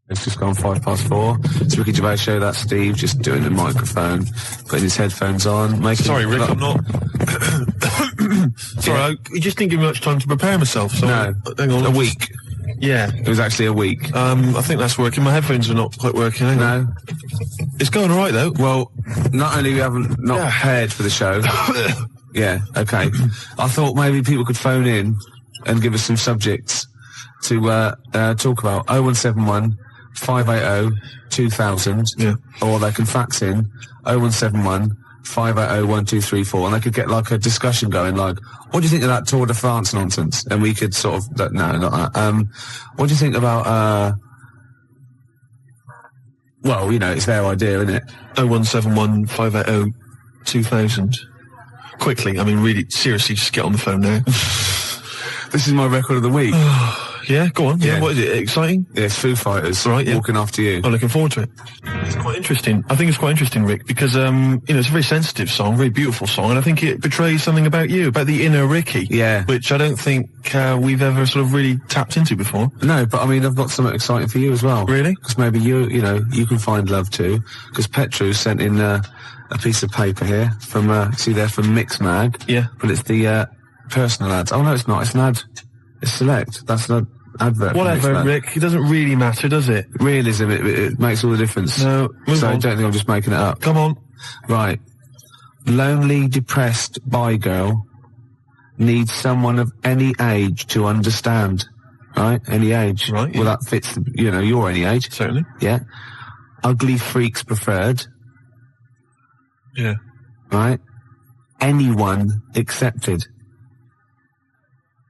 It's just gone 4:05. It's Ricky Gervais show. That's Steve just doing the microphone, putting his headphones on. Sorry, Rick, I'm not. Sorry, I just didn't give me much time to prepare myself. So No, hang on, a week. Yeah, It was actually a week. I think that's working. My headphones are not quite working. Hang on. No. It's going all right though. Well, not only we haven't not prepared for the show. Yeah, okay. I thought maybe people could phone in and give us some subjects to talk about. 0171 580 2000. Yeah. Or they can fax in 0171 580 1234, and they could get like a discussion going, like, what do you think of that Tour de France nonsense? And we could sort of, no, not that. What do you think about, well, you know, it's their idea, isn't it? 0171 580 2000. Quickly, I mean, really, seriously, just get on the phone now. This is my record of the week. Yeah, go on. Yeah, Yeah. what is it? Exciting? Yeah, it's Foo Fighters. Right, yeah. Walking After You. I'm looking forward to it. It's quite interesting. I think it's quite interesting, Rick, because, you know, it's a very sensitive song, very beautiful song, and I think it betrays something about you, about the inner Ricky. Yeah. Which I don't think we've ever sort of really tapped into before. No, but I mean, I've got something exciting for you as well. Really? Because maybe you know, you can find love too. Because Petru sent in a piece of paper here from, see there, from Mix Mag. Yeah. But it's the personal ads. Oh no, it's not. It's an ad. It's Select. That's an advert. for Whatever, Mix Mag. Rick. It doesn't really matter, does it? Realism, it makes all the difference. No, move so I on. don't think I'm just making it up. Come on. Right. Lonely, depressed bi girl needs someone of any age to understand. Right? Any age. Right, yeah. Well, that fits, you know, your any age. Certainly. Yeah. Ugly freaks preferred. Yeah. Right? Anyone accepted.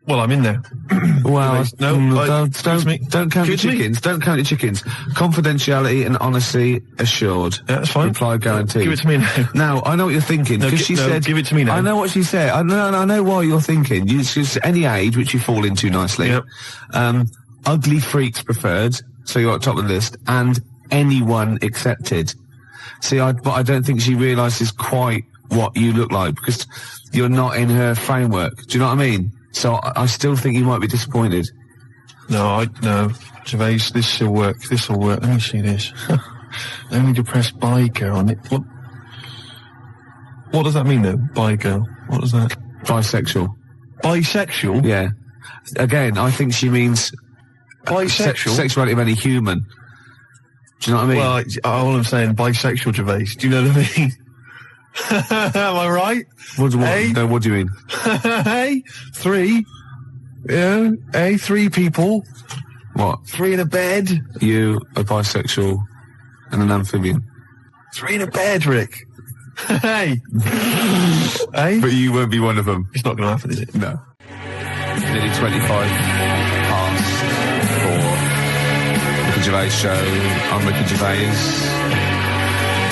Well, I'm in there. Well, No, don't count your chickens. Don't count your chickens. Confidentiality and honesty assured. Yeah, that's fine. Reply guaranteed. Give it to me now. Now, I know what you're thinking, No, because she said... give it to me now. I know what she said. I know why you're thinking. She's any age, which you fall into nicely. Yep. Ugly freaks preferred, so you're at top of the list, and anyone accepted. See, but I don't think she realises quite what you look like, because you're not in her framework. Do you know what I mean? So I still think you might be disappointed. No, Gervais, this will work. This will work. Let me see this. Only depressed bi girl. What does that mean, though? Bi girl. What does that? Bisexual. Bisexual? Yeah. Again, I think she means... Bisexual? Sexuality of any human. Do you know what I mean? Well, all I'm saying, bisexual, Gervais. Do you know what I mean? Am I right? What do you mean? Hey, three. Yeah, hey, three people. What? Three in a bed. You, a bisexual, and an amphibian. Three in a bed, Rick. Hey. Hey? But you won't be one of them. It's not going to happen, is it? No. Nearly 25 past 4. Ricky Gervais show. I'm Ricky Gervais.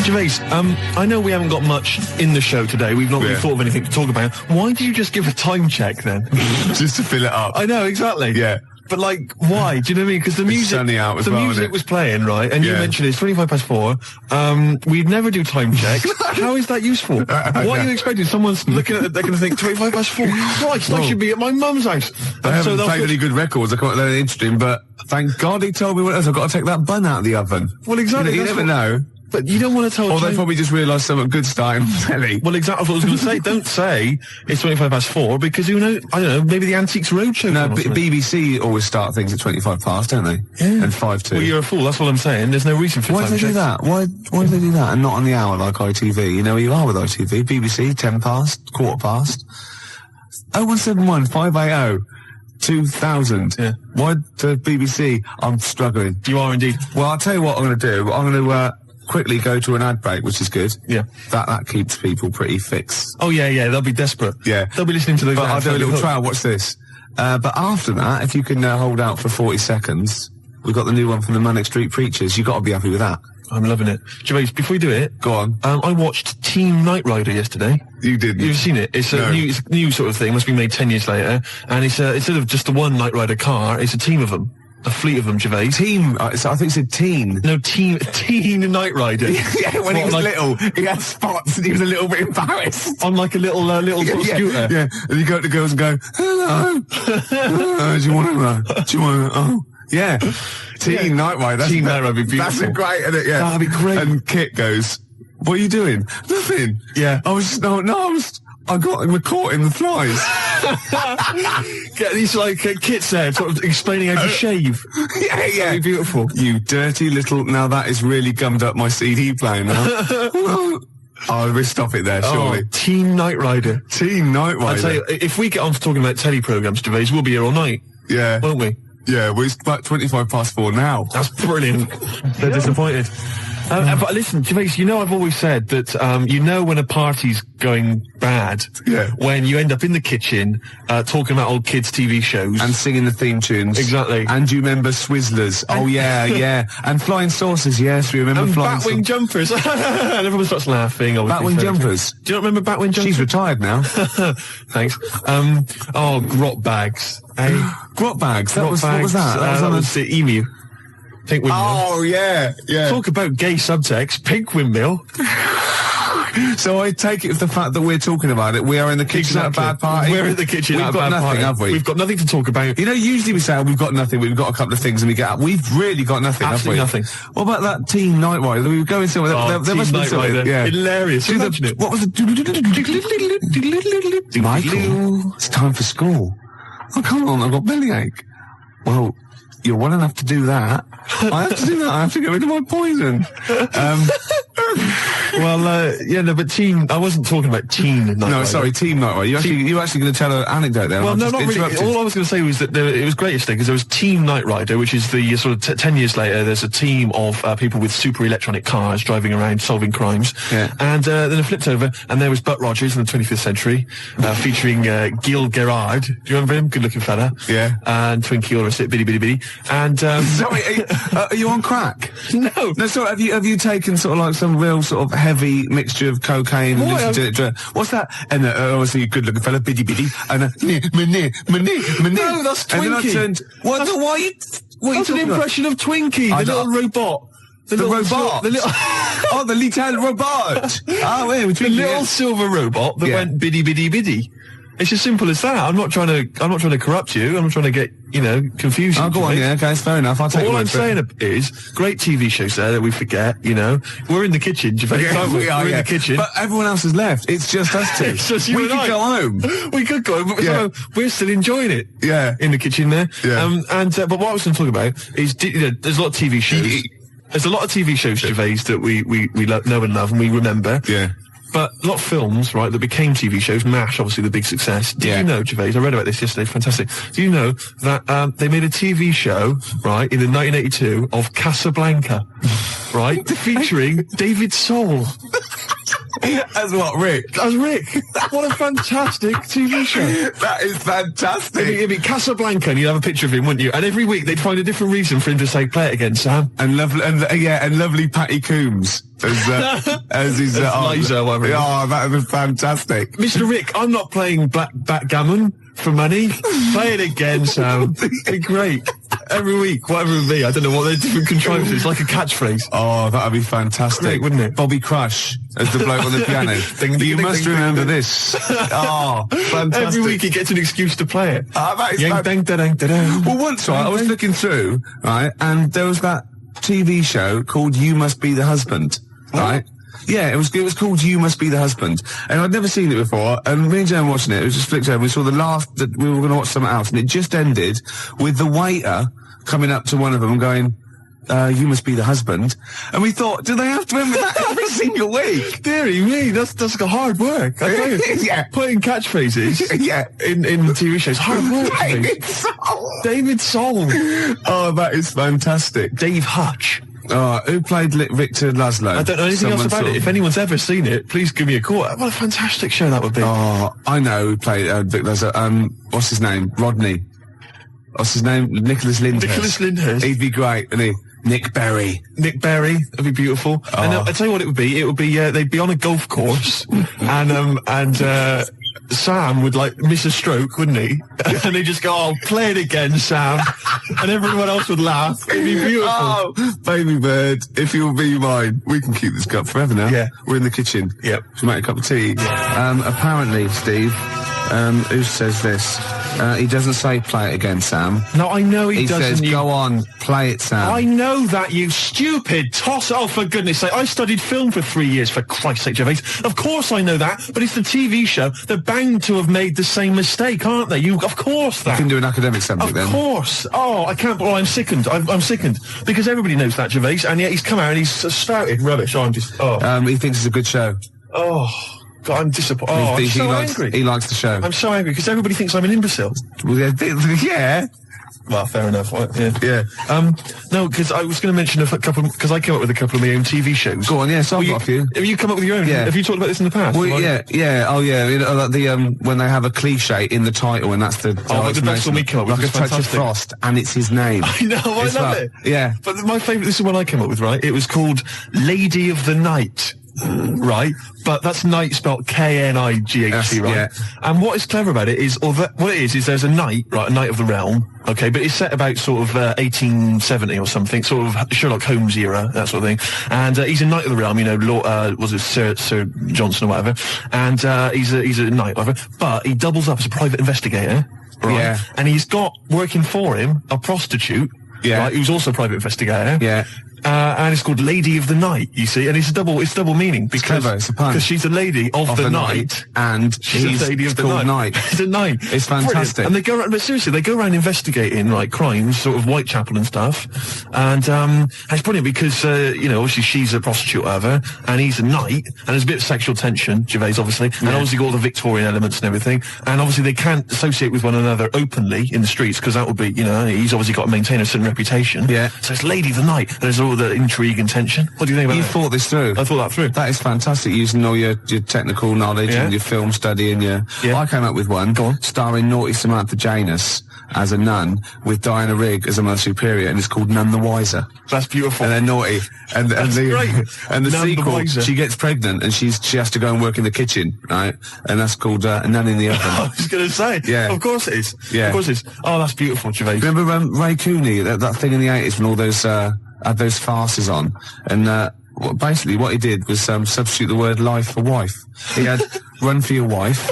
Gervais, I know we haven't got much in the show today. We've not really thought of anything to talk about. Why did you just give a time check then? Just to fill it up. I know, exactly. Yeah. But like, why? Do you know what I mean? Because the music, sunny out as well, music isn't it? was playing, right? And you mentioned it's 25 past 4. We'd never do time checks. How is that useful? What are you expecting? Someone's looking at it, they're going to think 25 past 4. Christ, I should be at my mum's house. They haven't played any good records. I can't let it interesting, but thank God he told me what else. I've got to take that bun out of the oven. Well, exactly. You never know. But you don't want to tell... Or they probably just realised something good starting on telly. Well, exactly what I was going to say. Don't say it's 25 past 4, because who knows, I don't know, maybe the Antiques Roadshow... No, BBC always start things at 25 past, don't they? Yeah. And 5 to. Well, you're a fool, that's what I'm saying. There's no reason for Why time do they do checks. that? Why do they do that and not on the hour like ITV? You know where you are with ITV. BBC, 10 past, quarter past. 0171 580 2000. Yeah. Why the BBC? I'm struggling. You are indeed. Well, I'll tell you what I'm going to do. I'm going to quickly go to an ad break, which is good. Yeah. That keeps people pretty fixed. Oh, yeah, they'll be desperate. Yeah. They'll be listening to the... But I'll do a little trial. Watch this. But after that, if you can hold out for 40 seconds, we've got the new one from the Manic Street Preachers. You've got to be happy with that. I'm loving it. Gervais, before we do it... Go on. I watched Team Knight Rider yesterday. You didn't? You've seen it. It's a new sort of thing. Must be made 10 years later. And it's instead of just the one Knight Rider car, it's a team of them. A fleet of them, Gervais. Team, I think it said teen. No, teen Knight Rider. Yeah, when he was little, he had spots and he was a little bit embarrassed. On like a little sort of scooter. Yeah, and you go to the girls and go, hello. Do you want to know? Do you want to, oh. Yeah. Teen Night Ride. Teen Night Ride would be That's beautiful. great, isn't it? Yeah. That'd be great. And Kit goes, "What are you doing?" "Nothing." Yeah. I got caught in the flies. Get these kits there, sort of explaining how to shave. Yeah. That'd be beautiful. You dirty little. Now that is really gummed up my CD player now. We'll stop it there, surely. Teen Night Rider. Teen Night Rider. I'll tell you, if we get on to talking about telly programmes, Gervais, we'll be here all night. Yeah. Won't we? Yeah, well, it's about 4 now. That's brilliant. They're disappointed. But listen, Gervais, I've always said that, when a party's going bad, when you end up in the kitchen, talking about old kids' TV shows. And singing the theme tunes. Exactly. And you remember Swizzlers. Oh, yeah. And flying saucers, yes, we remember flying saucers. And Batwing jumpers. And everyone starts laughing. Batwing jumpers. Do you not remember Batwing jumpers? She's retired now. Thanks. Grot bags. Grot bags? What was that? That was the Emu. Pink windmill. Oh, yeah. Talk about gay subtext. Pink windmill. So I take it with the fact that we're talking about it, we are in the kitchen at a bad party. We're in the kitchen at a bad party. We've got nothing, have we? We've got nothing to talk about. Usually we say, we've got nothing, we've got a couple of things and we get up. We've really got nothing, Absolutely have we? nothing. What about that Teen Night Rider? We were going somewhere. There must be something. Yeah. Hilarious. Imagine it. What was it? Michael, it's time for school. Oh, come on, I've got bellyache. Well, you're well enough to do that. I have to do that. I have to get rid of my poison. But Teen. I wasn't talking about Teen Night Rider. No, sorry, Teen Night Rider. You're actually going to tell an anecdote there. Well, no, not really. All I was going to say was that it was great yesterday because there was Teen Night Rider, which is the sort of 10 years later. There's a team of people with super electronic cars driving around solving crimes. Yeah. And then it flipped over, and there was Butt Rogers in the 25th century, featuring Gil Gerard. Do you remember him? Good-looking fella. Yeah. And Twinkie, all the rest of it, bitty, bitty, bitty. And sorry, are you on crack? No. No, sorry. Have you taken sort of like some real sort of heavy mixture of cocaine and listened to it? What's that? And obviously, good-looking fella, bitty, bitty, and No, that's Twinkie. And then I turned. What? Why are you? That's an impression of Twinkie, the little robot. The robot. The little robot. The little silver robot that went biddy biddy biddy. It's as simple as that. I'm not trying to corrupt you. I'm not trying to get, confuse you. Oh, go on, yeah, okay, it's fair enough. I'll take all I'm saying is, great TV shows there that we forget, We're in the kitchen, Gervais, aren't we? We're in the kitchen. But everyone else has left. It's just us two. It's just you we and could I. go home. We could go home, but somehow we're still enjoying it. Yeah. In the kitchen there. Yeah. But what I was going to talk about is, there's a lot of TV shows. There's a lot of TV shows, Gervais, that we know and love and we remember. Yeah. But a lot of films, right, that became TV shows, MASH, obviously the big success. Did you know, Gervais, I read about this yesterday, fantastic. Do you know that they made a TV show, right, in 1982 of Casablanca, right, featuring David Soul. As what, Rick? As Rick. What a fantastic TV show. That is fantastic. It'd be Casablanca and you'd have a picture of him, wouldn't you? And every week they'd find a different reason for him to say, play it again, Sam. And lovely Patty Coombs as his Liza, whatever. Oh, that was fantastic. Mr. Rick, I'm not playing backgammon for money. Play it again, Sam. It'd be great. Every week, whatever it would be. I don't know what they're different contrivances. It's like a catchphrase. Oh, that'd be fantastic. Great, wouldn't it? Bobby Crush as the bloke on the piano. You must remember this. Oh, fantastic. Every week he gets an excuse to play it. That is Well, once, right, I was looking through, right, and there was that TV show called You Must Be the Husband, right? Yeah, it was called You Must Be the Husband. And I'd never seen it before, and me and Jen were watching it, just flicked over, we saw the last, that we were going to watch something else, and it just ended with the waiter coming up to one of them and going, you must be the husband. And we thought, do they have to remember that every single week? Deary me, that's like hard work. I tell you. Yeah. Putting catchphrases in TV shows, hard work. David Soul. Oh, that is fantastic. Dave Hutch. Who played Victor Laszlo? I don't know anything else about it. If anyone's ever seen it, please give me a call. What a fantastic show that would be. Oh, I know who played Victor Laszlo. What's his name? Rodney. What's his name? Nicholas Lyndhurst. Nicholas Lyndhurst. He'd be great, wouldn't he? Nick Berry. Nick Berry. That'd be beautiful. Oh. And I'll tell you what it would be. It would be, they'd be on a golf course and Sam would miss a stroke, wouldn't he? And they'd just go, oh, play it again, Sam. And everyone else would laugh. It'd be beautiful. Oh, baby bird, if you'll be mine. We can keep this cup forever now. Yeah. We're in the kitchen. Yep. To make a cup of tea. Apparently, Steve, who says this? He doesn't say play it again, Sam. No, I know he doesn't. He says, go on, play it, Sam. I know that, you stupid toss. Oh, for goodness sake. I studied film for 3 years, for Christ's sake, Gervais. Of course I know that, but it's the TV show. They're bound to have made the same mistake, aren't they? Of course that. You can do an academic subject then. Of course. Oh, I can't. Oh, I'm sickened. I'm sickened. Because everybody knows that, Gervais, and yet he's come out and he's spouted rubbish. Oh, I'm just... Oh. He thinks it's a good show. Oh... God, I'm disappointed. Oh, I'm so angry. He likes the show. I'm so angry because everybody thinks I'm an imbecile. Well, yeah. Well, fair enough. Yeah. No, because I was going to mention a couple, because I came up with a couple of my own TV shows. Go on, yes, I've got a few. Have you come up with your own? Yeah. Have you talked about this in the past? Well, yeah. Oh, yeah. You know, like the when they have a cliche in the title, and that's the like the best one we came up with. Like a touch of frost, and it's his name. I know, I love it. Yeah. But my favourite, this is what I came up with, right? It was called Lady of the Night. Right, but that's night spelled K-N-I-G-H-T, right? Yeah. And what is clever about it is, what it is there's a knight, right, a knight of the realm, okay, but it's set about sort of 1870 or something, sort of Sherlock Holmes era, that sort of thing. And he's a knight of the realm, you know, was it Sir Johnson or whatever? And he's a knight, whatever. But he doubles up as a private investigator, right? Yeah. And he's got working for him a prostitute, right, who's also a private investigator. Yeah. And it's called Lady of the Night, you see, and it's double meaning because she's a lady of the night, and she's a lady of the night. It's a night. It's fantastic. Brilliant. And they go around, but seriously, they go around investigating like crimes, sort of Whitechapel and stuff, and it's brilliant because you know, obviously she's a prostitute, whatever, and he's a knight, and there's a bit of sexual tension, Gervais, obviously, and obviously got all the Victorian elements and everything, and obviously they can't associate with one another openly in the streets because that would be, you know, he's obviously got to maintain a certain reputation. Yeah. So it's Lady of the Night. There's all the intrigue and tension. What do you think about that? You thought this through. I thought that through. That is fantastic, using all your technical knowledge and your film study and your... Yeah. I came up with one, Go on. starring naughty Samantha Janus as a nun with Diana Rigg as a Mother Superior, and it's called None the Wiser. That's beautiful. And they're naughty. And the None the sequel, Wiser. she gets pregnant and she has to go and work in the kitchen, right? And that's called Nun in the Oven. I was going to say. Yeah. Of course it is. Yeah. Of course it is. Oh, that's beautiful, Gervais. Remember Ray Cooney, that thing in the 80s when all those had those farces on, and basically what he did was substitute the word life for wife. He had run for your wife,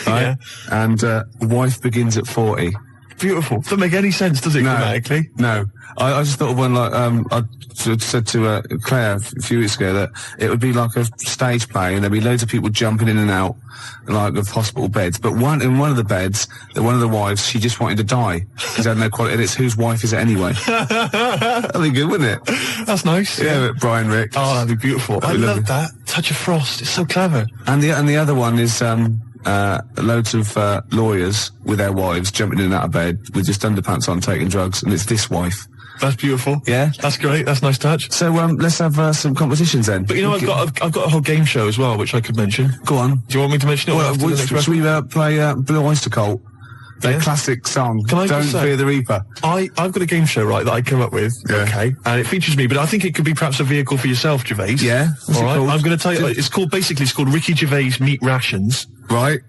right? And wife begins at 40. Beautiful. Doesn't make any sense, does it, grammatically? No. I just thought of one like, I said to Claire a few weeks ago that it would be like a stage play and there'd be loads of people jumping in and out, like, of hospital beds. But in one of the beds, one of the wives, she just wanted to die. Because had no quality, and it's whose wife is it anyway? That'd be good, wouldn't it? That's nice. Yeah, Brian Ricks. Oh, that'd be beautiful. I love that. Touch of frost. It's so clever. And the other one is, loads of lawyers with their wives jumping in and out of bed with just underpants on taking drugs, and it's this wife. That's beautiful. Yeah, that's great. That's a nice touch. So let's have some competitions then. But you know, I've got a whole game show as well, which I could mention. Go on. Do you want me to mention it? Well, should we play Blue Oyster Cult? Their classic song. Can I Don't Fear the Reaper. I've got a game show, right, that I came up with. Yeah. Okay. And it features me, but I think it could be perhaps a vehicle for yourself, Gervais. Yeah. All right. I'm going to tell you. It's called Ricky Gervais Meat Rations. Right.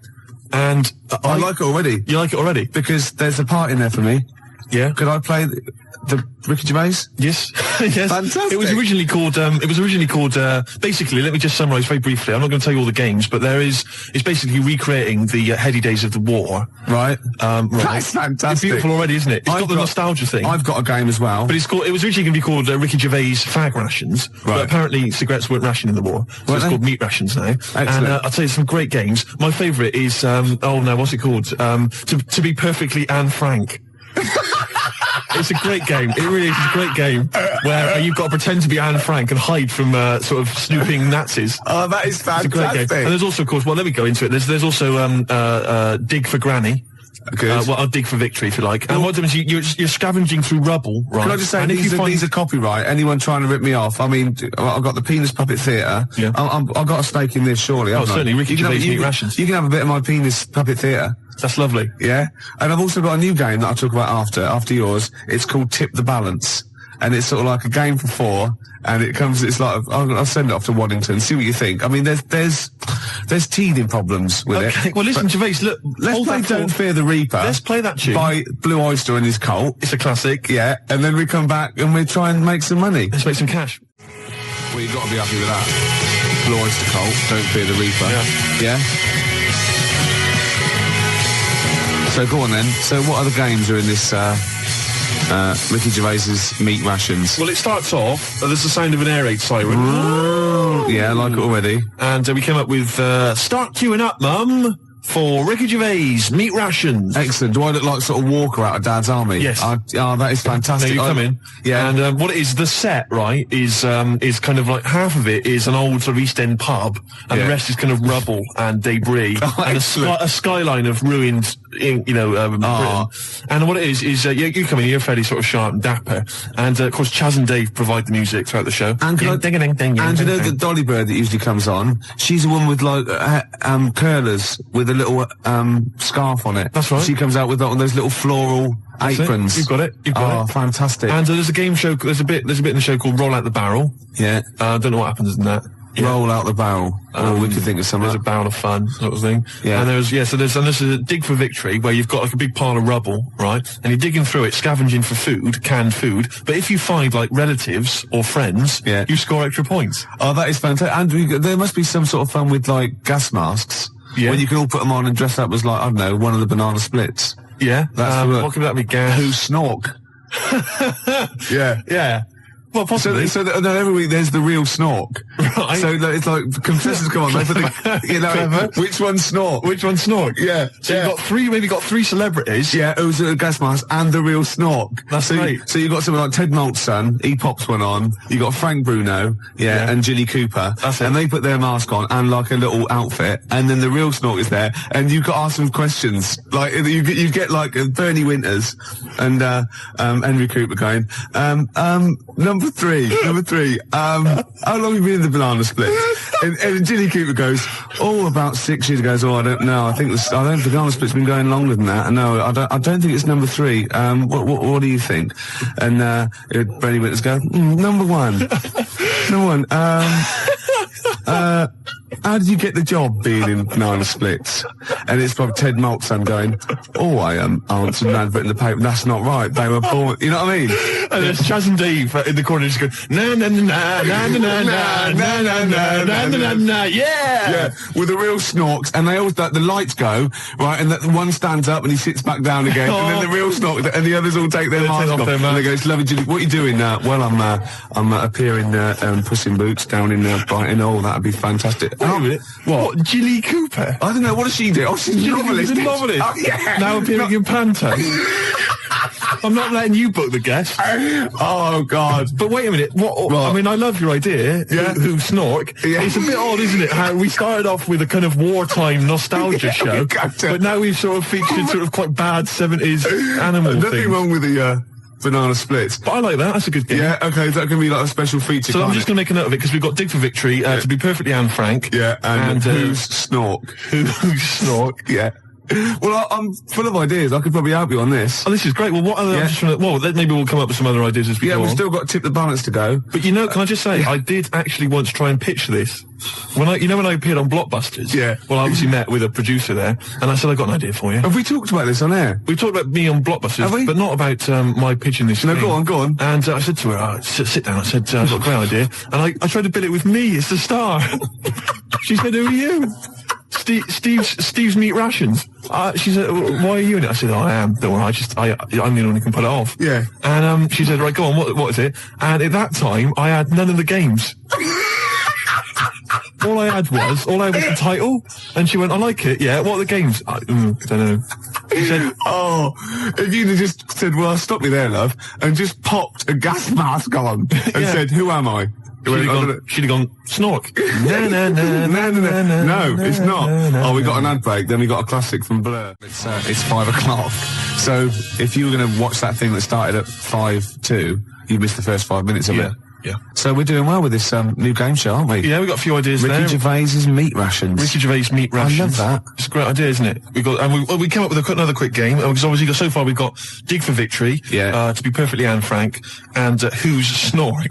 And I like it already. You like it already? Because there's a part in there for me. Yeah. Could I play the Ricky Gervais? Yes. Yes. Fantastic. It was originally called, basically, let me just summarise very briefly. I'm not going to tell you all the games, but it's basically recreating the heady days of the war. Right. Right. That's fantastic. It's beautiful already, isn't it? It's got the nostalgia thing. I've got a game as well. But it was originally going to be called Ricky Gervais Fag Rations. Right. But apparently cigarettes weren't rationed in the war. So it's called Meat Rations now. Excellent. And I'll tell you some great games. My favourite is, what's it called? To be perfectly Anne Frank. It's a great game. It really is a great game where you've got to pretend to be Anne Frank and hide from sort of snooping Nazis. Oh, that is fantastic. It's a great game. And there's also, of course, let me go into it. There's also Dig for Granny. Good. I'll dig for victory if you like. And what happens is you're scavenging through rubble, right? Can I just say, these are copyright. Anyone trying to rip me off? I mean, I've got the Penis Puppet Theatre. Yeah. I've got a stake in this, surely. Oh, certainly. Ricky Gervais Meat Rations. You can have a bit of my Penis Puppet Theatre. That's lovely. Yeah. And I've also got a new game that I'll talk about after yours. It's called Tip the Balance. And it's sort of like a game for 4, and it's like, I'll send it off to Waddington, see what you think. I mean, there's teething problems with it. Well, listen, Gervais, look, let's play Don't Fear the Reaper. Let's play that tune. By Blue Oyster and his cult. It's a classic. Yeah, and then we come back and we try and make some money. Let's make some cash. Well, you've got to be happy with that. Blue Oyster cult, Don't Fear the Reaper. Yeah. Yeah? So go on then. So what other games are in this Ricky Gervais's meat rations? Well, it starts off, there's the sound of an air raid siren. Yeah, I like it already. And we came up with, start queuing up, Mum, for Ricky Gervais meat rations. Excellent. Do I look like sort of Walker out of Dad's Army? Yes. Oh, that is fantastic. Now you come in. Yeah. And what it is, the set, right, is kind of like half of it is an old sort of East End pub, and the rest is kind of rubble and debris, and a skyline of ruined, Britain. And what it is you come in, you're fairly sort of sharp and dapper, and of course Chaz and Dave provide the music throughout the show. And you know the Dolly Bird that usually comes on? She's a woman with like curlers with a little scarf on it. That's right. She comes out with those little floral aprons. You've got it. You've got it. Fantastic. And there's a game show. There's a bit in the show called Roll Out the Barrel. Yeah. I don't know what happens in that. Yeah. Roll out the barrel. We could think of something. There's a barrel of fun, sort of thing. Yeah. And there's a dig for victory where you've got like a big pile of rubble, right? And you're digging through it, scavenging for food, canned food. But if you find like relatives or friends, you score extra points. Oh, that is fantastic. And there must be some sort of fun with like gas masks. Yeah. When you can all put them on and dress up as like, I don't know, one of the banana splits. Yeah. What could that be? Gas? Who snork? Yeah. Yeah. Well, possibly. So every week there's the real snork. Right. So it's like contestants come on. They put which one snork? Which one snork? Yeah. So you've got three celebrities. Yeah, it was a gas mask and the real snork. That's great. So you got someone like Ted Malt's son. He pops one on. You got Frank Bruno. Yeah. And Jilly Cooper. That's it. And they put their mask on and like a little outfit. And then the real snork is there. And you got to ask them questions. Like you get like Bernie Winters and Henry Cooper going. Number three. How long have you been in the banana split? And Jilly Cooper goes, about 6 years ago. I don't know. I think the banana split's been going longer than that. No, I don't think it's number 3. What do you think? And Bernie Winters go, number 1. Number 1. How did you get the job being in banana splits? And it's probably Ted Malt's son going, I answered an advert in the paper. That's not right. They were born. You know what I mean? And there's Chaz and Dave in the corner just going, na na na na na na na na na na na na na. Yeah, with the real snorks, and they always the lights go right, and the one stands up and he sits back down again, and then the real snork, and the others all take their mask off, and they go, "It's lovely, Jilly. What are you doing now?" Well, I'm appearing Puss in Boots down in Brighton. Oh, that'd be fantastic. Wait a minute. What? Jilly Cooper? I don't know. What does she do? Oh, she's a novelist. She's a novelist. Oh, yeah. Now appearing in Panto. I'm not letting you book the guest. Oh, God. But wait a minute. What? I mean, I love your idea. Yeah. Who snork. Yeah. It's a bit odd, isn't it? How we started off with a kind of wartime nostalgia show, but now we've sort of featured sort of quite bad 70s animal things. Nothing wrong with the banana splits. But I like that. That's a good game. Yeah, okay. That can be like a special feature. So I'm just going to make a note of it because we've got Dig for Victory, to be perfectly Anne Frank. Yeah, and who's snork? Who's snork? Yeah. Well, I'm full of ideas. I could probably help you on this. Oh, this is great. Well, what other... Yeah. Maybe we'll come up with some other ideas as we go on. Yeah, we've still got Tip the Balance to go. But you know, can I just say, I did actually once try and pitch this. When I appeared on Blockbusters. Yeah. Well, I obviously met with a producer there, and I said, I got an idea for you. Have we talked about this on air? We talked about me on Blockbusters, but not about my pitching this thing. No, go on. And I said to her, sit down. I said, I've got a great idea. And I tried to bill it with me as the star. She said, who are you? Steve's meat rations. She said, why are you in it? I said, I am. Don't worry, I'm the one who can pull it off. Yeah. And she said, right, go on, what is it? And at that time, I had none of the games. All I had was the title, and she went, I like it, yeah, what are the games? I don't know. She said, if you'd have just said, well, stop me there, love, and just popped a gas mask on, and said, who am I? She'd have gone, snork. No, it's not. We got an ad break, then we got a classic from Blur. It's 5 o'clock. So if you were going to watch that thing that started at 5:02, you missed the first 5 minutes of it. Yeah. So we're doing well with this new game show, aren't we? Yeah, we've got a few ideas there. Ricky Gervais's meat rations. Ricky Gervais meat rations. I love that. It's a great idea, isn't it? We came up with another quick game, because obviously so far we've got Dig for Victory, to be perfectly Anne Frank, and Who's Snoring,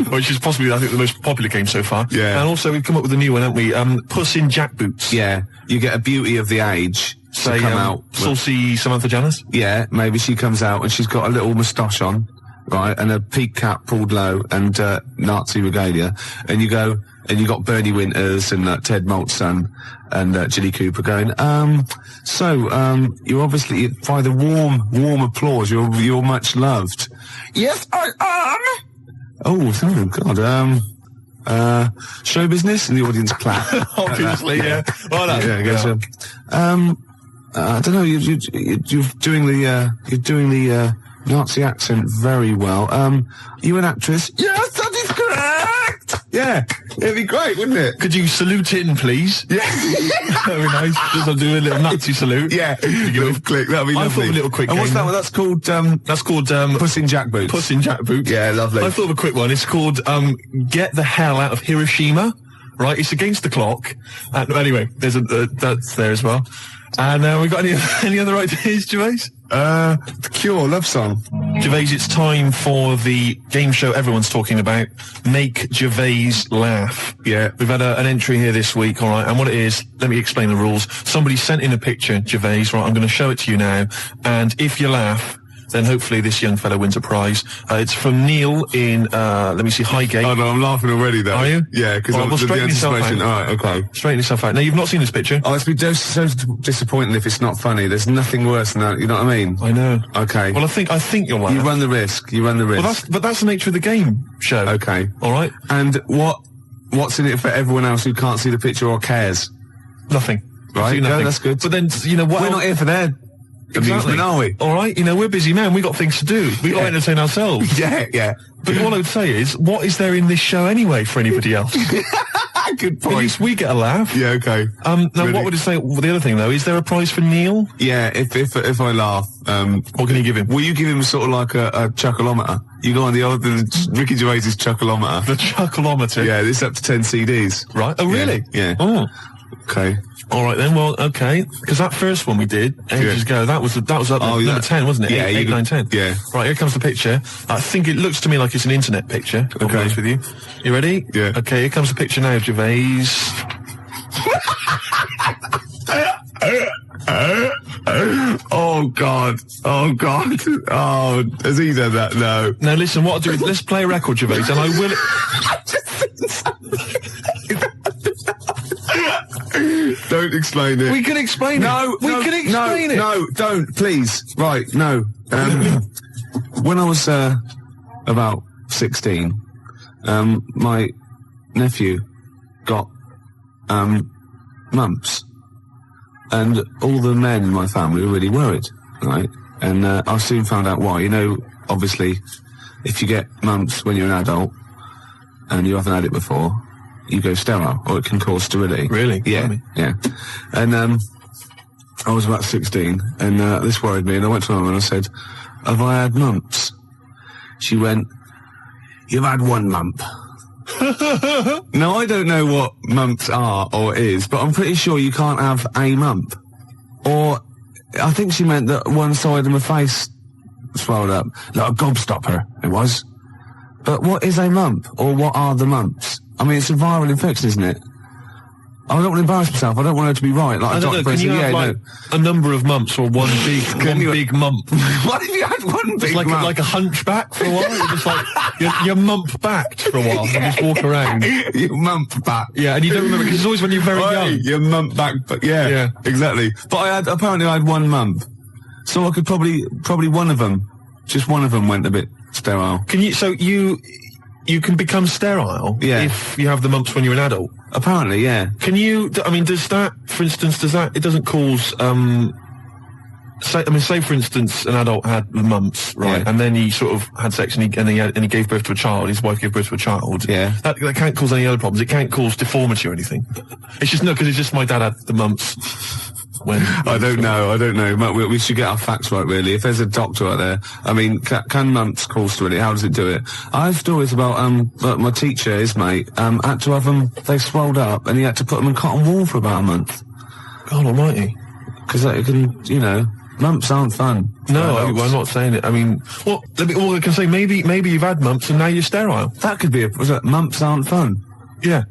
which is possibly, I think, the most popular game so far. Yeah. And also we've come up with a new one, haven't we? Puss in Jackboots. Yeah. You get a beauty of the age to come out. Saucy Samantha Janus? Yeah, maybe she comes out and she's got a little moustache on. right, and a peak cap pulled low, and Nazi regalia, and you go, and you got Bernie Winters and Ted Maltson and Jilly Cooper going, you're obviously, by the warm applause, you're much loved. Yes, I am! Oh God, show business, and the audience clap. Obviously, yeah. Well done. I don't know. You're doing the Nazi accent very well. You an actress? Yes, that is correct. Yeah, it'd be great, wouldn't it? Could you salute in, please? Yeah, Very nice. Just I'll do a little Nazi salute. Yeah, little click. That'd be lovely. I thought of a little quick. And what's that one? That's called Puss in Jackboots. Puss in Jackboots. Yeah, lovely. I thought of a quick one. It's called Get the Hell Out of Hiroshima. Right, it's against the clock. Anyway, there's that's there as well. And we got any other ideas, Gervais? The Cure love song. Gervais, it's time for the game show everyone's talking about. Make Gervais laugh. Yeah. We've had an entry here this week, all right, and what it is, let me explain the rules. Somebody sent in a picture, Gervais, right, I'm going to show it to you now, and if you laugh, then hopefully this young fellow wins a prize. It's from Neil in, let me see, Highgate. Oh no, I'm laughing already though. Are you? Yeah, because well, straighten yourself out. Alright, okay. Straighten yourself out. Now, you've not seen this picture. Oh, it's been so disappointing if it's not funny. There's nothing worse than that, you know what I mean? I know. Okay. Well, I think you'll laugh. You run the risk. Well, that's the nature of the game show. Okay. Alright? And what's in it for everyone else who can't see the picture or cares? Nothing. Right, nothing. no, that's good. But then, you know what? We're not here for their amusement, are we? All right, you know, we're busy men. We got things to do. We got to entertain ourselves. Yeah. But what I would say is, what is there in this show anyway for anybody else? Good point. At least we get a laugh. Yeah, okay. Now, Really? what would you say? Well, the other thing though, is there a prize for Neil? Yeah, if I laugh, what can you give him? will you give him sort of like a chuckleometer? You go on the Ricky Gervais's chuckleometer. The chuckleometer. Yeah, this up to 10 CDs. Right. Oh, really? Yeah. Oh. Okay. All right then. Well, okay. Because that first one we did ages ago, that was up number 10, wasn't it? Yeah, 8, 9, 10. Yeah. Right. Here comes the picture. I think it looks to me like it's an internet picture. I'll be honest with you. You ready? Yeah. Okay. Here comes the picture now, Gervais. Oh God. Oh, has he done that? No. Now listen. What I'll do is let's play a record, Gervais, and I will. Don't explain it. We can explain it. We can explain it. No, don't, please. Right, no. When I was about 16, my nephew got mumps, and all the men in my family were really worried, right? And I soon found out why. You know, obviously, if you get mumps when you're an adult and you haven't had it before, you go sterile, or it can cause sterility. Really? Yeah. Yeah. And I was about 16, and this worried me, and I went to my mum and I said, have I had mumps? She went, you've had one mump. Now, I don't know what mumps are or is, but I'm pretty sure you can't have a mump. Or, I think she meant that one side of my face swelled up. Like a gobstopper, it was. But what is a mump? Or what are the mumps? I mean, it's a viral infection, isn't it? I don't want to embarrass myself. I don't want her to be right. Like, I don't know. Can you have a number of mumps or one big mump? What if you had one big like mump? like a hunchback for a while? You're just like you're mump backed for a while. Yeah. And just walk around. You mump back. Yeah, and you don't remember because it's always when you're very young. You mump back, but yeah, exactly. But apparently I had one mump, so I could probably one of them, just one of them went a bit sterile. Can you? So you can become sterile if you have the mumps when you're an adult. Apparently, yeah. Can you? I mean, does that, for instance, it doesn't cause? Say for instance, an adult had the mumps, right, and then he sort of had sex and he gave birth to a child. His wife gave birth to a child. Yeah. That can't cause any other problems. It can't cause deformity or anything. It's just because it's just my dad had the mumps. I don't know. We should get our facts right, really. If there's a doctor out there, I mean, can mumps cause sterility? How does it do it? I have stories about, my teacher, his mate, had to have them, they swelled up, and he had to put them in cotton wool for about a month. God almighty. Because it can, you know, mumps aren't fun. No, I'm not saying it. I mean, well, I can say maybe you've had mumps and now you're sterile. That could be mumps aren't fun. Yeah.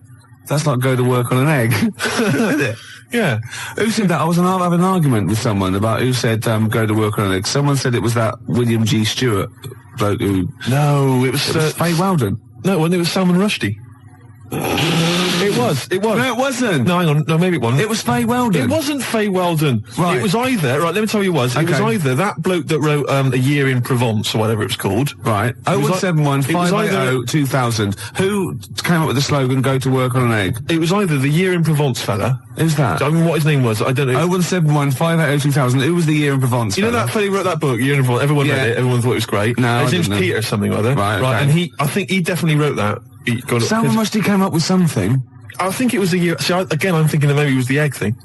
That's like go to work on an egg. Isn't it? Yeah. Who said that? I was having an argument with someone about who said go to work on an egg. Someone said it was that William G. Stewart bloke who... No, it was Faye Weldon. No, it was Salman Rushdie. It was. No, it wasn't. No, hang on. No, maybe it wasn't. It was Faye Weldon. It wasn't Faye Weldon. Right. It was either, right, let me tell you what it was. It was either that bloke that wrote A Year in Provence, or whatever it was called. Right. 0171 580 2000. Who came up with the slogan, go to work on an egg? It was either the Year in Provence fella. Who's that? I mean, what his name was, I don't know. 0171 580 2000. Who was the Year in Provence? You know that fella who wrote that book, Year in Provence? Everyone read it. Everyone thought it was great. No, his name's Peter or something or other. Right, okay. And I think he definitely wrote that. Salman Rushdie came up with something. I think it was the year. See, again, I'm thinking that maybe it was the egg thing.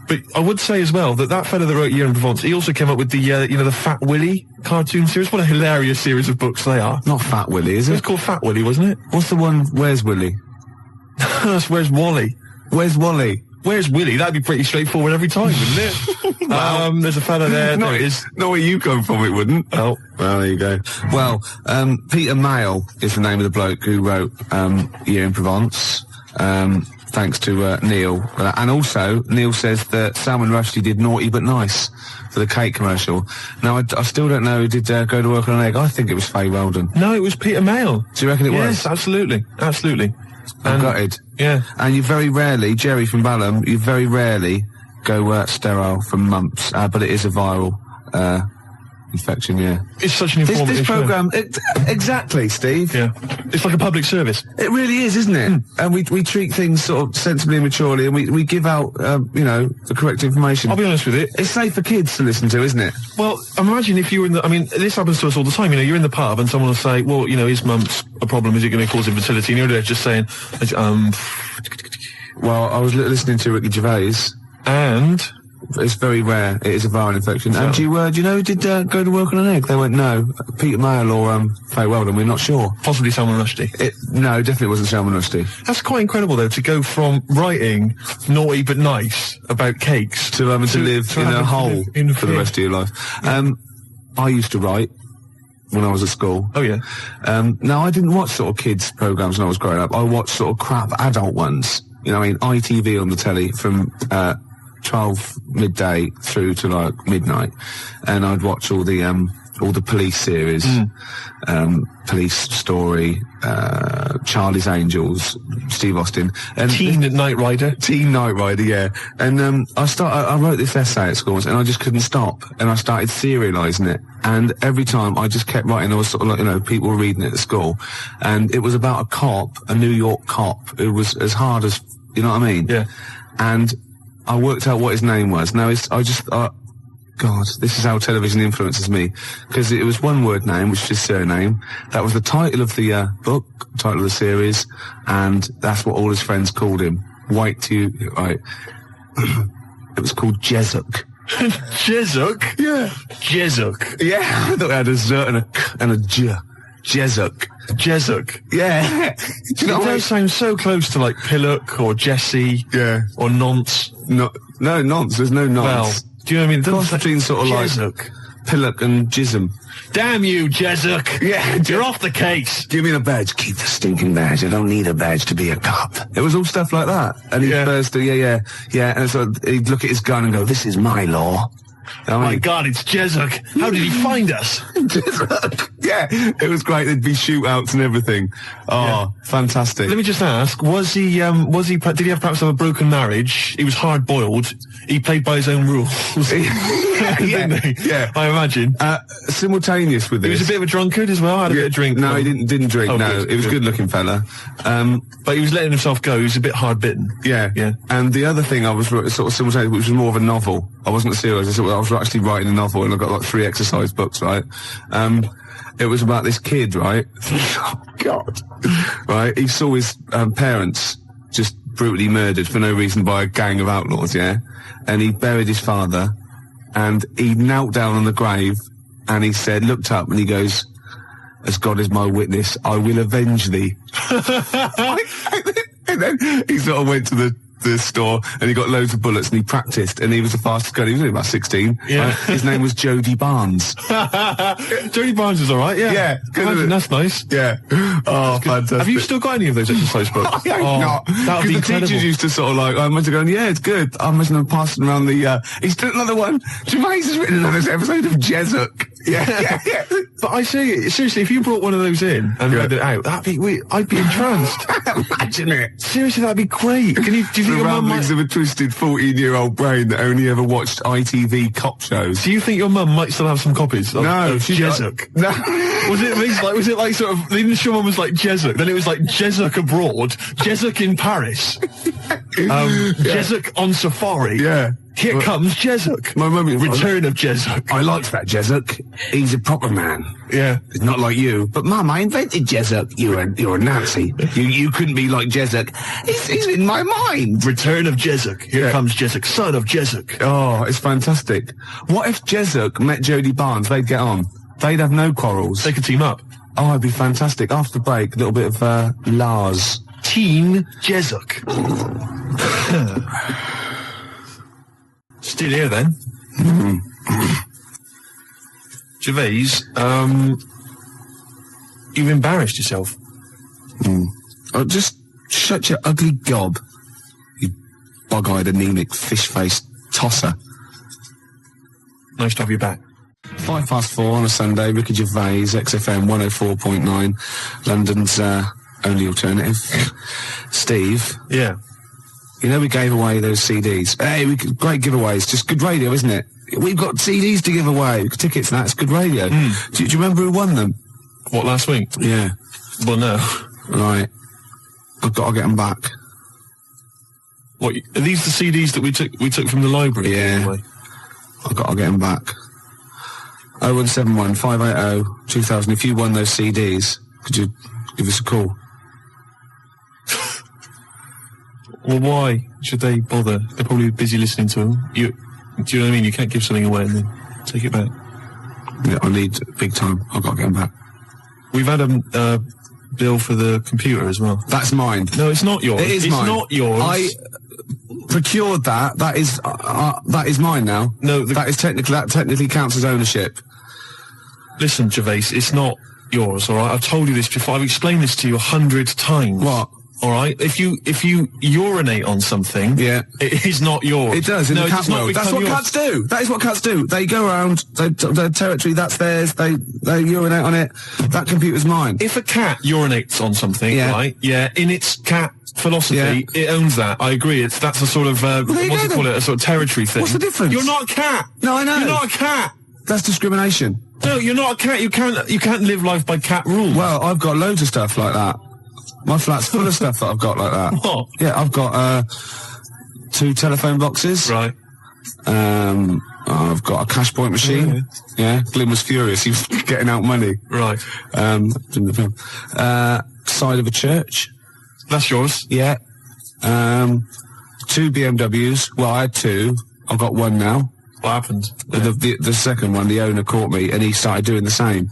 But I would say as well that fella that wrote Year in Provence, he also came up with the, the Fat Willy cartoon series. What a hilarious series of books they are. Not Fat Willy, is it? It was called Fat Willy, wasn't it? What's the one, Where's Willy? That's Where's Wally? Where's Wally? Where's Willy? That'd be pretty straightforward every time, wouldn't it? There's a fella there. There it is. Not where you come from, it wouldn't. Oh. Well, there you go. Well, Peter Mayle is the name of the bloke who wrote Year in Provence. Thanks to Neil. And also, Neil says that Salman Rushdie did Naughty But Nice for the cake commercial. Now, I still don't know who did Go to Work on an Egg. I think it was Faye Weldon. No, it was Peter Mayle. Do you reckon it was? Yes, absolutely. Absolutely. I'm gutted. Yeah. And you very rarely, Jerry from Balham, you very rarely go sterile from mumps, but it is a viral infection, yeah. It's such an informative This programme, exactly, Steve. Yeah. It's like a public service. It really is, isn't it? And we treat things sort of sensibly and maturely, and we give out, the correct information. I'll be honest with it. It's safe for kids to listen to, isn't it? Well, imagine if you were in the... I mean, this happens to us all the time. You're in the pub and someone will say, well, is mumps a problem? Is it going to cause infertility? And you're there just saying, Well, I was listening to Ricky Gervais. And... It's very rare. It is a viral infection. So, and do you know who did Go to Work on an Egg? They went, no. Peter Mayle or Faye Weldon, we're not sure. Possibly Salman Rushdie. No, definitely wasn't Salman Rushdie. That's quite incredible, though, to go from writing Naughty But Nice about cakes to live in a hole for the rest of your life. I used to write when I was at school. Oh, yeah. Now, I didn't watch sort of kids' programmes when I was growing up. I watched sort of crap adult ones. ITV on the telly from 12 midday through to like midnight, and I'd watch all the police series, Police Story, Charlie's Angels, Steve Austin, and Teen Knight Rider, yeah. And I wrote this essay at school, and I just couldn't stop, and I started serialising it. And every time I just kept writing, I was sort of like, people were reading it at school, and it was about a cop, a New York cop, who was as hard as, you know what I mean? Yeah. And I worked out what his name was. Now, God, this is how television influences me. Because it was one word name, which is his surname. That was the title of the book, title of the series, and that's what all his friends called him. Right. It was called Jezuk. Jezuk? Yeah. Jezuk. Yeah, I thought it had a Z and a J. Jezuk. Jezuk. Yeah. Do you know, it does sound so close to like Pillock or Jesse. Yeah. Or Nonce. No, nonce. There's no nonce. Well, do you know what I mean? The cross between sort of Jezuk. like Pillock and Jism. Damn you, Jezuk. Yeah. You're off the case. Give me the badge. Keep the stinking badge. I don't need a badge to be a cop. It was all stuff like that. And he'd first do, yeah. And so he'd look at his gun and go, this is my law. My God, it's Jezuk. How did he find us? Jezuk. Yeah, it was great. There'd be shootouts and everything. Oh, fantastic. Let me just ask, did he have perhaps have a broken marriage? He was hard-boiled. He played by his own rules. Didn't he? Yeah. I imagine. Simultaneous with this. He was a bit of a drunkard as well, had a bit of drink. No, he didn't drink, oh, no. He was a good-looking fella. But he was letting himself go. He was a bit hard-bitten. Yeah. And the other thing I was sort of simultaneous, which was more of a novel. I wasn't serious. I was actually writing a novel, and I got like 3 exercise books, right? It was about this kid, right? Oh, God. Right? He saw his parents just brutally murdered for no reason by a gang of outlaws, yeah? And he buried his father, and he knelt down on the grave, and he said, looked up, and he goes, as God is my witness, I will avenge thee. And then he sort of went to the store, and he got loads of bullets, and he practiced, and he was the fastest gun. He was only about 16. Yeah. Right? His name was Jody Barnes. Jody Barnes is all right, yeah. Yeah. Imagine, that's nice. Yeah. Oh, fantastic. Have you still got any of those exercise books? I hope not. That would be the incredible. teachers used to sort of like, I imagine going, yeah, it's good. I imagine them passing around the, he's done another one. Gervais has written another episode of Jezuk. Yeah. But I say, seriously, if you brought one of those in and read it out, I'd be entranced. Imagine it. Seriously, that'd be great. Do you think The your mum ramblings might... of a twisted 14-year-old brain that only ever watched ITV cop shows. Do you think your mum might still have some copies of she Jezuk? No. Was it like sort of, the initial one was like Jezuk, then it was like Jezuk abroad, Jezuk in Paris, Jezuk on safari. Yeah. Here comes Jezuk. My mum... Return of Jezuk. I liked that Jezuk. He's a proper man. Yeah. It's not like you. But Mum, I invented Jezuk. You're a Nazi. You couldn't be like Jezuk. He's in my mind. Return of Jezuk. Here comes Jezuk, son of Jezuk. Oh, it's fantastic. What if Jezuk met Jodie Barnes? They'd get on. They'd have no quarrels. They could team up. Oh, it'd be fantastic. After the break, a little bit of Lars. Teen Jezuk. Still here then. Gervais, you've embarrassed yourself. Oh, just shut your ugly gob. You bug-eyed, anemic, fish-faced tosser. Nice to have you back. 4:05 on a Sunday, Ricky Gervais, XFM 104.9, London's only alternative. Steve. Yeah. You know we gave away those CDs. Hey, great giveaways. Just good radio, isn't it? We've got CDs to give away. Tickets and that's good radio. Do you remember who won them? What, last week? Yeah. Well, no. Right. I've got to get them back. What, are these the CDs that we took from the library? Yeah. Anyway? I've got to get them back. 0171 580 2000. If you won those CDs, could you give us a call? Well, why should they bother? They're probably busy listening to them. Do you know what I mean? You can't give something away and then take it back. Yeah, I need big time. I've got to get them back. We've had a bill for the computer as well. That's mine. No, it's not yours. It is mine. It's not yours. I procured that. That is mine now. No, that technically counts as ownership. Listen, Gervais, it's not yours, all right? I've told you this before. I've explained this to you 100 times. What? All right? If you urinate on something, it is not yours. It does in the cat world. That's what cats do. That is what cats do. They go around their territory. That's theirs. They urinate on it. That computer's mine. If a cat urinates on something, right? Yeah. In its cat philosophy, it owns that. I agree. That's a sort of what's it called? A sort of territory thing. What's the difference? You're not a cat. No, I know. You're not a cat. That's discrimination. No, you're not a cat. You can't live life by cat rules. Well, I've got loads of stuff like that. My flat's full of stuff that I've got like that. What? Yeah, I've got 2 telephone boxes. Right. I've got a cash point machine. Yeah. Glyn was furious. He was getting out money. Right. Side of a church. That's yours. Yeah. 2 BMWs. Well, I had 2. I've got 1 now. What happened? The second one, the owner caught me, and he started doing the same.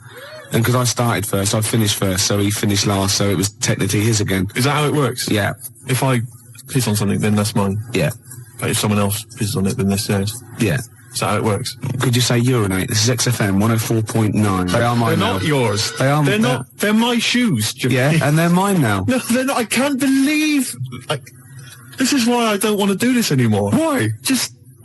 And because I started first, I finished first, so he finished last, so it was technically his again. Is that how it works? Yeah. If I piss on something, then that's mine. Yeah. But if someone else pisses on it, then that's theirs. Yeah. Is that how it works? Could you say urinate? This is XFM 104.9. They are mine now. They're not yours. They are. They're not. They're my shoes, Jimmy. Yeah, and they're mine now. No, they're not. I can't believe... this is why I don't want to do this anymore. Why?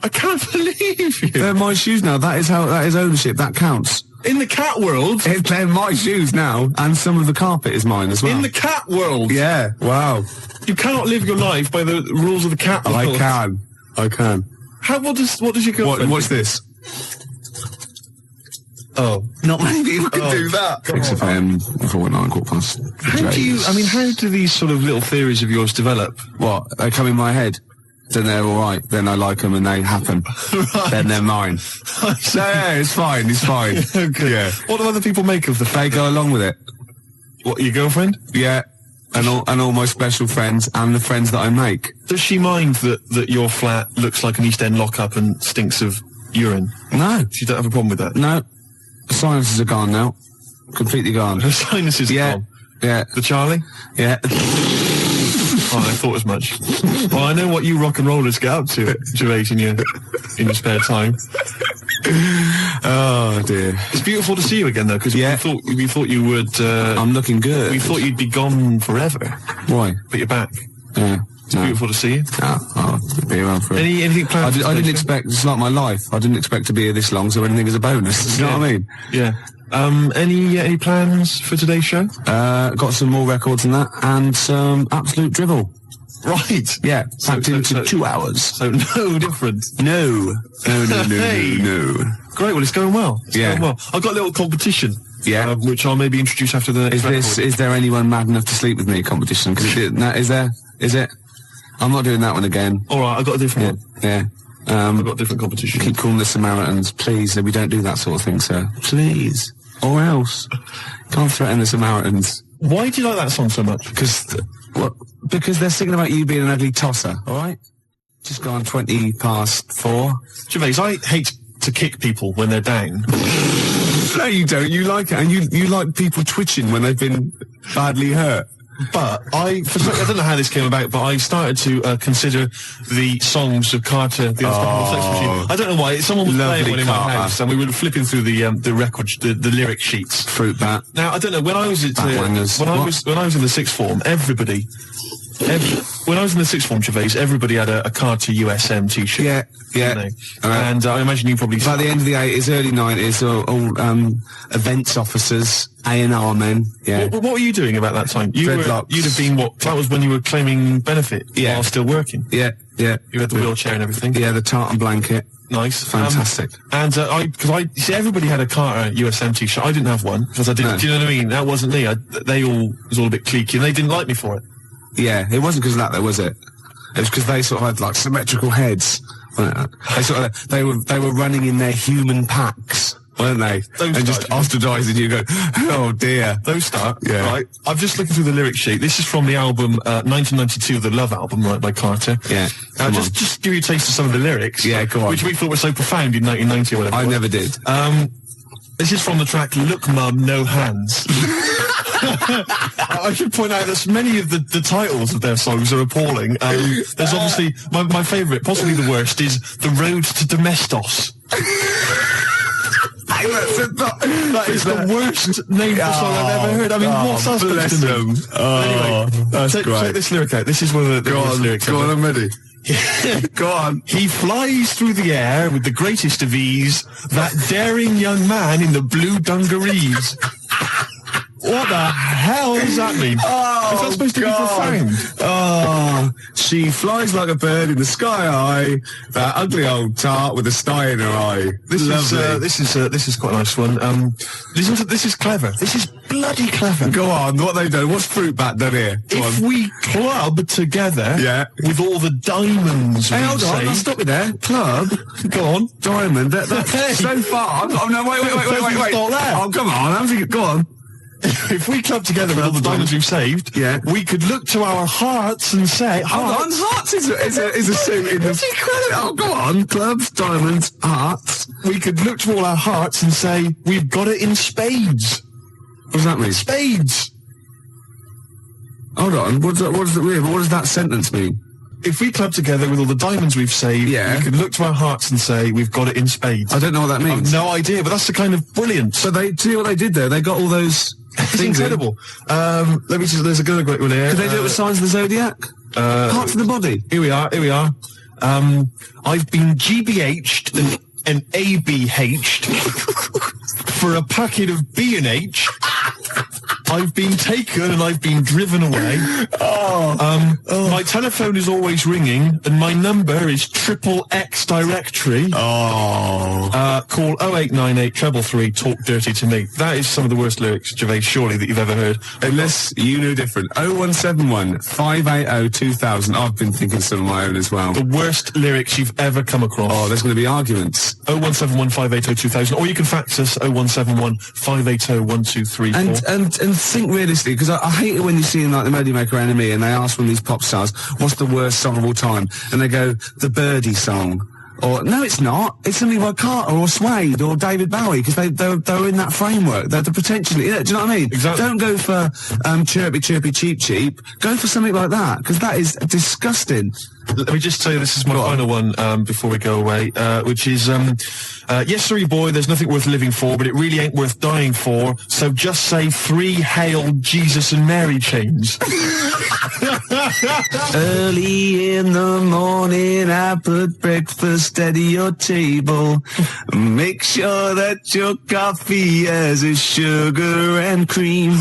I can't believe you. They're my shoes now. That is ownership. That counts. In the cat world... They're my shoes now, and some of the carpet is mine as well. In the cat world... Yeah, wow. You cannot live your life by the rules of the cat world. I can. What does your girlfriend... What's this? Oh. Not many people can do that. XFM 4.9, 4:15. How do these sort of little theories of yours develop? What? They come in my head. Then they're all right. Then I like them and they happen. Right. Then they're mine. No, it's fine. It's fine. Okay. Yeah. What do other people make of the fact? They go along with it. What, your girlfriend? Yeah. And all my special friends and the friends that I make. Does she mind that your flat looks like an East End lockup and stinks of urine? No. She don't have a problem with that? No. The sinuses are gone now. Completely gone. The sinuses are gone? Yeah. The Charlie? Yeah. Oh, I thought as much. Well, I know what you rock and rollers get up to, Gervais, in your spare time. Oh dear. It's beautiful to see you again, though, because we thought you would. I'm looking good. We thought you'd be gone forever. Why? But you're back. Yeah. It's beautiful to see you. I'll be around for it. Anything planned? I didn't expect. It's like my life. I didn't expect to be here this long, so anything is a bonus. You know what I mean? Yeah. Any plans for today's show? Got some more records than that, and some absolute drivel. Right. Yeah. Packed into 2 hours. So no different. No. Hey. No. Great. Well, it's going well. Yeah. I've got a little competition. Yeah. Which I'll maybe introduce after the next record. Is there anyone mad enough to sleep with me competition? Because is there? Is it? I'm not doing that one again. All right. I've got a different one. Yeah. I've got a different competition. Keep calling the Samaritans, please. We don't do that sort of thing, sir. Please. Or else. Can't threaten the Samaritans. Why do you like that song so much? Because they're singing about you being an ugly tosser, alright? Just gone 4:20. Gervais, I hate to kick people when they're down. No, you don't. You like it. And you like people twitching when they've been badly hurt. But I don't know how this came about, but I started to consider the songs of Carter, the Unstoppable Sex Machine. I don't know why. Someone was playing one in my house, and we were flipping through the record, the lyric sheets. Fruit bat. Now I don't know when I was when I was in the sixth form, when I was in the sixth form, Gervais, everybody had a Carter USM T-shirt. Yeah. And I imagine you probably. By the end of the 80s, early 90s, all events officers, A&R men. Yeah. What were you doing about that time? You'd have been what? That was when you were claiming benefit while still working. Yeah. You had the wheelchair and everything. Yeah, the tartan blanket. Nice. Fantastic. Because everybody had a Carter USM T-shirt. I didn't have one because I didn't. No. Do you know what I mean? That wasn't me. It was all a bit cliquey, and they didn't like me for it. Yeah, it wasn't because of that, though, was it? It was because they sort of had like symmetrical heads. They were running in their human packs, weren't they? And just ostracising you. Go, oh dear. Those start. Yeah. Right. I'm just looking through the lyric sheet. This is from the album 1992, the Love album, right, by Carter. Yeah. Just give you a taste of some of the lyrics. Yeah, go on. Which we thought were so profound in 1990 or whatever. I never did. This is from the track "Look, Mum, No Hands." I should point out that many of the titles of their songs are appalling. There's obviously my favourite, possibly the worst, is "The Road to Domestos." That is the worst name for song I've ever heard. I mean, what's that supposed to mean? Anyway, check this lyric out. This is one of the worst lyrics. Go on, I'm ready. Go on. He flies through the air with the greatest of ease, that daring young man in the blue dungarees. What the hell does that mean? Is that supposed to be profound? She flies like a bird in the sky high. That ugly old tart with a sty in her eye. This is quite a nice one. This is clever. This is bloody clever. Go on. What they done? What's Fruit Bat done here? If we club together, with all the diamonds. Hey, hold on. I'll stop you there. Club. Go on. Diamond. That's so far. Oh no! Wait. Oh, come on. Go on. If we club together with all the diamonds we've saved, we could look to our hearts and say, hold on, hearts is a suit in this. Oh, go on, clubs, diamonds, hearts. We could look to all our hearts and say, we've got it in spades. What does that mean? Spades. Hold on, what does that sentence mean? If we club together with all the diamonds we've saved, we can look to our hearts and say, we've got it in spades. I don't know what that means. I've no idea, but that's the kind of brilliance. So do you know what they did there? They got all those It's incredible. Let me just, there's a good one here. Could they do it with Signs of the Zodiac? Parts of the body. Here we are. I've been GBH'd and ABH'd for a packet of B&H. I've been taken and I've been driven away. My telephone is always ringing and my number is XXX directory. Call 0898 333 talk dirty to me. That is some of the worst lyrics, Gervais, surely, that you've ever heard. Unless you knew different. 0171 580 2000. I've been thinking some of my own as well. The worst lyrics you've ever come across. Oh, there's going to be arguments. 0171 580 2000. Or you can fax us 0171 580 1234. And think realistically, because I hate it when you see in like the Melody Maker Enemy and they ask one of these pop stars, what's the worst song of all time? And they go, the Birdie song. Or, no, it's not. It's something by Carter or Suede or David Bowie, because they're in that framework. They're potentially, do you know what I mean? Exactly. Don't go for chirpy, chirpy, cheap, cheap. Go for something like that, because that is disgusting. Let me just tell you, this is my final one before we go away, which is Yes, sorry, boy, there's nothing worth living for, but it really ain't worth dying for. So just say 3 Hail Jesus and Mary chains. Early in the morning, I put breakfast at your table. Make sure that your coffee has a sugar and cream.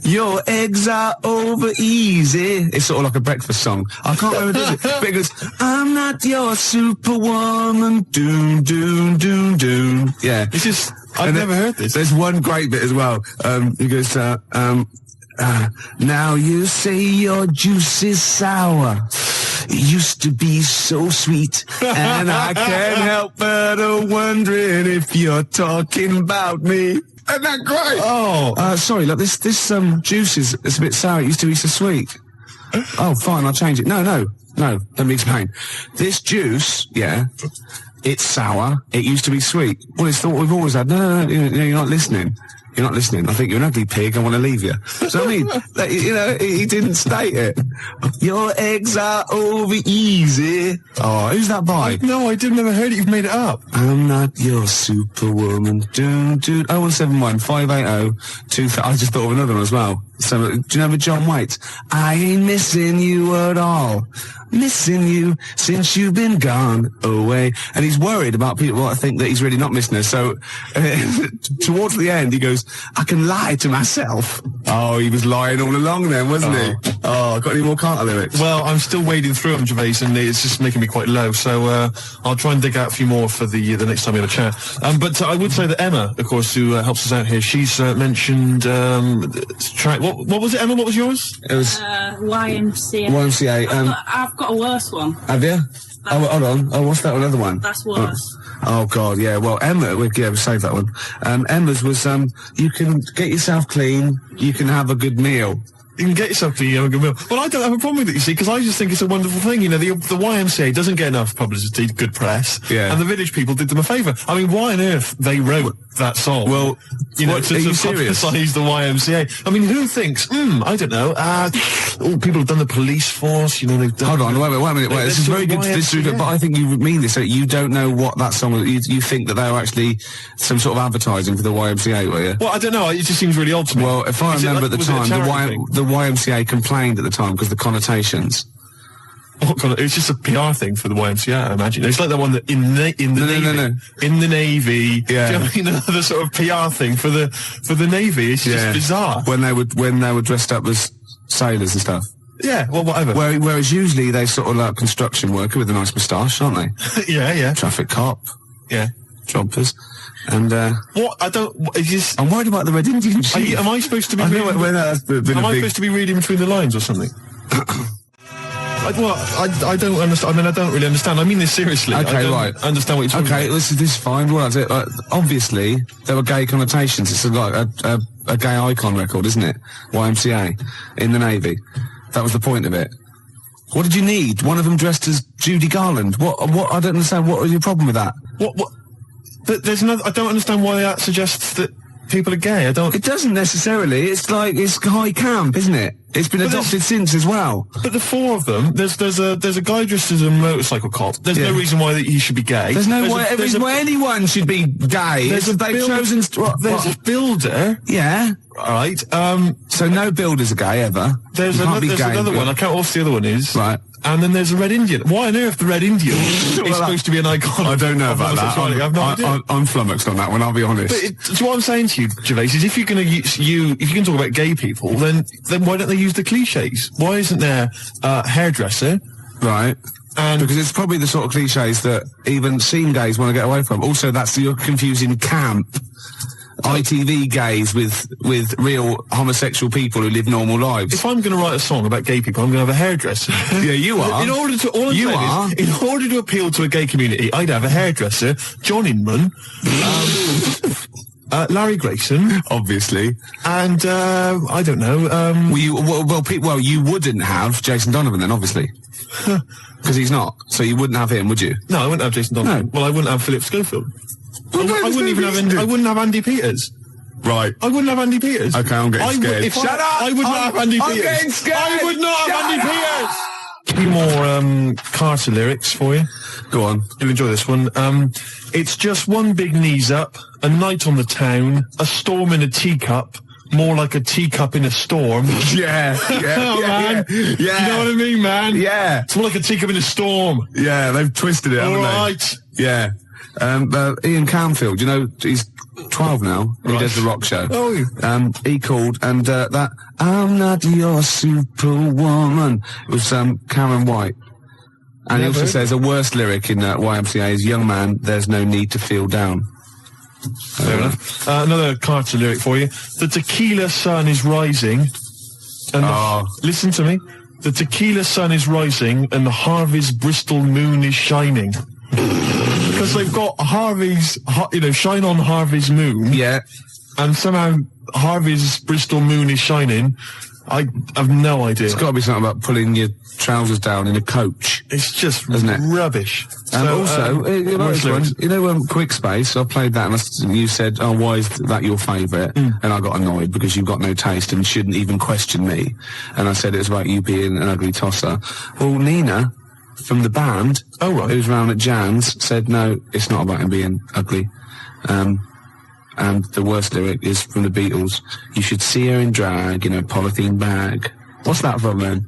Your eggs are over easy. It's sort of like a breakfast song. I can't remember it, but it goes, I'm not your superwoman. Doom, doom, doom, doom. Yeah. This is... I've never heard this. There's one great bit as well. He goes, now you say your juice is sour. It used to be so sweet. And I can't help but wondering if you're talking about me. Isn't that great? Oh. Sorry, look, this juice is a bit sour. It used to be so sweet. Oh, fine, I'll change it. No, let me explain. This juice, yeah, it's sour. It used to be sweet. Well, it's what we've always had. No, you're not listening. You're not listening. I think you're an ugly pig. I want to leave you. So, I mean, he didn't state it. Your eggs are over easy. Oh, who's that by? No, I didn't ever heard it. You've made it up. I'm not your superwoman. 0171 580 2000. I just thought of another one as well. So, do you know John Waite? I ain't missing you at all. Missing you since you've been gone away. And he's worried about people that think that he's really not missing her. So, towards the end, he goes, I can lie to myself. Oh, he was lying all along then, wasn't he? Oh, got any more Carter lyrics? Well, I'm still wading through them, Gervais, and it's just making me quite low. So, I'll try and dig out a few more for the next time we have a chat. But I would say that Emma, of course, who helps us out here, she's mentioned track. What was it, Emma? What was yours? It was YMCA. YMCA. I've got a worse one. Have you? Oh, hold on. Oh, what's that another one? That's worse. Oh God, yeah. Well, Emma, we'll save that one. Emma's was you can get yourself clean, you can have a good meal. You can get yourself to a good meal. Well, I don't have a problem with it, you see, because I just think it's a wonderful thing. You know, the YMCA doesn't get enough publicity, good press. Yeah. And the Village People did them a favour. I mean, why on earth they wrote that song? Well, you know, are to you serious? publicise the YMCA. I mean, who thinks, I don't know, people have done the police force, you know, they've done... Hold on, wait a minute. This is very good. This is good, but I think you mean this. So you don't know what that song was. You think that they were actually some sort of advertising for the YMCA, were you? Well, I don't know. It just seems really odd to me. Well, if I remember at the time, the YMCA complained at the time because the connotations. It's just a PR thing for the YMCA, I imagine. It's like that one that in the Navy. Yeah. Do you know what I mean? Another sort of PR thing for the Navy. It's just bizarre. When they were dressed up as sailors and stuff. Yeah, well, whatever. Whereas usually they sort of like construction worker with a nice moustache, aren't they? Yeah. Traffic cop. Yeah. Jumpers. And what? I don't. I'm worried about the Red Indian chief. Am I supposed to be? Am I supposed to be reading between the lines or something? I don't understand. I mean, I don't really understand. I mean this seriously. Okay, I don't right. understand what you're talking about. Okay, this is fine. What is it? Obviously, there were gay connotations. It's like a gay icon record, isn't it? YMCA in the Navy. That was the point of it. What did you need? One of them dressed as Judy Garland. What? I don't understand. What was your problem with that? What? There's another. I don't understand why that suggests that people are gay. I don't. It doesn't necessarily. It's like it's high camp, isn't it? It's been adopted since as well. But the four of them, there's a guy dressed as a motorcycle cop. There's no reason why he should be gay. There's no reason why anyone should be gay. There's a builder. Yeah. Right. So no builders are gay ever. There's another one. I can't remember what the other one is. Right. And then there's a Red Indian. Why on earth the Red Indian is supposed to be an icon? I don't know about that. I have no idea. I'm flummoxed on that one, I'll be honest. But so what I'm saying to you, Gervais, is if you're going to if you can talk about gay people, then why don't they use the cliches? Why isn't there a hairdresser? Right. And because it's probably the sort of cliches that even scene gays want to get away from. Also, you're confusing camp ITV gays with real homosexual people who live normal lives. If I'm going to write a song about gay people, I'm going to have a hairdresser. Yeah, you are. In order to appeal to a gay community, I'd have a hairdresser, John Inman, Larry Grayson, obviously, and I don't know. You wouldn't have Jason Donovan then, obviously. Because he's not. So you wouldn't have him, would you? No, I wouldn't have Jason Donovan. No. Well, I wouldn't have Philip Schofield. I wouldn't have Andy Peters. Right. I wouldn't have Andy Peters. Okay, I'm getting scared. Shut up! I would not have Andy Peters. I'm getting scared. I would not have Andy Peters. A few more Carter lyrics for you. Go on. You'll enjoy this one. It's just one big knees up, a night on the town, a storm in a teacup, more like a teacup in a storm. Yeah, Man. yeah. You know what I mean, man? Yeah. It's more like a teacup in a storm. Yeah, they've twisted it, haven't All they? right. Yeah. Ian Canfield, you know, he's 12 now. He Right. does the rock show. Oh. He called, and that I'm not your superwoman. It was Karen White. And he also Never. says a worst lyric in YMCA is, young man, there's no need to feel down. Fair enough. Another Carter lyric for you. The tequila sun is rising. And listen to me. The tequila sun is rising and the Harvey's Bristol moon is shining. Because they've got Harvey's, shine on Harvey's moon. Yeah. And somehow Harvey's Bristol moon is shining. I have no idea. It's got to be something about pulling your trousers down in a coach. It's just Isn't it? rubbish. And So, also, you know, worst this one, lyrics. you know, Quick Space, I played that and you said, oh, why is that your favourite? And I got annoyed because you've got no taste and shouldn't even question me. And I said it was about you being an ugly tosser. Well, Nina, from the band, Oh, right. who's round at Jan's, said, no, it's not about him being ugly. And the worst lyric is from the Beatles, you should see her in drag in a polythene bag. What's that from, then?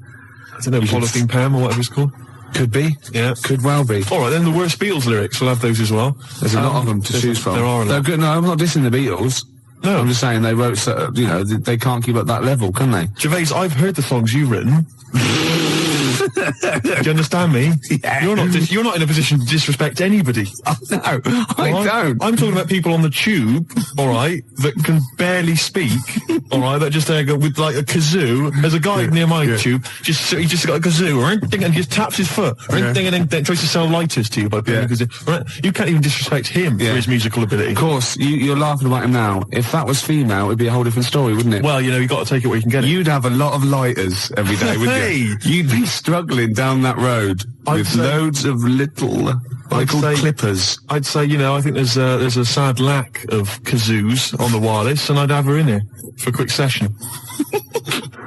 I don't know, Polythene Pam or whatever it's called. Could be. Yeah. Could well be. All right, then the worst Beatles lyrics. We'll have those as well. There's a lot of them to choose from. There are a They're lot. good. No, I'm not dissing the Beatles. No. I'm just saying they wrote, they can't keep up that level, can they? Gervais, I've heard the songs you've written. Do you understand me? Yeah. You're not in a position to disrespect anybody. No, I All right? don't. I'm talking about people on the tube, all right, that can barely speak, all right, that just go with like a kazoo. There's a guy near my tube, he just got a kazoo, and he just taps his foot, and then tries to sell lighters to you by playing a kazoo. Right? You can't even disrespect him for his musical ability. Of course, you're laughing about him now. If that was female, it'd be a whole different story, wouldn't it? Well, you've got to take it where you can get it. You'd have a lot of lighters every day, wouldn't Hey! you? You'd be struggling down that road with say- loads of little, I'd called say- clippers. I'd say, I think there's a sad lack of kazoos on the wireless, and I'd have her in here for a quick session.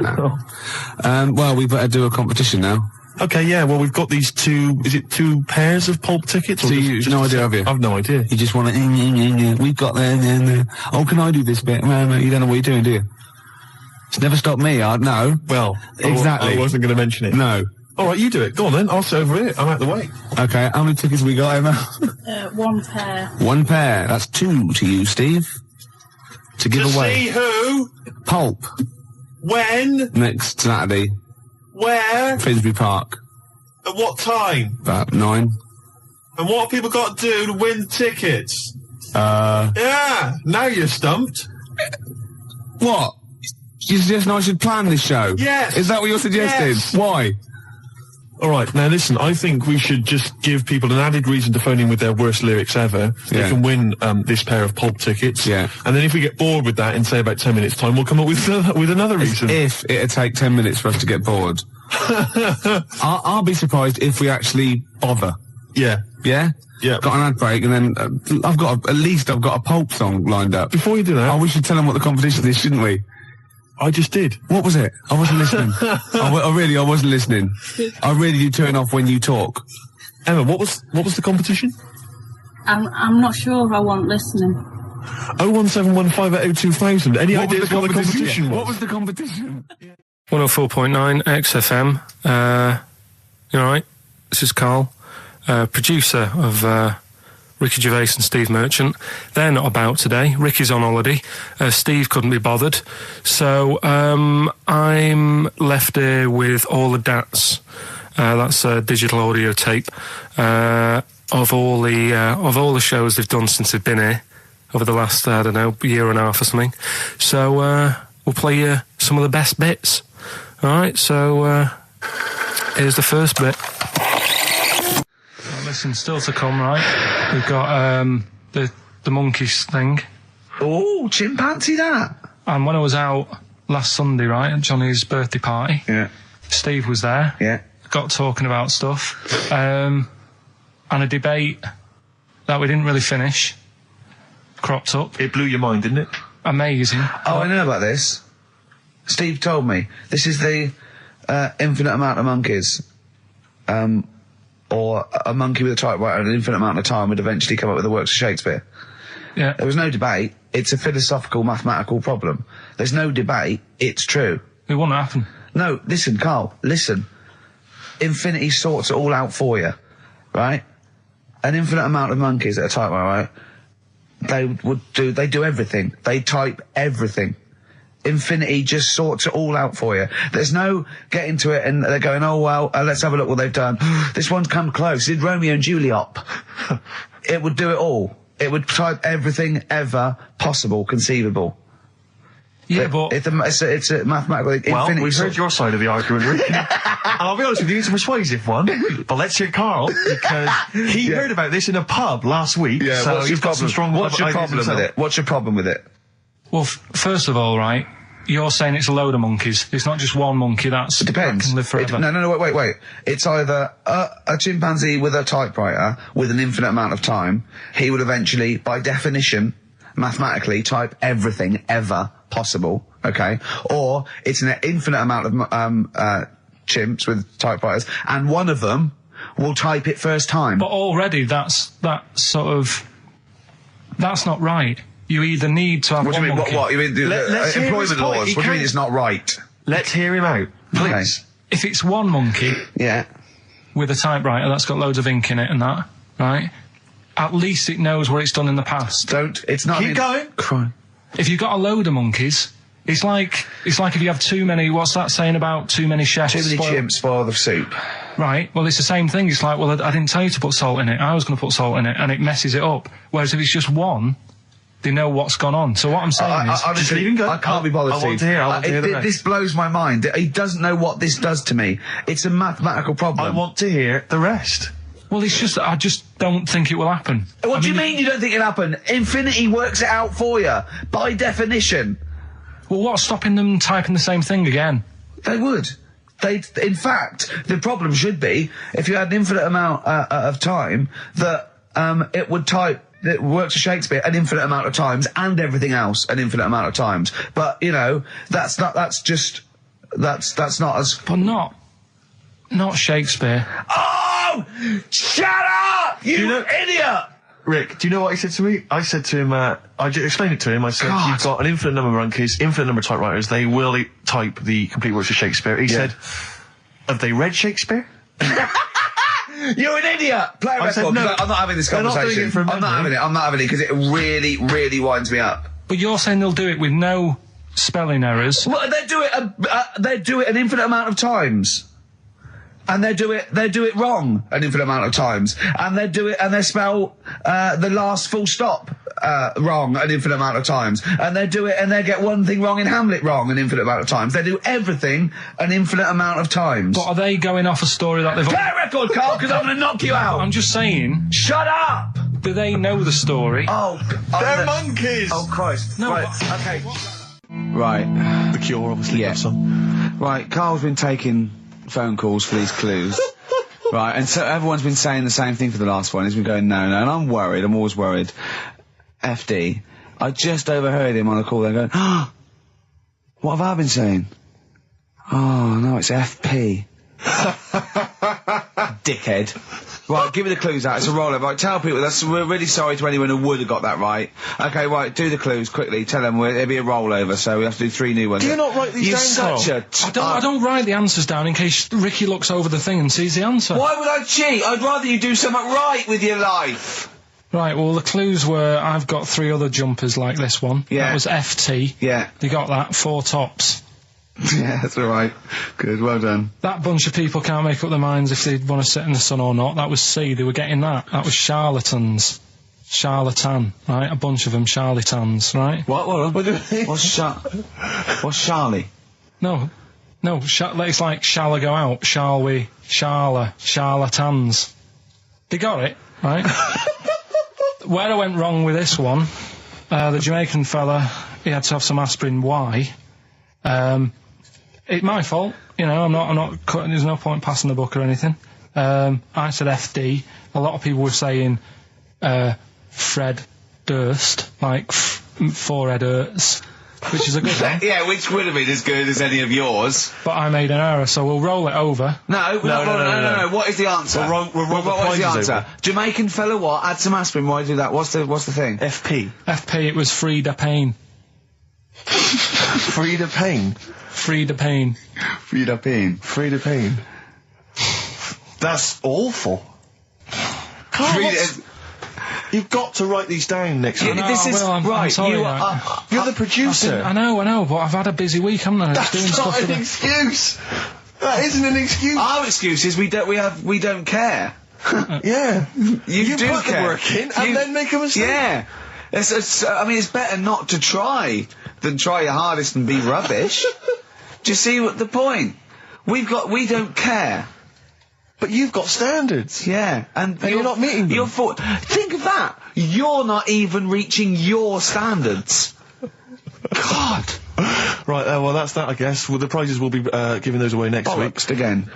Well, we better do a competition now. Okay, yeah, well, we've got these two pairs of pulp tickets? Or So you've no idea, have you? I've no idea. You just want to, we've got there. Oh, can I do this bit? No, you don't know what you're doing, do you? It's never stopped me, no. Well, Exactly. I wasn't going to mention it. No. All right, you do it. Go on then. I'll sit over it. I'm out the way. Okay, how many tickets we got, Emma? One pair. One pair. That's two to you, Steve. To give away. See who, Pulp. when, Next Saturday, where, Finsbury Park. at what time, About 9. and what have people got to do to win tickets? Yeah, now you're stumped. What? You suggesting I should plan this show? Yes. Is that what you're suggesting? Yes. Why? All right, now listen, I think we should just give people an added reason to phone in with their worst lyrics ever. They Yeah. can win this pair of pulp tickets. Yeah. And then if we get bored with that in, say, about 10 minutes' time, we'll come up with another reason. If it'd take 10 minutes for us to get bored. I'll be surprised if we actually bother. Yeah. Yeah? Yeah. Got an ad break and then I've got a Pulp song lined up. Before you do that, Oh, we should tell them what the competition is, shouldn't we? I just did. What was it? I wasn't listening. I wasn't listening. I really do turn off when you talk. Emma, what was the competition? I'm not sure if I want listening. 01715802000. Any What was ideas what the competition was? What was the competition? 104.9 XFM. You alright? This is Karl, producer of Ricky Gervais and Steve Merchant. They're not about today. Ricky's on holiday. Steve couldn't be bothered. So I'm left here with all the DATs. That's a digital audio tape of all the shows they've done since they've been here over the last, year and a half or something. So we'll play you some of the best bits. Alright, so here's the first bit. Listen, still to come, right? We've got the monkeys thing. Oh, chimpanzee that. And when I was out last Sunday, right, at Johnny's birthday party, Yeah. Steve was there. Yeah. Got talking about stuff. And a debate that we didn't really finish cropped up. It blew your mind, didn't it? Amazing. Oh, I know about this. Steve told me. This is the infinite amount of monkeys. or a monkey with a typewriter and an infinite amount of time would eventually come up with the works of Shakespeare. Yeah. There was no debate. It's a philosophical, mathematical problem. There's no debate. It's true. It wouldn't happen. No, listen, Carl, listen. Infinity sorts it all out for you, right? An infinite amount of monkeys at a typewriter, right? They do everything. They type everything. Infinity just sorts it all out for you. There's no getting to it and they're going, oh, well, let's have a look what they've done. This one's come close. Did Romeo and Juliet. It would do it all. It would type everything ever possible, conceivable. Yeah, but... It's a mathematical... Well, infinity we've heard your side of the argument, Rick. And I'll be honest with you, it's a persuasive one. But let's hear Carl, because he heard about this in a pub last week. Yeah, so what's he's your got some problem? strong What's your ideas problem with himself. it? What's your problem with it? Well, first of all, right, you're saying it's a load of monkeys. It's not just one monkey that Depends. can live forever. No, wait. It's either a chimpanzee with a typewriter with an infinite amount of time. He would eventually, by definition, mathematically, type everything ever possible, okay? Or it's an infinite amount of chimps with typewriters, and one of them will type it first time. But already that's not right. You either need to have What do you mean? monkey. What? You mean Let's hear his employment point. laws? He What do you mean can't- it's not right? Let's hear him out, please. If it's one monkey Yeah. with a typewriter that's got loads of ink in it and that, right, at least it knows what it's done in the past. It's not... Keep going. Crime. If you've got a load of monkeys, it's like if you have too many, what's that saying about too many chefs? Too many chimps spoil the soup. Right, well, it's the same thing. It's like, well, I didn't tell you to put salt in it. I was going to put salt in it, and it messes it up. Whereas if it's just one, they know what's gone on. So what I'm saying is... just leave him go. I can't be bothered, I want to hear. I want to hear the rest. This blows my mind. He doesn't know what this does to me. It's a mathematical problem. I want to hear the rest. Well, it's just that I just don't think it will happen. What do you mean you don't think it'll happen? Infinity works it out for you, by definition. Well, what's stopping them typing the same thing again? They would. In fact, the problem should be, if you had an infinite amount of time, that it would type the works of Shakespeare an infinite amount of times, and everything else an infinite amount of times. But, you know, that's not as... But not Shakespeare. Oh! Shut up! You idiot! Rick, do you know what he said to me? I said to him, I explained it to him. I said, God. you've got an infinite number of monkeys, infinite number of typewriters. They will type the complete works of Shakespeare. He said, have they read Shakespeare? You're an idiot! Play a I said, record. no, I'm not having this they're not conversation. doing it from I'm not having it because it really, really winds me up. But you're saying they'll do it with no spelling errors. Well, they do it an infinite amount of times. And they do it wrong an infinite amount of times. And they spell the last full stop wrong an infinite amount of times. And they get one thing wrong in Hamlet wrong an infinite amount of times. They do everything an infinite amount of times. But are they going off a story that they've... Play a record, Carl, because I'm going to knock you out. I'm just saying, Shut up! do they know the story? Oh, They're monkeys! Oh, Christ. No, Right, but- okay. Right. The Cure, obviously, Yeah. love song. Right, Carl's been taking phone calls for these clues. Right, and so everyone's been saying the same thing for the last one. He's been going, no, and I'm worried. I'm always worried. FD. I just overheard him on a call there going, oh, what have I been saying? Oh, no, it's FP. Dickhead. Right, give me the clues out. It's a rollover. Right, tell people, we're really sorry to anyone who would have got that right. Okay, right, do the clues quickly. Tell them it'll be a rollover, so we have to do 3 new ones. Do you not write these You're down, such Carl? a... I don't write the answers down in case Ricky looks over the thing and sees the answer. Why would I cheat? I'd rather you do something right with your life. Right, well, the clues were I've got 3 other jumpers like this one. Yeah. That was FT. Yeah. You got that, 4 tops. Yeah, that's all right. Good, well done. That bunch of people can't make up their minds if they want to sit in the sun or not. That was C, they were getting that. That was charlatans. Charlatan, right? A bunch of them charlatans, right? What What's Charlie? No, it's like, shall I go out? Shall we? Charlatans. They got it, right? Where I went wrong with this one, the Jamaican fella, he had to have some aspirin. Why? It's my fault, you know, I'm not cutting, there's no point passing the book or anything. I said FD. A lot of people were saying, Fred Durst, like forehead hurts. which is a good one. Yeah, which would have been as good as any of yours. But I made an error, so we'll roll it over. No. What is the answer? What is the answer? over. Jamaican fella what? Add some aspirin, why do that? What's the thing? FP. FP, it was Frida Payne. Frida Payne. Frida Payne. Frida Payne. Frida Payne. That's awful. Carl, you've got to write these down next week. This is I'm right. sorry, You're the producer. I know, but I've had a busy week, haven't I? That's not an excuse. That isn't an excuse. Our excuse is we don't care. Yeah. You do put care. the work in and then make a mistake. Yeah. It's better not to try than try your hardest and be rubbish. Do you see what the point? We don't care. But you've got standards. Yeah. And you're not meeting them. Think of that. You're not even reaching your standards. God. Right, well, that's that, I guess. Well, the prizes will be giving those away next week. Bollocks again.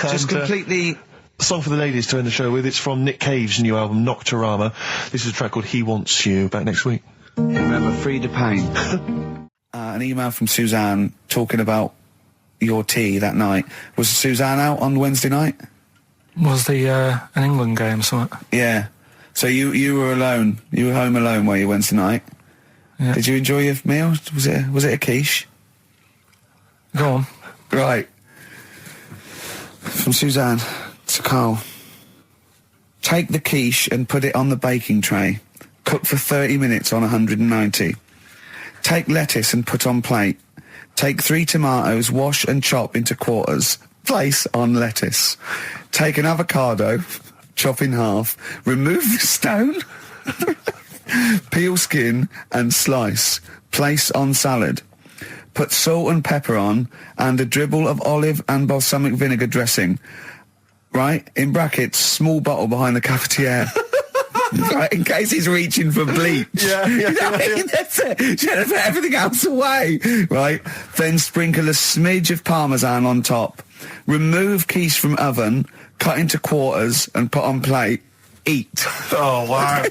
Just completely... Song for the ladies to end the show with. It's from Nick Cave's new album, Nocturama. This is a track called He Wants You. Back next week. Remember, Frida Payne. An email from Suzanne talking about your tea that night. Was Suzanne out on Wednesday night? Was the an England game, something? Yeah. So you were alone. You were home alone, were you, Wednesday night? Yeah. Did you enjoy your meal? Was it a quiche? Go on. Right. From Suzanne to Carl. Take the quiche and put it on the baking tray. Cook for 30 minutes on 190. Take lettuce and put on plate. Take 3 tomatoes, wash and chop into quarters. Place on lettuce. Take an avocado, chop in half. Remove the stone. Peel skin and slice. Place on salad. Put salt and pepper on and a dribble of olive and balsamic vinegar dressing. Right? In brackets, small bottle behind the cafetiere. Right, in case he's reaching for bleach. Yeah. That's it. Should have put everything else away. Right? Then sprinkle a smidge of parmesan on top. Remove quiche from oven, cut into quarters and put on plate. Eat. Oh, wow.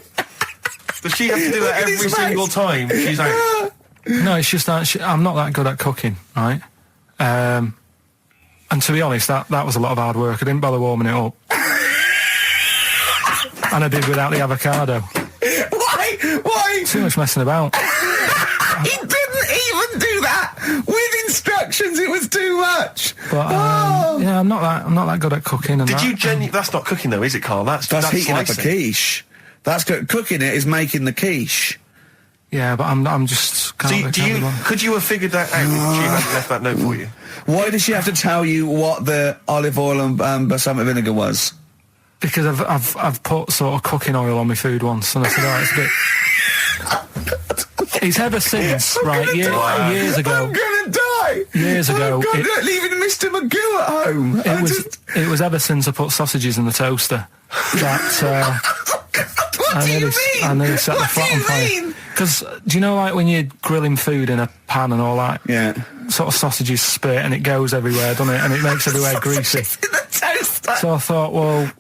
Does she have to do that every single time? She's like... No, it's just that I'm not that good at cooking, right? And to be honest, that was a lot of hard work. I didn't bother warming it up. And I did without the avocado. Why? Too much messing about. He didn't even do that with instructions. It was too much. But yeah, I'm not that good at cooking. And Did you genuinely... That's not cooking, though, is it, Carl? That's heating up a slicing. quiche. That's cooking it is making the quiche. Yeah, but I'm just... Could you have figured that out if she hadn't left that note for you? Why did she have to tell you what the olive oil and balsamic vinegar was? Because I've put sort of cooking oil on my food once, and I said, oh, it's a bit... It's ever since, right, years ago... I'm gonna die! Years ago... leaving Mr. Magoo at home! It was ever since I put sausages in the toaster that... What do you mean? I nearly set the flat on fire. Because, do you know, like, when you're grilling food in a pan and all that? Yeah. Sort of sausages spit and it goes everywhere, doesn't it? And it makes everywhere greasy. In the toaster. So I thought, well,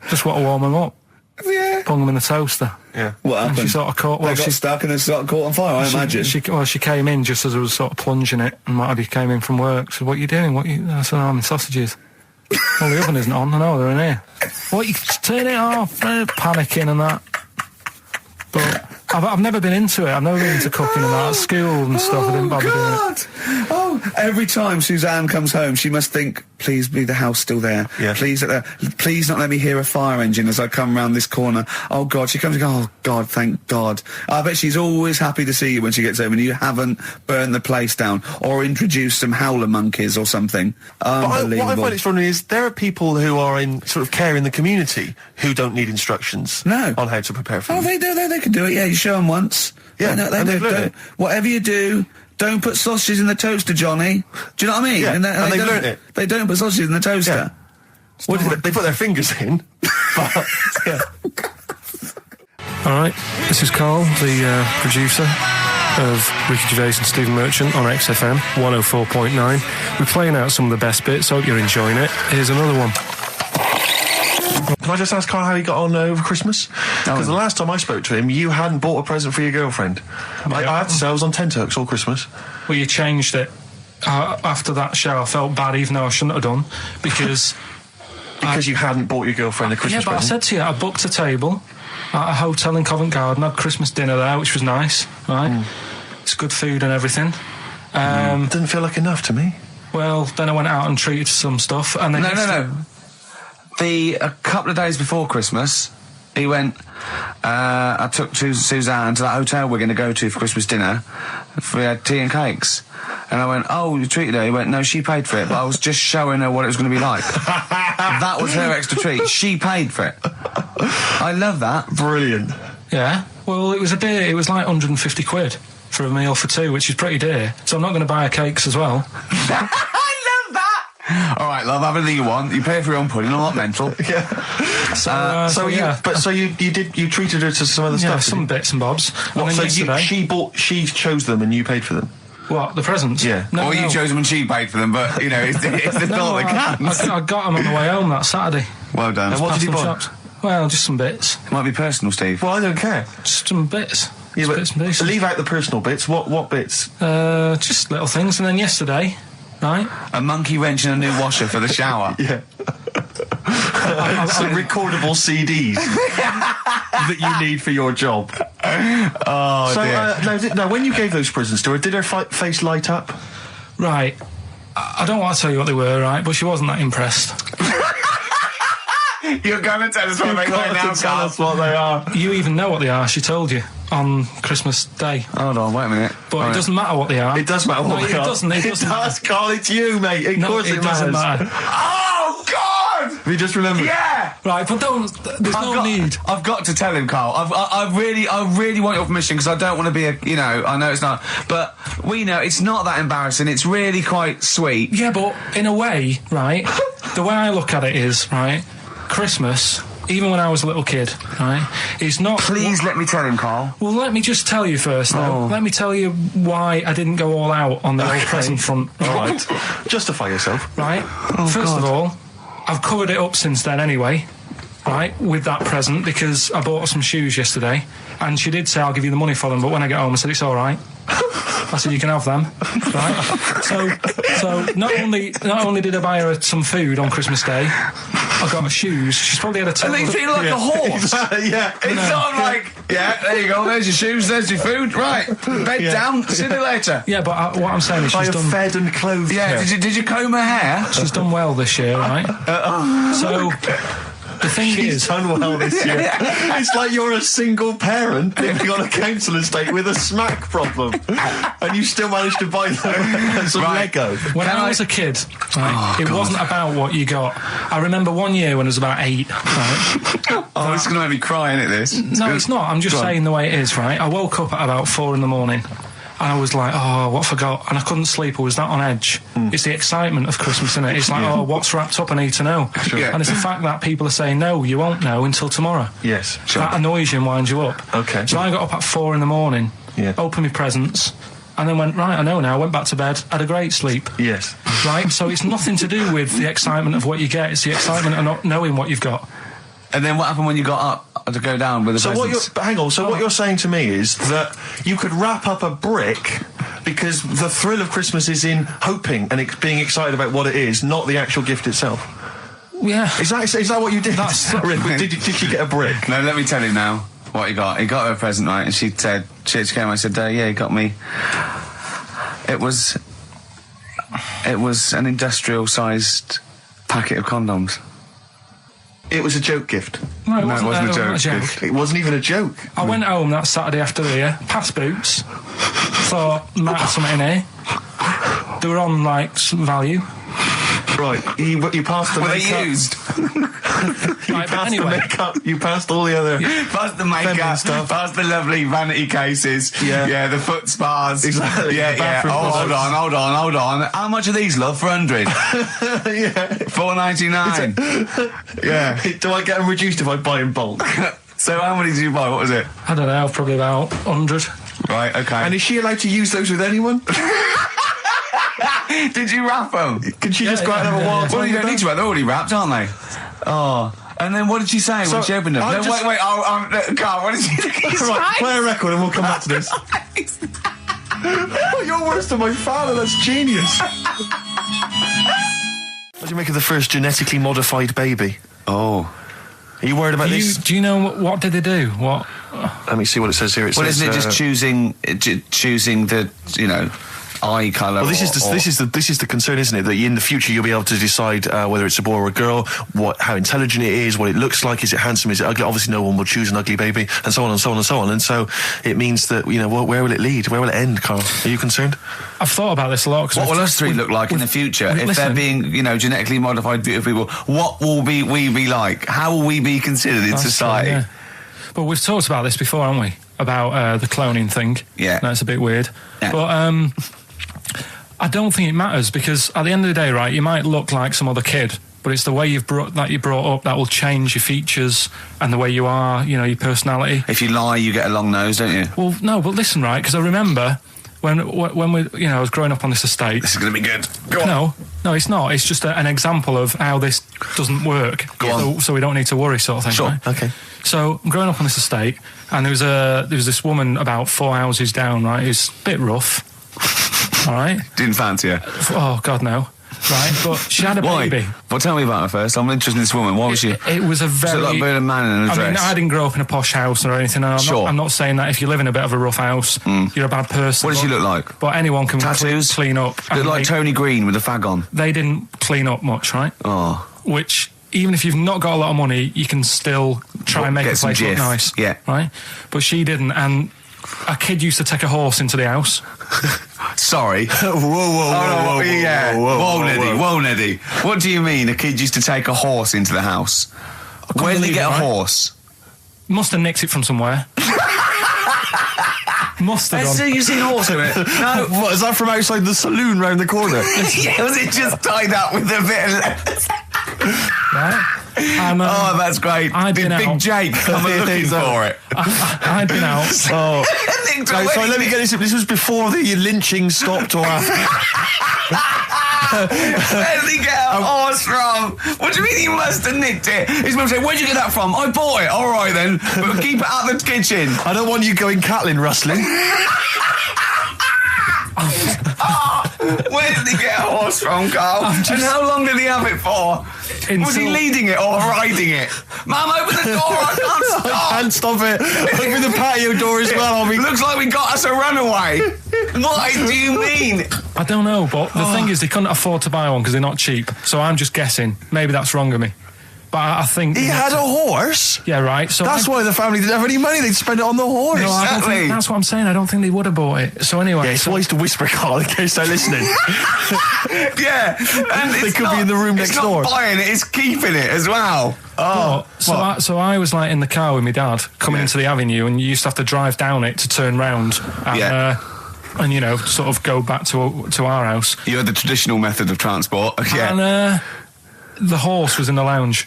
just want to warm them up. Yeah. Bung them in the toaster. Yeah. What happened? And she sort of caught... They got stuck and it sort of caught on fire, I imagine. She came in just as I was sort of plunging it, and Matty came in from work. She said, what are you doing? I said, I'm in sausages. Well, the oven isn't on. I know, they're in here. What, you turn it off? Panicking and that. But I've never been into it. I've never been into cooking and that. At school and stuff, I didn't bother doing it. Oh, every time Suzanne comes home, she must think, please be the house still there. Yeah. Please not let me hear a fire engine as I come round this corner. Oh, God. She comes and goes, oh, God, thank God. I bet she's always happy to see you when she gets home and you haven't burned the place down or introduced some howler monkeys or something. Unbelievable. What I find extraordinary is there are people who are in sort of care in the community who don't need instructions on how to prepare food. Oh, they do. They can do it. Yeah, you show them once. Yeah, they they've learned it. Whatever you do, don't put sausages in the toaster, Johnny. Do you know what I mean? Yeah, and they've learned it. They don't put sausages in the toaster. Yeah. What do they put their fingers in? But, yeah. All right, this is Carl, the producer of Ricky Gervais and Stephen Merchant on XFM 104.9. We're playing out some of the best bits. Hope you're enjoying it. Here's another one. Can I just ask Karl how he got on over Christmas? Because the last time I spoke to him, you hadn't bought a present for your girlfriend. I have to say, I was on tenterhooks all Christmas. Well, you changed it. After that show, I felt bad, even though I shouldn't have done, because... You hadn't bought your girlfriend a Christmas present. Yeah, but I said to you, I booked a table at a hotel in Covent Garden, had Christmas dinner there, which was nice, right? It's good food and everything. Didn't feel like enough to me. Well, then I went out and treated some stuff, and then... No. A couple of days before Christmas, he went, I took Suzanne to that hotel we're going to go to for Christmas dinner. We had tea and cakes. And I went, oh, you treated her? He went, no, she paid for it, but I was just showing her what it was going to be like. That was her extra treat. She paid for it. I love that. Brilliant. Yeah. Well, it was a dear. It was like 150 quid for a meal for two, which is pretty dear. So I'm not going to buy her cakes as well. All right, love, have anything you want. You pay for your own pudding. I'm not mental. Yeah. So you treated her to some other stuff. Some bits and bobs. What, so she chose them and you paid for them? What, the presents? Yeah. No, you chose them and she paid for them, but you know it's the thought that counts. I got them on the way home that Saturday. Well done. And what did you buy? Well, just some bits. It might be personal, Steve. Well, I don't care. Just some bits. Yeah, but bits and pieces. Leave out the personal bits. What bits? Just little things. And then yesterday, right? A monkey wrench and a new washer for the shower. Yeah. Some recordable CDs that you need for your job. Oh, dear. No, when you gave those presents to her, did her face light up? Right. I don't want to tell you what they were, right? But she wasn't that impressed. You're going to tell us what they are now, tell us what they are. You even know what they are, she told you, on Christmas Day. Hold on, wait a minute. But it doesn't matter what they are. It does matter what they are. It doesn't. It does, Karl, it's you, mate. Of course it doesn't matter. Oh, God! Have you just remembered? Yeah! Right, but there's no need. I've got to tell him, Karl. I really want your permission, because I don't want to be I know it's not, but we know it's not that embarrassing. It's really quite sweet. Yeah, but in a way, right, the way I look at it is, right, Christmas, even when I was a little kid, right, is not... Please let me tell him, Karl. Well, let me just tell you first, though. Let me tell you why I didn't go all out on the old present front. All right. Justify yourself. Right? First of all, I've covered it up since then anyway, right, with that present, because I bought her some shoes yesterday, and she did say, I'll give you the money for them, but when I get home, I said, it's all right. I said, you can have them, right? So not only did I buy her some food on Christmas Day, I got her shoes. She's probably had a... And they feel like a horse. Yeah. It's not like, yeah, there you go, there's your shoes, there's your food, right, bed down, see you later. Yeah, but what I'm saying is she's done... fed and clothed. Yeah, did you comb her hair? She's done well this year, right? So... The thing is, done well this year. It's like you're a single parent living on a council estate with a smack problem, and you still managed to buy some Lego. When I was a kid, it wasn't about what you got. I remember one year when I was about 8. Right? It's going to make me cry, isn't it, this? No, it's not. I'm just saying the way it is, right? I woke up at about 4 in the morning. And I was like, oh, what forgot? And I couldn't sleep. I was that on edge. It's the excitement of Christmas, isn't it? It's like, oh, what's wrapped up? I need to know. Sure. Yeah. And it's the fact that people are saying, no, you won't know until tomorrow. Yes. Sure. That annoys you and winds you up. Okay. So I got up at 4 in the morning, opened my presents, and then went, right, I know now, went back to bed, had a great sleep. Yes. Right? So it's nothing to do with the excitement of what you get. It's the excitement of not knowing what you've got. And then what happened when you got up to go down with the presents? What you're saying to me is that you could wrap up a brick because the thrill of Christmas is in hoping and being excited about what it is, not the actual gift itself. Yeah. Is that what you did? Did you get a brick? No, let me tell you now what he got. He got her a present, right? And she said, she came, I said, yeah, he got me. It was an industrial-sized packet of condoms. It was a joke gift. No, it wasn't a joke gift. It wasn't even a joke. I went home that Saturday after the year, past Boots, thought, might have something in here. They were on, like, some value. Right, you passed the makeup. Were they used? Right, but anyway. The makeup, you passed all the other... Past the makeup, stuff. past the lovely vanity cases. Yeah, the foot spas. Exactly. Yeah. Oh, hold on. How much are these, love, for 100? Yeah. $4.99. Yeah. Do I get them reduced if I buy in bulk? So how many did you buy? What was it? I don't know, probably about 100. Right, okay. And is she allowed to use those with anyone? Did you wrap them? Can she just go out and have a wild Well, you don't need to, they're already wrapped, aren't they? Oh. And then what did she say when she opened them? No, wait, Carl, what did she say? Right, play a record and we'll come back to this. You're worse than my father, that's genius. What do you make of the first genetically modified baby? Oh. Are you worried about this? Do you know what did they do? What? Let me see what it says here. It says, Isn't it just choosing the, eye colour? Well, this is the concern, isn't it? That in the future you'll be able to decide whether it's a boy or a girl, how intelligent it is, what it looks like, is it handsome, is it ugly? Obviously, no one will choose an ugly baby, and so on and so on and so on. And so it means that where will it lead? Where will it end, Carl? Are you concerned? I've thought about this a lot. What will us three look like in the future if they're being, genetically modified beautiful people? What will we be like? How will we be considered in society? True, yeah. But we've talked about this before, haven't we? About the cloning thing. Yeah, that's a bit weird. Yeah. But I don't think it matters, because at the end of the day, right, you might look like some other kid, but it's the way you're brought up that will change your features and the way you are, your personality. If you lie, you get a long nose, don't you? Well, no, but listen, right, because I remember when we, I was growing up on this estate. This is going to be good. Go on. No, it's not. It's just an example of how this doesn't work. Go on. So we don't need to worry, sort of thing. Sure. Right? Okay. So I'm growing up on this estate, and there was this woman about 4 houses down, right, who's a bit rough. All right. Didn't fancy her. Oh God, no. Right, but she had a baby. Well, tell me about her first. I'm interested in this woman. Why was she? It was a very. Like a man in a dress. I mean, I didn't grow up in a posh house or anything. And I'm not saying that if you live in a bit of a rough house, you're a bad person. What does she look like? But anyone can tattoos, clean up. Look like Tony Green with a fag on. They didn't clean up much, right? Oh. Which, even if you've not got a lot of money, you can still try and make the place look nice. Yeah. Right. But she didn't, and a kid used to take a horse into the house. Sorry. Whoa, Neddy. What do you mean a kid used to take a horse into the house? Where did he get a horse? Must have nicked it from somewhere. Must have done. You've seen a horse in it? No. What, is that from outside the saloon round the corner? Yeah, was it just tied up with a bit of leather? Right. That's great. Did Big Jake come looking for it? I'd been out. So let me get this. This was before the lynching stopped or after? Where did he get a horse from? What do you mean he must have nicked it? His mum said, where'd you get that from? I bought it. All right then, but keep it out of the kitchen. I don't want you going cattling rustling. Where did he get a horse from, Carl? And how long did he have it for? Was he leading it or riding it? Mum, open the door, I can't stop. I can't stop it. Open the patio door as well. Looks like we got us a runaway. What do you mean? I don't know, but the thing is, they couldn't afford to buy one because they're not cheap. So I'm just guessing. Maybe that's wrong of me. But I think... He had a horse? Yeah, right. So that's why the family didn't have any money. They'd spend it on the horse. No, I don't think, that's what I'm saying. I don't think they would have bought it. So anyway... Yeah, it's wise to whisper, Carl, in case they're listening. Yeah. And they could be in the room next door. It's not buying it, it's keeping it as well. So I was like in the car with my dad coming into the avenue, and you used to have to drive down it to turn round and sort of go back to our house. You had the traditional method of transport. Yeah. And the horse was in the lounge.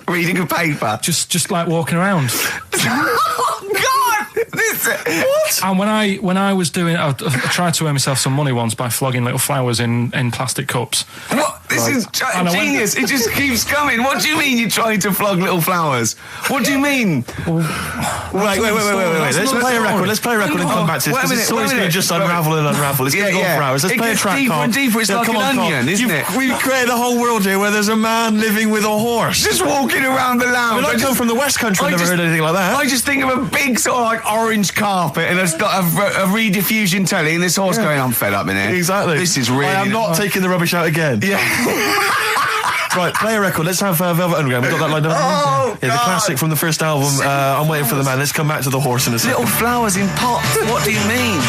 Reading a paper. Just like walking around. Oh God! What? And when I was doing, I tried to earn myself some money once by flogging little flowers in plastic cups. What? This is genius. It just keeps coming. What do you mean you're trying to flog little flowers? What do you mean? Wait. Let's play a record. Let's play a record and come back to this. This story's going to just unravel and unravel. It's going to go on for hours. Let's play a track, deeper and deeper. It's like an onion, isn't it? We've created a whole world here where there's a man living with a horse. Just walking around the lounge. I come from the West Country. I've never heard anything like that. I just think of a big sort of like orange carpet and it's got a rediffusion telly and this horse going, I'm fed up in here. Exactly. This is really... I am not taking the rubbish out again. Yeah. Right, play a record. Let's have Velvet Underground. We've got that lined up. Oh, yeah, the classic from the first album. I'm Waiting for the Man. Let's come back to the horse in a second. Little flowers in pots. What do you mean?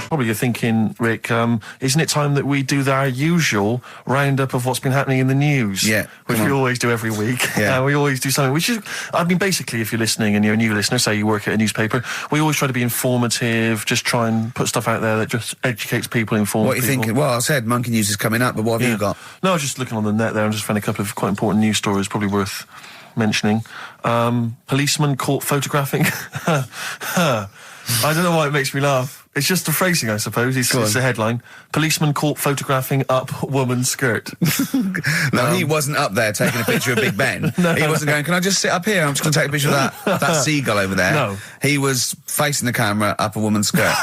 Probably you're thinking, Rick, isn't it time that we do our usual roundup of what's been happening in the news? Yeah. Which we always do every week. Yeah. We always do something. Which is, I mean, basically, if you're listening and you're a new listener, say you work at a newspaper, we always try to be informative, just try and put stuff out there that just educates people, informs What are you people. thinking? Well, I said Monkey News is coming up, but what have you got? No, I was just looking on the net there and just found a couple of quite important news stories, probably worth mentioning. Policeman caught photographing. I don't know why it makes me laugh. It's just the phrasing, I suppose. It's the headline. Policeman caught photographing up woman's skirt. No, he wasn't up there taking a picture of Big Ben. He wasn't going, can I just sit up here? I'm just going to take a picture of that seagull over there. No. He was facing the camera up a woman's skirt.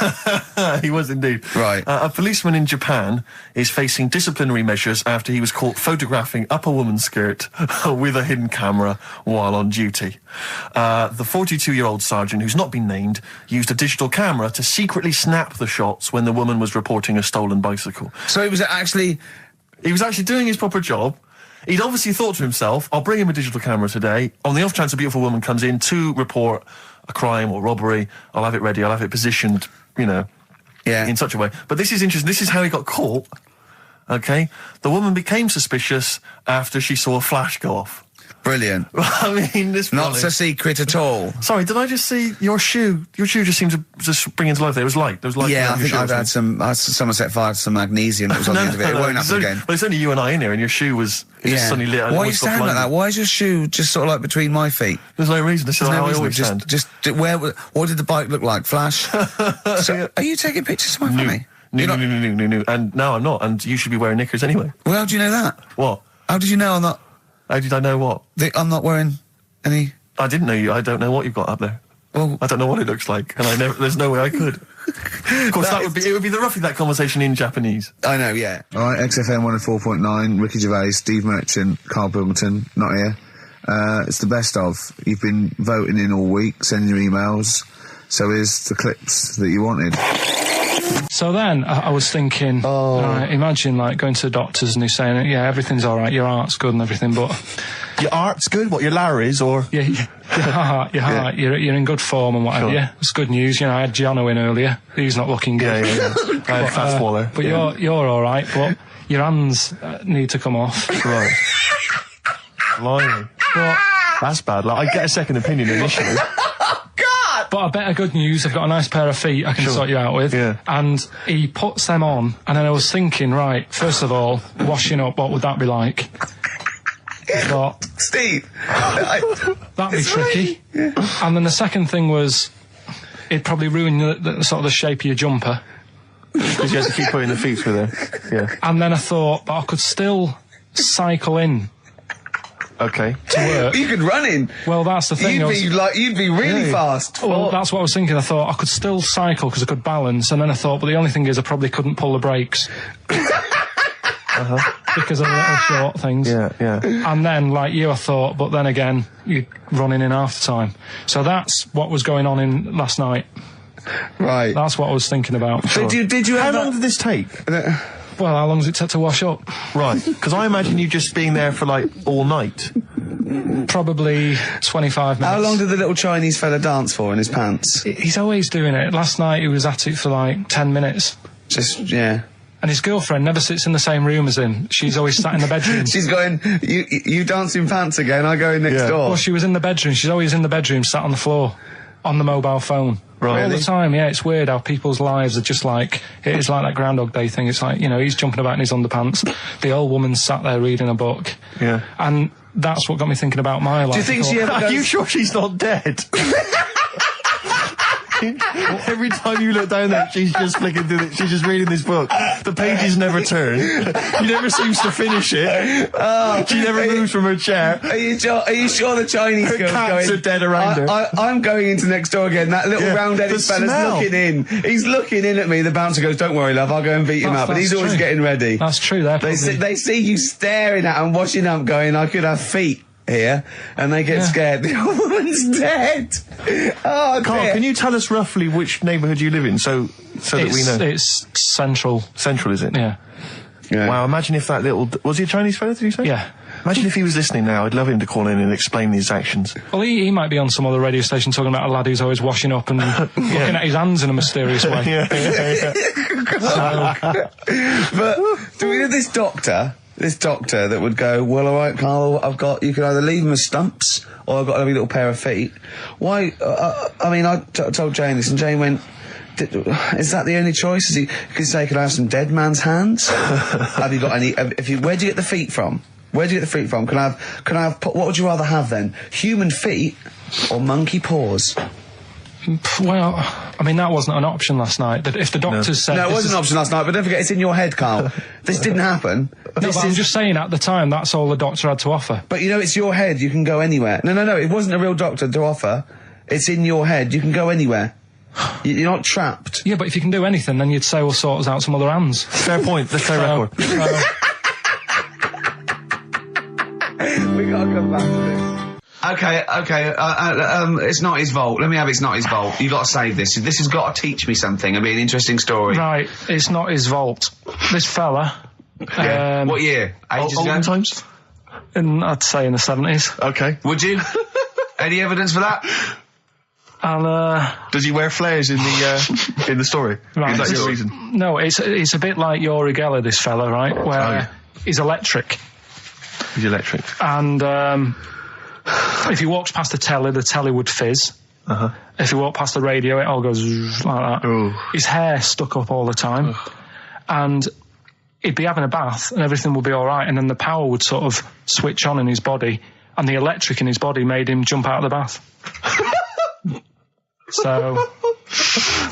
He was indeed. Right. A policeman in Japan is facing disciplinary measures after he was caught photographing up a woman's skirt with a hidden camera while on duty. The 42-year-old sergeant, who's not been named, used a digital camera to secretly snap the shots when the woman was reporting a stolen bicycle. So he was actually doing his proper job. He'd obviously thought to himself, I'll bring him a digital camera today. On the off chance a beautiful woman comes in to report a crime or robbery, I'll have it ready, I'll have it positioned, in such a way. But this is interesting. This is how he got caught. Okay? The woman became suspicious after she saw a flash go off. brilliant. I mean, this not so secret at all. Sorry, did I just see your shoe? Your shoe just seemed to just spring into life. There was light. There was light. Yeah, I think I've had someone set fire to some magnesium that was on the end of it. It won't happen again. Well, it's only you and I in here, and your shoe was just suddenly lit. Why are you standing like that? Why is your shoe just sort of like between my feet? There's no reason. This is how I always stand. What did the bike look like? Flash? So, are you taking pictures of my family? No. And now I'm not, and you should be wearing knickers anyway. Well, how do you know that? What? How did you know I'm not? How did I know what? I'm not wearing any... I didn't know you. I don't know what you've got up there. Well, I don't know what it looks like, and there's no way I could. Of course, it would be roughly that conversation in Japanese. I know, yeah. All right, XFM 104.9, Ricky Gervais, Steve Merchant, Karl Pilkington, not here. It's the best of. You've been voting in all week, sending your emails. So here's the clips that you wanted. So then I was thinking, imagine like going to the doctors and he's saying, yeah, everything's all right, your heart's good and everything, but... Your heart's good? What, your Larry's, or...? Yeah, your heart, you're in good form and whatever, yeah. It's good news, I had Giano in earlier, he's not looking good. Yeah. I had Fat Swaller. But you're all right, but your hands need to come off. Right. Blimey. But... That's bad. Like, I get a second opinion initially. But I better good news, I've got a nice pair of feet I can sort you out with. Yeah. And he puts them on, and then I was thinking, right, first of all, washing up, what would that be like? But Steve! That'd be tricky. Yeah. And then the second thing was, it'd probably ruin the sort of the shape of your jumper. Because you had to keep putting the feet through there. Yeah. And then I thought, but I could still cycle in. Okay. To work. You could run in. Well, that's the thing. You'd be really fast. Well, that's what I was thinking. I thought I could still cycle because I could balance, and then I thought, but the only thing is I probably couldn't pull the brakes. Because of the little short things. Yeah. And then, like you, I thought, but then again, you're running in half the time. So that's what was going on in last night. Right. That's what I was thinking about. Sure. Did you How long did this take? Well, how long does it take to wash up? Right, because I imagine you just being there for, like, all night. Probably 25 minutes. How long did the little Chinese fella dance for in his pants? He's always doing it. Last night he was at it for, like, 10 minutes. Yeah. And his girlfriend never sits in the same room as him. She's always sat in the bedroom. She's going, you dance in pants again, I go in next door. Well, she was in the bedroom. She's always in the bedroom, sat on the floor, on the mobile phone. Right. All the time, yeah. It's weird how people's lives are just like, it is like that Groundhog Day thing. It's like, he's jumping about in his underpants. The old woman's sat there reading a book. Yeah. And that's what got me thinking about my life. Do you think she ever goes... Are you sure she's not dead? Every time you look down there, she's just flicking through it. She's just reading this book. The pages never turn. She never seems to finish it. She never moves from her chair. Are you sure the Chinese girl's cats are dead around her? I'm going into next door again. That little round-headed fella's looking in. He's looking in at me. The bouncer goes, "Don't worry, love. I'll go and beat him up." But he's always getting ready. That's true. They see you staring at him, washing up, going, "I could have feet here," and they get scared. The old woman's dead. Oh, Carl, dear. can you tell us roughly which neighbourhood you live in, so that we know? It's central. Central, is it? Yeah. Wow, imagine if that little... Was he a Chinese fella, did you say? Yeah. Imagine if he was listening now. I'd love him to call in and explain his actions. Well, he might be on some other radio station talking about a lad who's always washing up and looking at his hands in a mysterious way. Yeah. But do we know this doctor that would go, "Well, all right, Carl, you can either leave them as stumps or I've got a little pair of feet." Why? I told Jane this, and Jane went, "Is that the only choice?" Could say, "Could I have some dead man's hands?" Have you got any? Where do you get the feet from? Can I have? What would you rather have then? Human feet or monkey paws? Well, I mean, that wasn't an option last night. That if the doctors said... No, it wasn't an option last night, but don't forget, it's in your head, Carl. This didn't happen. No, but I'm just saying, at the time, that's all the doctor had to offer. But, you know, it's your head. You can go anywhere. No. It wasn't a real doctor to offer. It's in your head. You can go anywhere. You're not trapped. Yeah, but if you can do anything, then you'd say we'll sort us out some other hands. Fair point. Let's play record. We gotta come back to this. Okay, it's not his fault. Let me have it's not his fault. You gotta save this. This has got to teach me something. It'll be an interesting story. Right, it's not his fault. This fella... Yeah. What year? Ages ago? Olden times? I'd say in the 70s. Okay. Would you? Any evidence for that? And, does he wear flares in the story? Right. Is that your reason? No, it's a bit like Yuri Geller, this fella, right? Where he's electric. He's electric. And, if he walks past the telly would fizz. Uh-huh. If he walked past the radio, it all goes like that. Ooh. His hair stuck up all the time. Ugh. And he'd be having a bath and everything would be all right, and then the power would sort of switch on in his body, and the electric in his body made him jump out of the bath. So...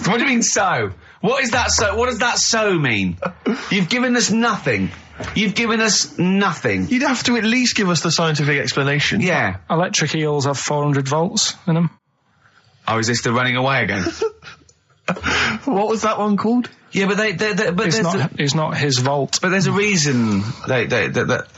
What do you mean, so? What is that so? What does that so mean? You've given us nothing. You've given us nothing. You'd have to at least give us the scientific explanation. Yeah. Electric eels have 400 volts in them. Oh, is this the running away again? What was that one called? Yeah, but it's not his fault. But there's a reason that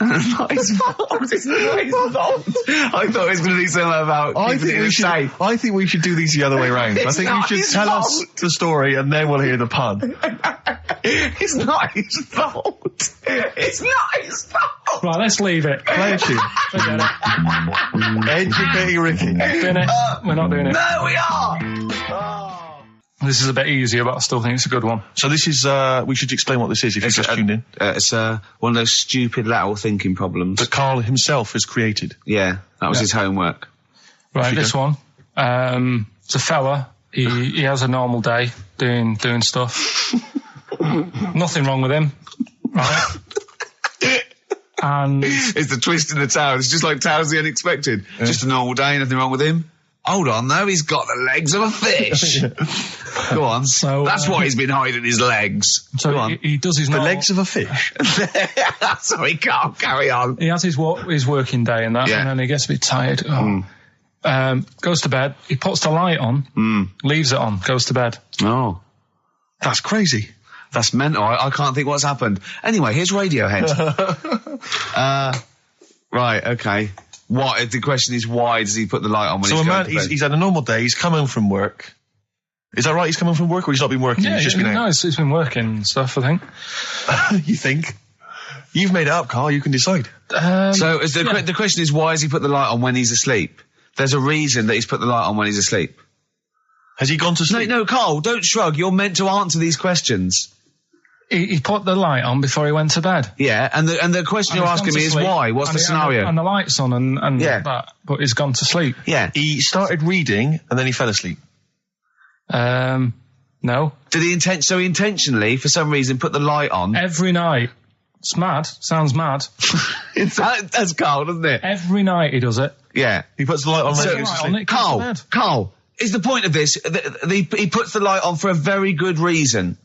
not his fault. It's not his fault. I thought it was going to be something about keeping it safe. I think we should do these the other way round. I think you should tell us the story and then we'll hear the pun. It's not his fault. It's not his fault. Right, let's leave it. Play a tune. Forget it. Educating Ricky. Doing it. We're not doing it. No, we are. This is a bit easier, but I still think it's a good one. So this is, we should explain what this is if you just tuned in. It's one of those stupid lateral thinking problems. That Karl himself has created. Yeah, that was his homework. Right, this one. It's a fella. He has a normal day doing stuff. Nothing wrong with him. Right. And it's the twist in the tale. It's just like Tales of the Unexpected. Yeah. Just a normal day, nothing wrong with him. Hold on, though, he's got the legs of a fish. Go on. So that's what he's been hiding, his legs. So go on. He does his legs of a fish. Sorry, can't carry on. He has his working day and that, and then he gets a bit tired. Goes to bed. He puts the light on, leaves it on, goes to bed. Oh, that's crazy. That's mental. I can't think what's happened. Anyway, here's Radiohead. Right, okay. What? The question is, why does he put the light on when he's going to bed? He's had a normal day, he's come home from work. Is that right? He's come home from work, or he's not been working? Yeah, he's just been out? No, he's been working and stuff, I think. You think? You've made it up, Carl, you can decide. So the question is, why has he put the light on when he's asleep? There's a reason that he's put the light on when he's asleep. Has he gone to sleep? No, Carl, don't shrug. You're meant to answer these questions. He put the light on before he went to bed. Yeah, and the question you're asking me is why? What's the scenario? And the light's on and that, but he's gone to sleep. Yeah. He started reading and then he fell asleep. No. Did he intentionally, for some reason, put the light on? Every night. It's mad. Sounds mad. That's Carl, doesn't it? Every night he does it. Yeah. He puts the light on when he goes to sleep. Carl, is the point of this, he puts the light on for a very good reason.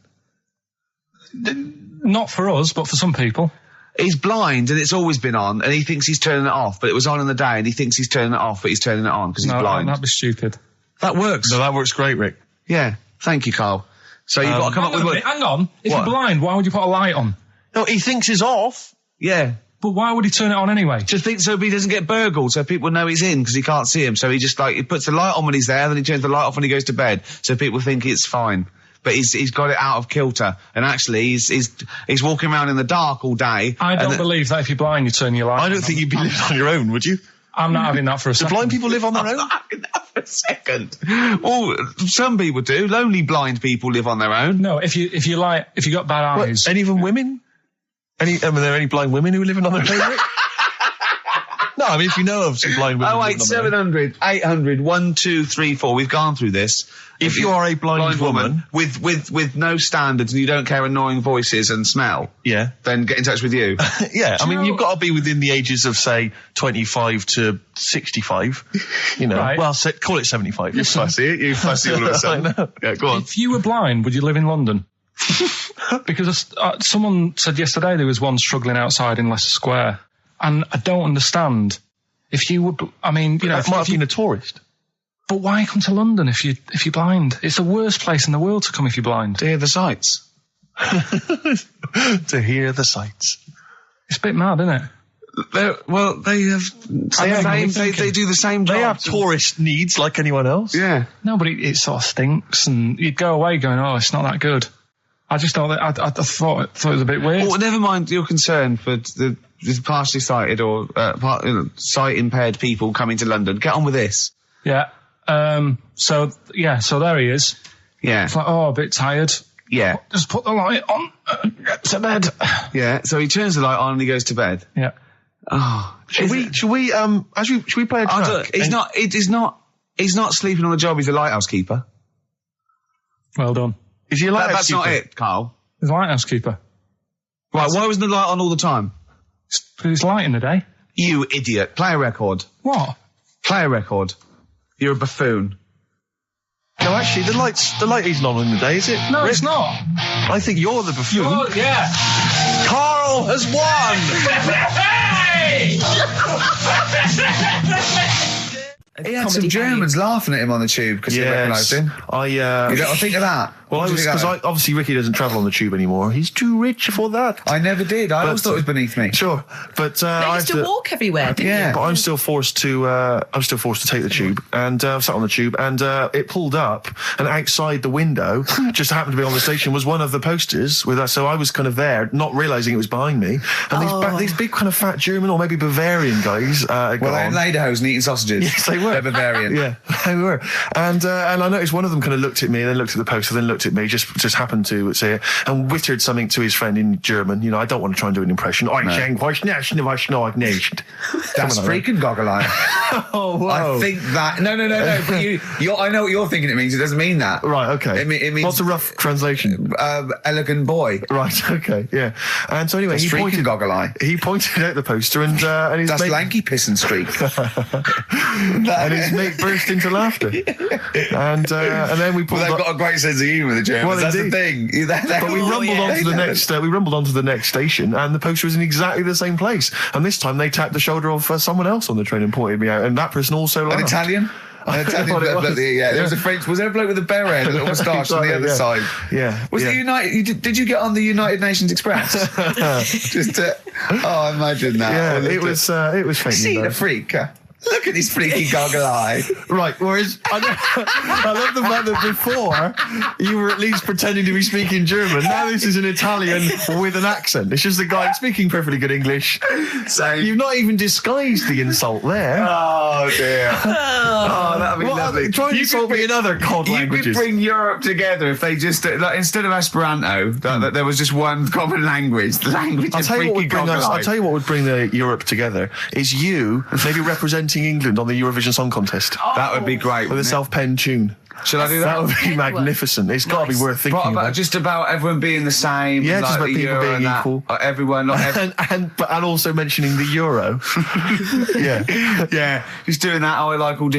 Not for us, but for some people. He's blind and it's always been on and he thinks he's turning it off, but it was on in the day and he thinks he's turning it off, but he's turning it on because he's blind. That'd be stupid. That works. No, that works great, Rick. Yeah. Thank you, Carl. So you've got to come up with... Hang on. If you're blind, why would you put a light on? No, he thinks it's off. Yeah. But why would he turn it on anyway? Just think so he doesn't get burgled, so people know he's in because he can't see him. So he just he puts the light on when he's there, then he turns the light off when he goes to bed, so people think it's fine. But he's got it out of kilter, and actually he's walking around in the dark all day. I don't believe that if you're blind you turn your light on. I don't think you'd be living on your own, would you? I'm not having that for a second. Do blind people live on their own? I'm not having that for a second. Well, some people do. Lonely blind people live on their own. No, if you got bad eyes. Any of them women? Are there any blind women who are living on their own? No, I mean, if you know of some blind women... 08700 800 1234. We've gone through this. If you are a blind woman... with no standards and you don't care annoying voices and smell... Yeah. Then get in touch with you. Yeah, I mean, you've got to be within the ages of, say, 25 to 65. You know, Right. well, call it 75. You fussy all of a sudden. I know. Yeah, go on. If you were blind, would you live in London? Because someone said yesterday there was one struggling outside in Leicester Square. And I don't understand. If you were, I mean, you know... That might have been a tourist. But why come to London if you're blind? It's the worst place in the world to come if you're blind. To hear the sights. To hear the sights. It's a bit mad, isn't it? They do the same job. They have tourist needs like anyone else. Yeah. No, but it sort of stinks, and you'd go away going, "Oh, it's not that good." I just thought that I thought it was a bit weird. Well, never mind your concern for the partially sighted or sight impaired people coming to London. Get on with this. Yeah. So there he is. Yeah. It's like, oh, a bit tired. Yeah. Just put the light on. Get to bed. Yeah. So he turns the light on and he goes to bed. Yeah. Oh. Should we play a track? He's not sleeping on the job. He's a lighthouse keeper. Well done. Is he a lighthouse That's keeper? not it, Carl. He's a lighthouse keeper. Right. Why wasn't the light on all the time? It's light in the day. You idiot. Play a record. What? Play a record. You're a buffoon. No, actually, the light isn't on in the day, is it? No, it's not. I think you're the buffoon. Oh, yeah. Carl has won! He had some Germans laughing at him on the tube because they recognised him. You don't think of that? Well, because obviously Ricky doesn't travel on the tube anymore. He's too rich for that. I never did. I always thought it was beneath me. Sure, but They used to walk everywhere, didn't Yeah. But I'm still forced to take the tube, and I sat on the tube, and it pulled up, and outside the window, just happened to be on the station, was one of the posters with us. So I was kind of there, not realising it was behind me, and these big kind of fat German or maybe Bavarian guys. Well, they're in lederhosen eating sausages. Yes, they were. They're Bavarian. Yeah, they were. And I noticed one of them kind of looked at me, and then looked at the poster, then looked at me, just happened to say it, and wittered something to his friend in German. You know, I don't want to try and do an impression. That's freaking goggle-eye. Oh, wow. I think that... No. But I know what you're thinking it means. It doesn't mean that. Right, okay. It means... What's a rough translation? Elegant boy. Right, okay, yeah. And so anyway, That's freaking goggle-eye. He pointed out the poster, and his That's mate... lanky piss and streak. and his mate burst into laughter. And then we pulled Well, they've got a great sense of humour, the Germans. Well, that's indeed. the thing. But we rumbled onto the next. We rumbled onto the next station, and the poster was in exactly the same place. And this time they tapped the shoulder of someone else on the train and pointed me out, and that person also laughed. An Italian? An Italian bloke, yeah. There was a French. Was there a bloke with a beret and a little moustache on the other side? Yeah. Was it United? Did you get on the United Nations Express? Just to, oh, imagine that. Yeah, it was fake. See the freak. Look at this freaky goggle eye. Right, whereas I love the fact that before you were at least pretending to be speaking German. Now this is an Italian with an accent. It's just a guy speaking perfectly good English. So you've not even disguised the insult there. Oh dear. Oh, that'd be lovely. Try and insult me in other cod languages. You could bring Europe together if they just instead of Esperanto, that there was just one common language. The language of freaky goggle eye. I'll tell you what would bring Europe together is you maybe representing England on the Eurovision Song Contest. That would be great. With a self-penned tune. Should I do that? That would be magnificent. It's got to be worth thinking about. Just about everyone being the same. Yeah, just about the people Euro being and equal. Everyone, not and also mentioning the Euro. Yeah. Yeah. Just doing that. I like all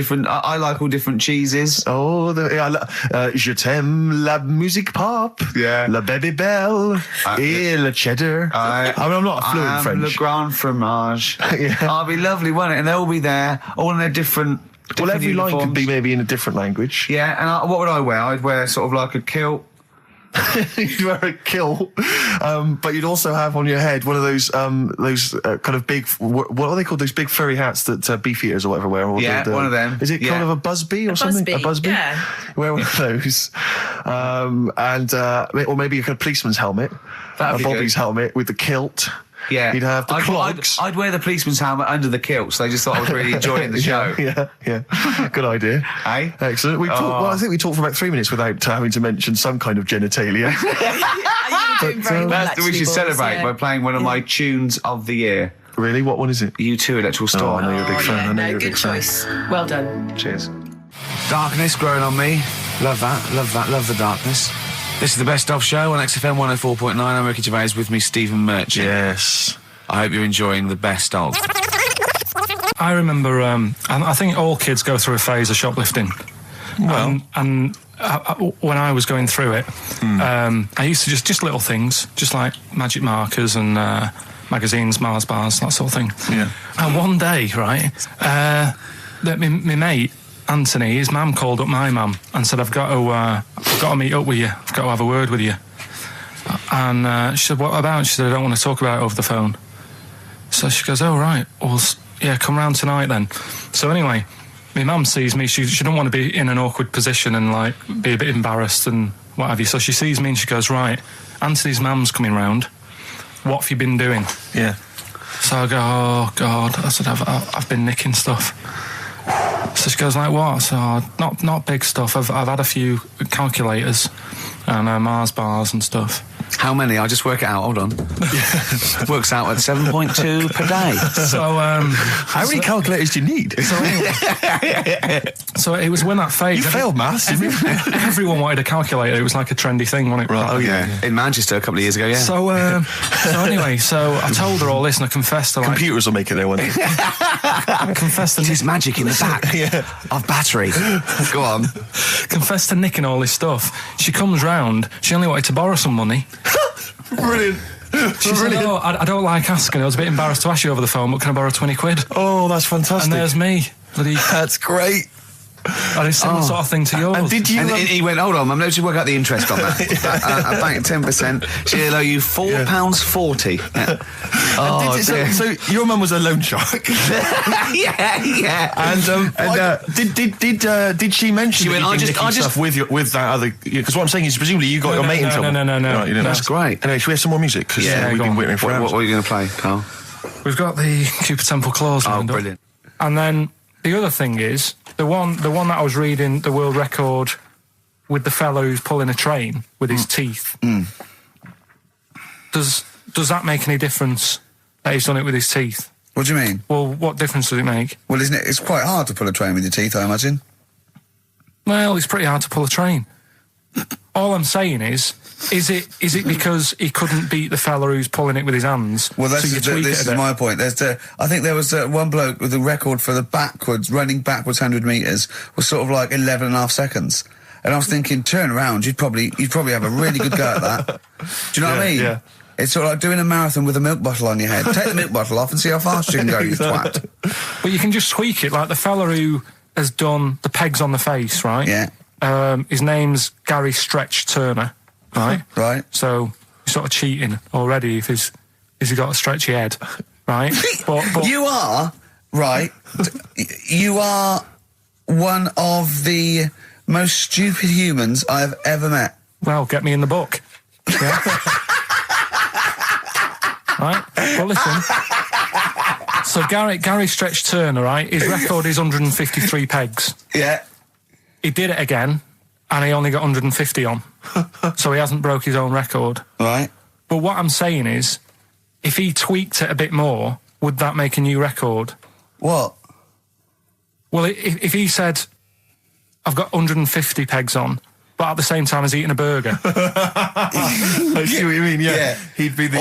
different cheeses. Oh, je t'aime la musique pop. Yeah. La baby belle. Et le cheddar. I mean, I'm not fluent in French. Le grand fromage. Yeah. Oh, it'd be lovely, wouldn't it? And they'll all be there, all in their different. Well, every line uniforms. could be maybe in a different language. Yeah, and what would I wear? I'd wear sort of like a kilt. You'd wear a kilt, but you'd also have on your head one of those kind of big, what are they called? Those big furry hats that beefeaters or whatever wear. Yeah, one of them. Is it kind of a busby or something? A busby? Yeah. Wear one of those, or maybe a kind of policeman's helmet, That'd be Bobby's good. helmet with the kilt. Yeah, you'd have the clogs. I'd wear the policeman's helmet under the kilt, so they just thought I was really enjoying the show. Yeah. Good idea. Hey? Excellent. I think we talked for about 3 minutes without having to mention some kind of genitalia. You were doing very well, We should actually, celebrate boys, by playing one of my tunes of the year. Really? What one is it? U2 Electrical Oh, Storm. I know you're a big fan. I know you're a good big fan. choice. Well done. Cheers. Darkness growing on me. Love that. Love the darkness. This is the Best Of Show on XFM 104.9. I'm Ricky Gervais, with me Stephen Merchant. Yes. I hope you're enjoying the Best Of. I remember, I think all kids go through a phase of shoplifting. Well. And when I was going through it, I used to just little things, just like magic markers and magazines, Mars bars, that sort of thing. Yeah. And one day, right, my mate, Anthony, his mum called up my mum and said, I've got to meet up with you. I've got to have a word with you. And she said, what about? She said, I don't want to talk about it over the phone. So she goes, oh, right. Well, yeah, come round tonight then. So anyway, my mum sees me. She don't want to be in an awkward position and, like, be a bit embarrassed and what have you. So she sees me and she goes, right, Anthony's mum's coming round. What have you been doing? Yeah. So I go, oh, God. I said, I've been nicking stuff. So she goes, like, what? I said, oh, not big stuff. I've had a few calculators and Mars bars and stuff. How many? I'll just work it out. Hold on. Works out at 7.2 per day. So, How many calculators do you need? so it was when that phase. You failed maths, didn't you? Everyone wanted a calculator. It was like a trendy thing, wasn't it? Right, oh, Yeah, in Manchester a couple of years ago, yeah. So anyway, so I told her all this and I confessed to, like, Computers will make it there one day. I confessed to There's magic in the back of battery. Go on. confessed to nicking all this stuff. She comes round. She only wanted to borrow some money. Brilliant. She said, oh, I don't like asking. I was a bit embarrassed to ask you over the phone, but can I borrow 20 quid? Oh, that's fantastic. And there's me. Bloody, That's great. and it's similar sort of thing to yours. And did you... And he went, hold on, Mum, let's work out the interest on that. I banked 10%. She'll owe you £4.40. Oh, dear. so your mum was a loan shark. yeah. And did she mention She that went, you'd I been just- nicking stuff with that other? Because what I'm saying is, presumably you got your mate in trouble. No. Right, you didn't. That's great. Anyway, should we have some more music? Because Yeah, we've go been on. waiting for hours. What are you going to play, Carl? We've got the Cooper Temple Clause Oh, lined up. brilliant. And then the other thing is, the one that I was reading, the world record with the fellow who's pulling a train with his teeth. Does that make any difference that he's done it with his teeth? What do you mean? Well, what difference does it make? Well, isn't it? It's quite hard to pull a train with your teeth, I imagine. Well, it's pretty hard to pull a train. All I'm saying is it because he couldn't beat the fella who's pulling it with his hands? Well, so you tweak this it a is bit? my point. I think there was one bloke with the record for the running backwards 100 metres was sort of like 11 and a half seconds. And I was thinking, turn around, you'd probably have a really good go at that. Do you know what I mean? Yeah. It's sort of like doing a marathon with a milk bottle on your head. Take the milk bottle off and see how fast you can go, you twat. But you can just tweak it, like the fella who has done the pegs on the face, right? Yeah. His name's Gary Stretch Turner, right? Right. So you're sort of cheating already if he's got a stretchy head, right? But You are, right, you are one of the most stupid humans I've ever met. well, get me in the book. Yeah. Right? Well, listen. So Gary Stretch Turner, right? His record is 153 pegs. Yeah. He did it again, and he only got 150 on. So he hasn't broke his own record. Right. But what I'm saying is, if he tweaked it a bit more, would that make a new record? What? Well, if he said, I've got 150 pegs on, but at the same time as eating a burger. I see what you mean, yeah. He'd be the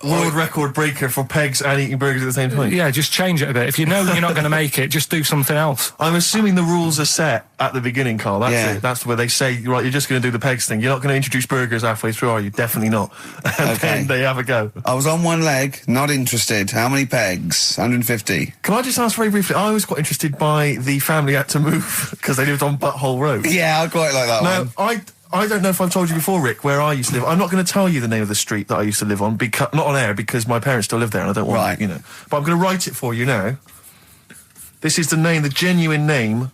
world record breaker for pegs and eating burgers at the same time. Yeah, just change it a bit. If you know you're not going to make it, just do something else. I'm assuming the rules are set at the beginning, Carl. That's it. That's where they say, right, you're just going to do the pegs thing. You're not going to introduce burgers halfway through, are you? Definitely not. And then they have a go. I was on one leg, not interested. How many pegs? 150. Can I just ask very briefly, I was quite interested by the family had to move because they lived on Butthole Road. Yeah, I quite like that Now, one. I don't know if I've told you before, Rick, where I used to live. I'm not going to tell you the name of the street that I used to live on, not on air, because my parents still live there and I don't want, Right. But I'm going to write it for you now. This is the genuine name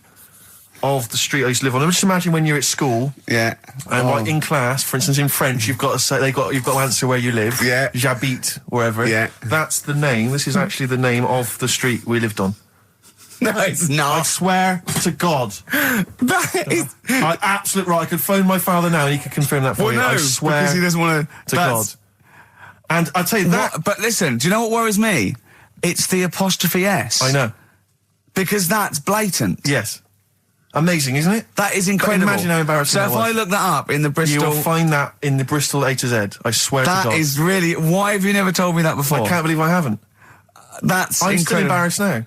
of the street I used to live on. Just imagine when you're at school. Yeah. And like in class, for instance, in French, you've got to say you've got to answer where you live. Yeah. J'habite, wherever. Yeah. That's the name. This is actually the name of the street we lived on. No, it's I not. swear to God. That is... Absolute right. I could phone my father now and he could confirm that for you. I swear because he doesn't want to God. And I'd say that... But listen, do you know what worries me? It's the apostrophe S. I know. Because that's blatant. Yes. Amazing, isn't it? That is incredible. But imagine how embarrassing So that if was. I look that up in the Bristol... You will find that in the Bristol A to Z. I swear to God. That is really... Why have you never told me that before? I can't believe I haven't. That's I'm incredible. still embarrassed now.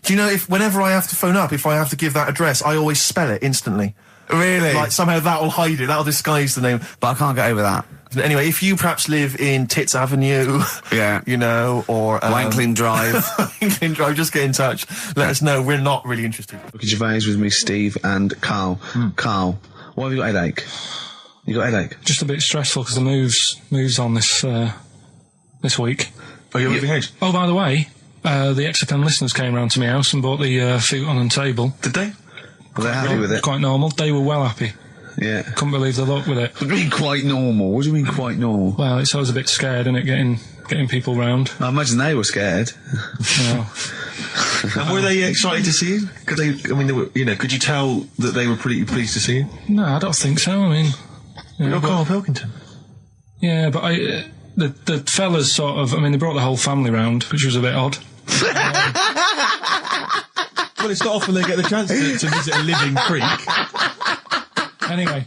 Do you know, whenever I have to phone up, if I have to give that address, I always spell it instantly. Really? Like, somehow that will hide it. That will disguise the name. But I can't get over that. Anyway, if you perhaps live in Tits Avenue, Yeah. you know, or... Wankling Drive. Wankling Drive, just get in touch. Let us know. We're not really interested. Ricky Gervais with me, Steve and Karl. Karl, why have you got a headache? You got a headache? Just a bit stressful because the moves on this week. Oh, you're moving house? Oh, by the way, the XFM listeners came round to my house and bought the futon and table. Did they? Were they happy with it? Quite normal. They were well happy. Yeah. Couldn't believe the luck with it. What do you mean quite normal? What do you mean quite normal? Well, it's always a bit scared, isn't it, getting people round. I imagine they were scared. Well, And were they excited to see you? Could they? I mean, they were, you know, could you tell that they were pretty pleased to see you? no, I don't think so. I mean, You're but- Karl Pilkington. yeah, but the fellas sort of. I mean, they brought the whole family round, which was a bit odd. Well, it's not often they get the chance to visit a living creek. Anyway,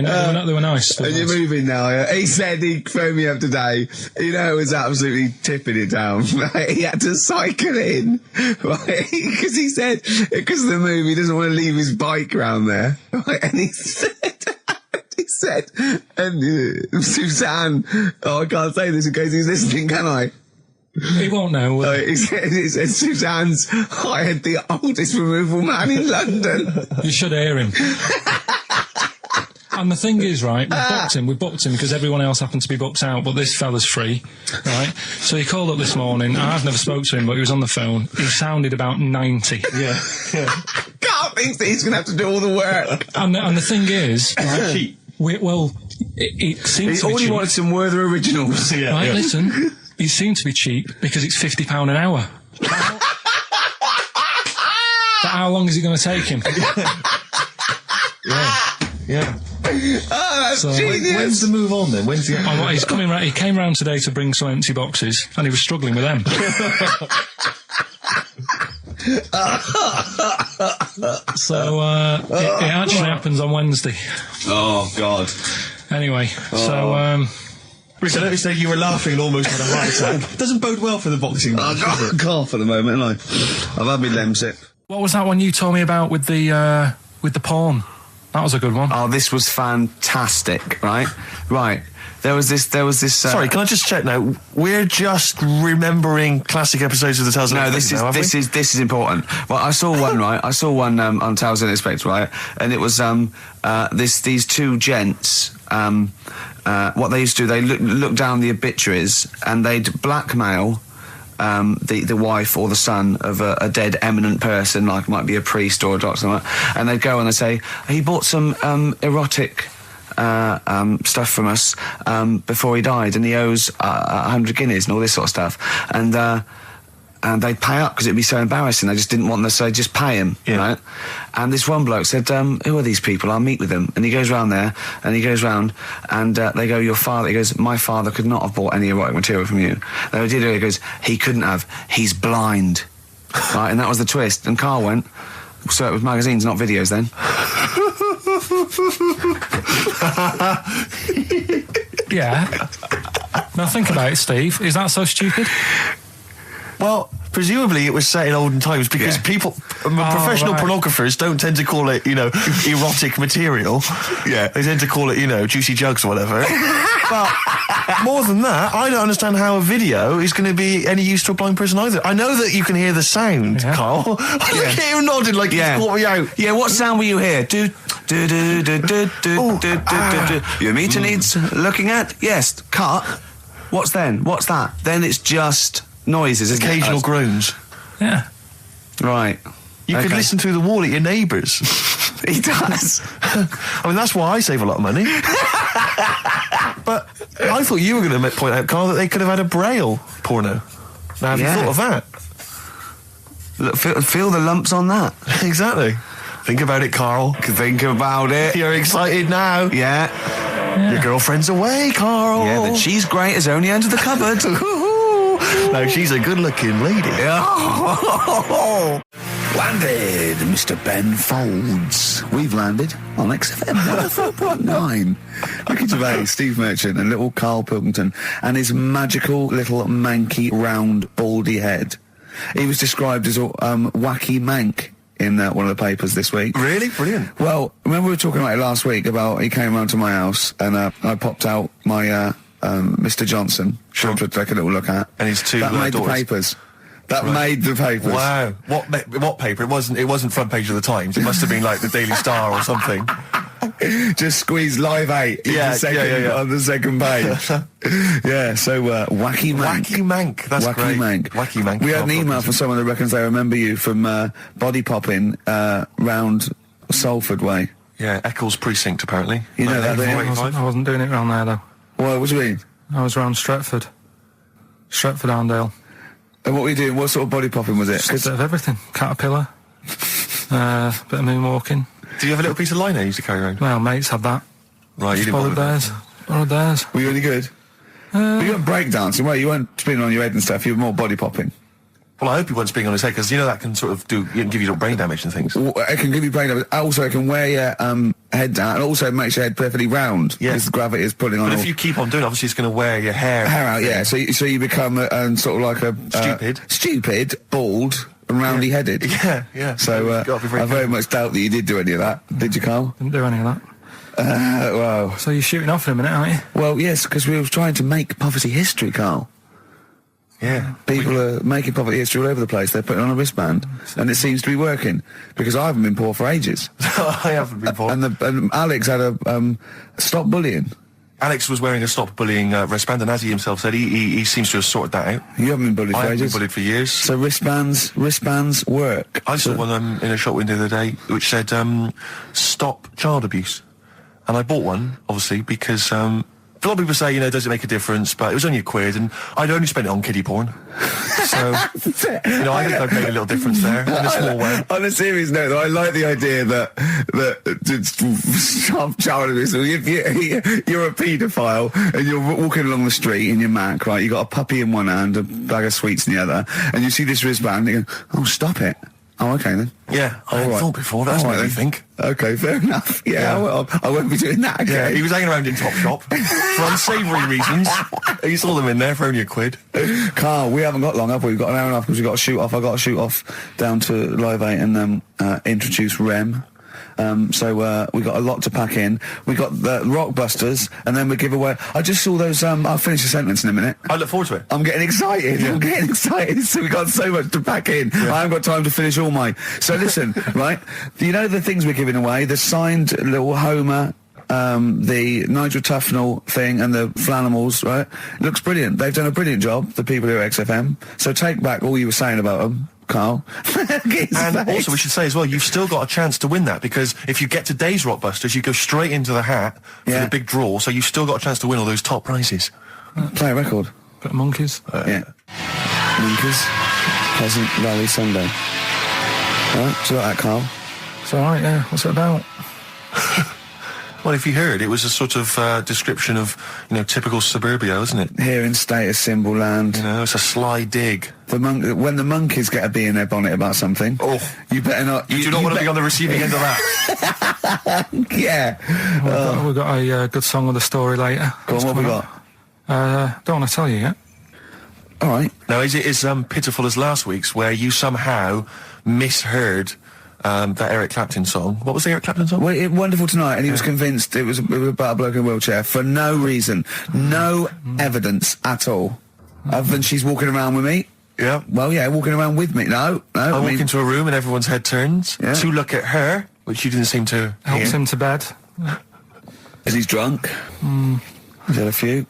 no, they were nice. They were And you're nice. moving now, yeah? He said he phoned me up today. You know, it was absolutely tipping it down. Right? He had to cycle in, right? Because he said, because of the move, he doesn't want to leave his bike round there. Right? And he said, and Suzanne, oh, I can't say this in case he's listening, can I? He won't know. He said Suzanne's hired the oldest removal man in London. You should hear him. And the thing is, right, we booked him because everyone else happened to be booked out, but this fella's free, right? So he called up this morning. I've never spoke to him, but he was on the phone. He sounded about 90. Yeah. Carl thinks that he's going to have to do all the work. And the thing is, right, Cheap. it seems to be All he cheap. wanted some Werther originals. Yeah. Right, listen, it seemed to be cheap because it's £50 an hour. But how long is it going to take him? Yeah. Oh, that's So- genius. When's the move on then? When's the? Oh, well, he's coming round. He came round today to bring some empty boxes, and he was struggling with them. So it actually happens on Wednesday. Oh, God. Anyway, so Rich, I noticed that you were laughing and almost had a heart attack. Doesn't bode well for the boxing match, does it? Cough at the moment, and I've had my lemsip. what was that one you told me about with the porn? That was a good one. Oh, this was fantastic, right? Right. There was this. Sorry, can I just check now? We're just remembering classic episodes of the Tales No, Unexpected this now, is important. Well, I saw one, right? I saw one on Tales Unexpected, right? And it was these two gents. What they used to do, they look down the obituaries and they'd blackmail the wife or the son of a dead eminent person, like might be a priest or a doctor, or something, and they'd go and they'd say, he bought some erotic stuff from us before he died, and he owes 100 guineas and all this sort of stuff, and they'd pay up because it'd be so embarrassing. They just didn't want them, so they'd just pay him, right? And this one bloke said, who are these people? I'll meet with them. And he goes round there, and he goes round, and they go, your father, he goes, my father could not have bought any erotic material from you. They did it, he goes, he couldn't have, he's blind. Right, and that was the twist. And Karl went, so it was magazines, not videos then. Yeah. Now think about it, Steve. Is that so stupid? Well, presumably it was set in olden times because people, professional right. pornographers don't tend to call it, erotic material. Yeah. They tend to call it, juicy jugs or whatever. But more than that, I don't understand how a video is going to be any use to a blind person either. I know that you can hear the sound, Karl. Look at him nodding like he's caught me out. Yeah, what sound were you hear? Do. Your meter needs looking at? Yes. Cut. What's then? What's that? Then it's just noises, isn't it? Occasional groans. Yeah. Right. You could listen through the wall at your neighbours. He does. I mean, that's why I save a lot of money. But I thought you were going to point out, Karl, that they could have had a Braille porno. Now, have you thought of that? Look, feel the lumps on that. Exactly. Think about it, Karl. Think about it. You're excited now. Yeah. Your girlfriend's away, Carl. Yeah, but she's great as only entered the cupboard. No, she's a good-looking lady. Landed, Mr. Ben Folds. We've landed on XFM 104.9. Ricky Gervais, Steve Merchant, and little Karl Pilkington, and his magical little manky, round, baldy head. He was described as a wacky mank in one of the papers this week. Really? Brilliant. Well, remember we were talking about it last week, about he came round to my house, and I popped out my Mr. Johnson, sure to take a little look at. And his two That made daughters. the papers. That made the papers. Wow. What paper? It wasn't front page of the Times. It must have been like the Daily Star or something. Just squeeze Live 8 in Yeah, the second, yeah. on the second page. Yeah, so wacky mank. Wacky mank. That's Wacky great. Mank. Wacky mank. We had an email from someone that reckons they remember you from body popping round Salford Way. Yeah, Eccles Precinct, apparently. You know that, don't you? 1985. I wasn't doing it round there, though. Well, what do you mean? I was round Stretford. Stretford-Arndale. And what were you doing? What sort of body popping was it? Just a bit of everything. Caterpillar. Bit of moonwalking. Do you have a little piece of lino you used to carry around? Well, mates had that. Right, you didn't Borrowed bother with theirs. Borrowed theirs. Were you any good? But you weren't breakdancing, well, you weren't spinning on your head and stuff, you were more body popping. Well, I hope he wasn't spinning on his head, because you know that can sort of give you little brain damage and things. Well, it can give you brain damage. Also, it can wear your head down, and also it makes your head perfectly round. Yeah. Because the gravity is pulling on But all if you keep on doing it, obviously it's going to wear your hair out, yeah. So you become sort of like a... stupid, bald, and roundy-headed. Yeah. So You've got to be very I very careful. much doubt that you did do any of that. Did you, Carl? Didn't do any of that. Well... So you're shooting off in a minute, aren't you? Well, yes, because we were trying to make poverty history, Carl. Yeah. People are making poverty history all over the place. They're putting on a wristband, and it seems to be working, because I haven't been poor for ages. I haven't been poor. And Alex had a stop bullying. Alex was wearing a stop bullying wristband, and as he himself said, he seems to have sorted that out. You haven't been bullied I for haven't been ages. bullied for years. So wristbands work. I saw one in a shop window the other day which said, stop child abuse. And I bought one, obviously, because a lot of people say, does it make a difference? But it was only £1, and I'd only spent it on kiddie porn. So, I think I've made a little difference there, in a small way. On a serious note, though, I like the idea that stop child abuse. If you're a paedophile and you're walking along the street in your Mac, right? You got a puppy in one hand, a bag of sweets in the other, and you see this wristband, and you go, "Oh, stop it." Oh, okay then. Yeah, I hadn't thought before. That's All made right, me then. think. Okay, fair enough. Yeah, I won't be doing that again. Yeah, he was hanging around in Topshop for unsavoury reasons. He saw them in there for only £1. Carl, we haven't got long, have we? We've got an hour and a half because we've got to shoot off. I've got to shoot off down to Live 8 and introduce Rem. So we got a lot to pack in. We got the Rockbusters, and then we give away. I just saw those. I'll finish the sentence in a minute. I look forward to it. I'm getting excited. I'm getting excited. So we got so much to pack in. I haven't got time to finish all my. So listen, right? You know the things we're giving away. The signed little Homer. The Nigel Tufnell thing and the Flanimals, right? It looks brilliant. They've done a brilliant job, the people here at XFM. So take back all you were saying about them, Carl. And also, we should say as well, you've still got a chance to win that, because if you get today's Rockbusters, you go straight into the hat for the big draw, so you've still got a chance to win all those top prizes. Play a record. Bit of monkeys. Yeah. Minkers, Pleasant Valley Sunday. All right, do you like that, Carl? It's alright, yeah. What's it about? Well, if you heard, it was a sort of description of, typical suburbia, isn't it? Here in status symbol land. It's a sly dig. When the monkeys get a bee in their bonnet about something, you better not. You do not want to be on the receiving end of that. Yeah. We've got a good song with a story later. Go on, what we got? Don't want to tell you yet. All right. Now, is it as pitiful as last week's, where you somehow misheard that Eric Clapton song? What was the Eric Clapton song? Well, Wonderful Tonight, and he was convinced it was about a bloke in a wheelchair for no reason, no evidence at all, other than she's walking around with me. Yeah. Well, yeah, walking around with me. No. I walk into a room and everyone's head turns to look at her, which you didn't seem to Helps hear. him to bed. Is he's drunk? He's had a few.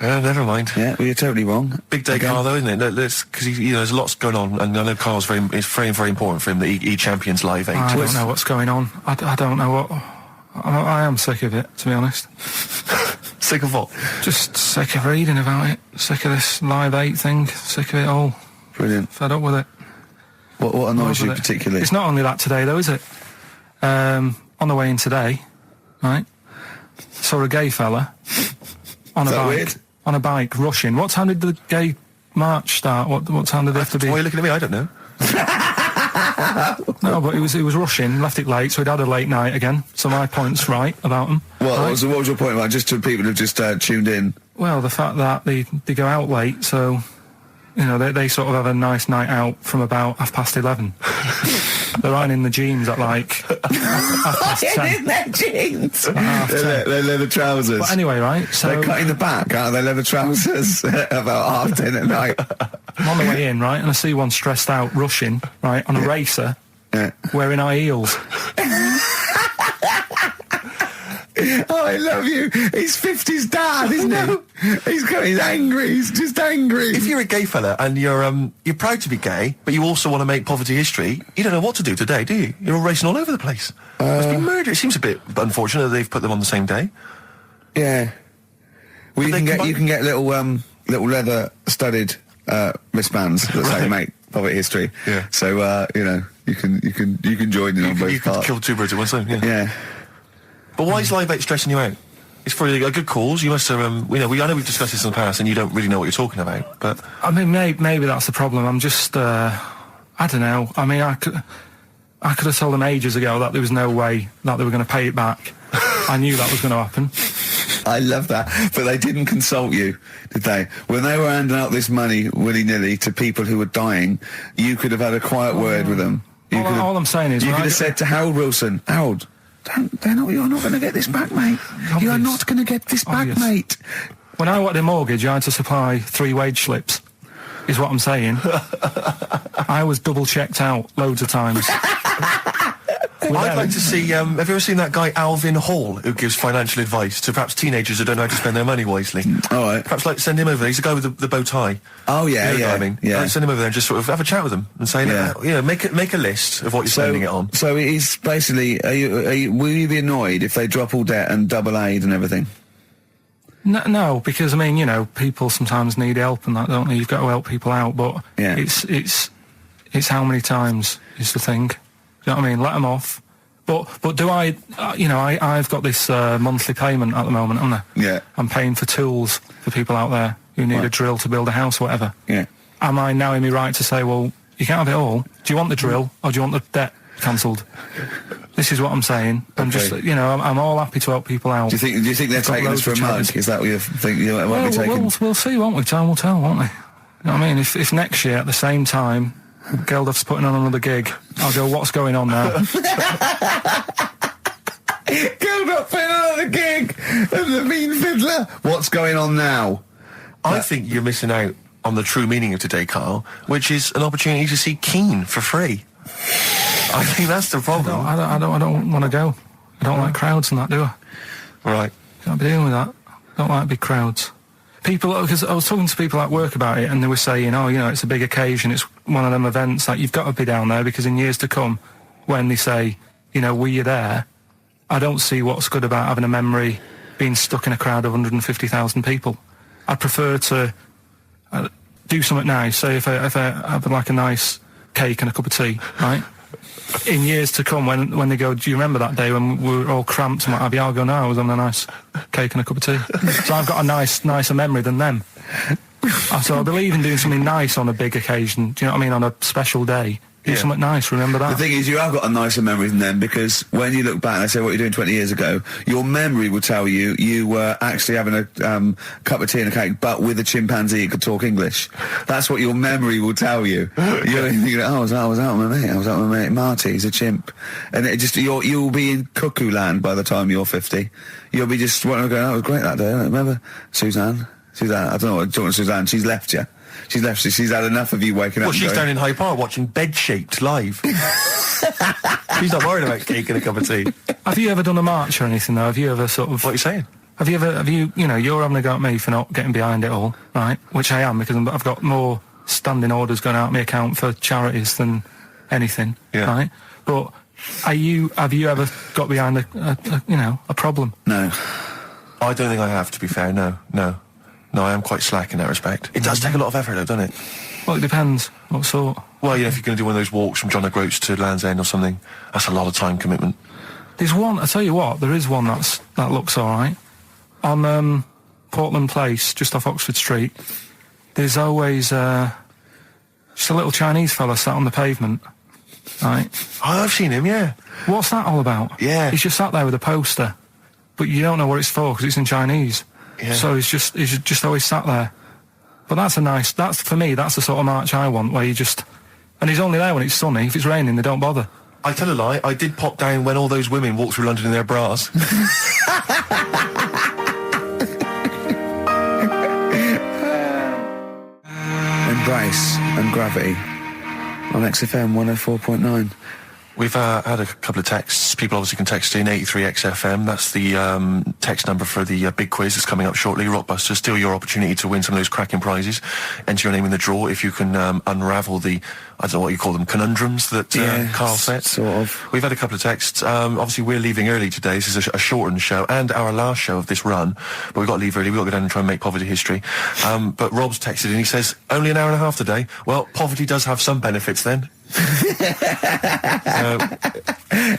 Never mind. Yeah, well, you're totally wrong. Big day, Again. Carl, though, isn't it? Because there's lots going on, and I know Carl's it's very, very important for him that he champions Live 8. I don't know what's going on. I don't know what... I am sick of it, to be honest. Sick of what? Just sick of reading about it. Sick of this Live 8 thing. Sick of it all. Brilliant. Fed up with it. What annoys you Over it. particularly? It's not only that today, though, is it? On the way in today, right? saw a gay fella on a Is that bike. weird? On a bike, rushing. What time did the gay march start? What time did they have to be? Why are you looking at me? I don't know. No, but he was rushing, left it late, so he'd had a late night again. So my point's right about him. What right? was your point about just to people who've just tuned in? Well, the fact that they go out late, so you know they sort of have a nice night out from about 11:30. They're ironing in the jeans at like 10:30. In their jeans. At 10:30. Their leather trousers. But anyway, right? So They're cutting the back out of their leather trousers about 10:30 at night. I'm on the way in, right, and I see one stressed out, rushing, right, on a racer, wearing high heels. Oh, I love you. He's 50's dad, isn't he? He's angry. He's just angry. If you're a gay fella and you're proud to be gay, but you also want to make poverty history, you don't know what to do today, do you? You're all racing all over the place. Must be murder. It seems a bit unfortunate that they've put them on the same day. Yeah. Well, you they can get little leather studded wristbands that say make poverty history. Yeah. So you know you can join in on both You could parts. kill two birds with one stone. Yeah. Yeah. But why is Live 8 stressing you out? It's for a good cause. You must have. I know we've discussed this in the past, and you don't really know what you're talking about. But I mean, maybe that's the problem. I'm just, I don't know. I mean, I could have told them ages ago that there was no way that they were going to pay it back. I knew that was going to happen. I love that. But they didn't consult you, did they? When they were handing out this money willy-nilly to people who were dying, you could have had a quiet word with them. All I'm saying is... You could have said to Harold Wilson, Harold, you're not going to get this back, mate. You are not going to get this back, Obvious. mate. When I wanted a mortgage, I had to supply 3 wage slips, is what I'm saying. I was double-checked out loads of times. I'd like to see. Have you ever seen that guy Alvin Hall, who gives financial advice to perhaps teenagers who don't know how to spend their money wisely? All right. Perhaps like send him over there. He's the guy with the bow tie. Oh, yeah, You know yeah. what I mean? Yeah. Send him over there and just sort of have a chat with him and say, make a list of what you're spending it on. So it's basically, will you be annoyed if they drop all debt and double aid and everything? No, because, I mean, you know, people sometimes need help and that, don't they? You've got to help people out, but Yeah. it's how many times is the thing. Do you know what I mean? Let them off. But do I, I've got this monthly payment at the moment, haven't I? Yeah. I'm paying for tools for people out there who need a drill to build a house or whatever. Yeah. Am I now in my right to say, well, you can't have it all? Do you want the drill or do you want the debt cancelled? This is what I'm saying. I'm Okay. just, I'm all happy to help people out. Do you think they're I've got taking us loads for a of mug? charity. Is that what you think you might be taking? We'll see, won't we? Time will tell, won't we? You know what I mean? If next year at the same time Geldof's putting on another gig, I'll go, what's going on now? Geldof putting on another gig and the mean fiddler. What's going on now? I think you're missing out on the true meaning of today, Carl, which is an opportunity to see Keane for free. I think that's the problem. I don't want to go. I don't like crowds and that, do I? Right. Can't be dealing with that. Don't like big crowds. People, because I was talking to people at work about it, and they were saying, it's a big occasion, it's one of them events that you've got to be down there, because in years to come, when they say, were you there, I don't see what's good about having a memory being stuck in a crowd of 150,000 people. I'd prefer to do something nice. Say if I have like a nice cake and a cup of tea, right? In years to come, when they go, do you remember that day when we were all cramped and what have you? I'll go, no, I was on a nice cake and a cup of tea. So I've got a nicer memory than them. So I believe in doing something nice on a big occasion. Do you know what I mean? On a special day. Do something nice, remember that? The thing is, you have got a nicer memory than them, because when you look back and they say what you're doing 20 years ago, your memory will tell you you were actually having a cup of tea and a cake, but with a chimpanzee that could talk English. That's what your memory will tell you. You're thinking, I was out with my mate. I was out with my mate Marty. He's a chimp, and it just you'll be in cuckoo land by the time you're 50. You'll be just going, oh, it was great that day. Remember Suzanne? I don't know what Suzanne. She's left you. She's left. She's had enough of you waking up. Well, she's down in Hyde Park watching Bed-Shaped live. She's not worried about cake and a cup of tea. Have you ever done a march or anything, though? Have you ever sort of... What are you saying? Have you, you're having a go at me for not getting behind it all, right? Which I am, because I've got more standing orders going out of my account for charities than anything, right? But have you ever got behind a problem? No. I don't think I have, to be fair, no. No, I am quite slack in that respect. It does take a lot of effort, though, doesn't it? Well, it depends. What sort? Well, if you're going to do one of those walks from John O'Groats to Land's End or something, that's a lot of time commitment. There's one, I tell you what, there is one that looks alright. On Portland Place, just off Oxford Street, there's always just a little Chinese fella sat on the pavement, right? Oh, I've seen him, yeah. What's that all about? Yeah. He's just sat there with a poster, but you don't know what it's for because it's in Chinese. Yeah. So he's just always sat there. But that's for me, that's the sort of march I want, where you just, and he's only there when it's sunny. If it's raining, they don't bother. I tell a lie, I did pop down when all those women walked through London in their bras. Embrace and Gravity on XFM 104.9. We've had a couple of texts. People obviously can text in 83XFM. That's the text number for the big quiz that's coming up shortly. Rockbusters, still your opportunity to win some of those cracking prizes. Enter your name in the draw if you can unravel the, I don't know what you call them, conundrums that Karl set. Sort of. We've had a couple of texts. Obviously, we're leaving early today. This is a shortened show and our last show of this run. But we've got to leave early. We've got to go down and try and make poverty history. But Rob's texted and he says, only an hour and a half today. Well, poverty does have some benefits then.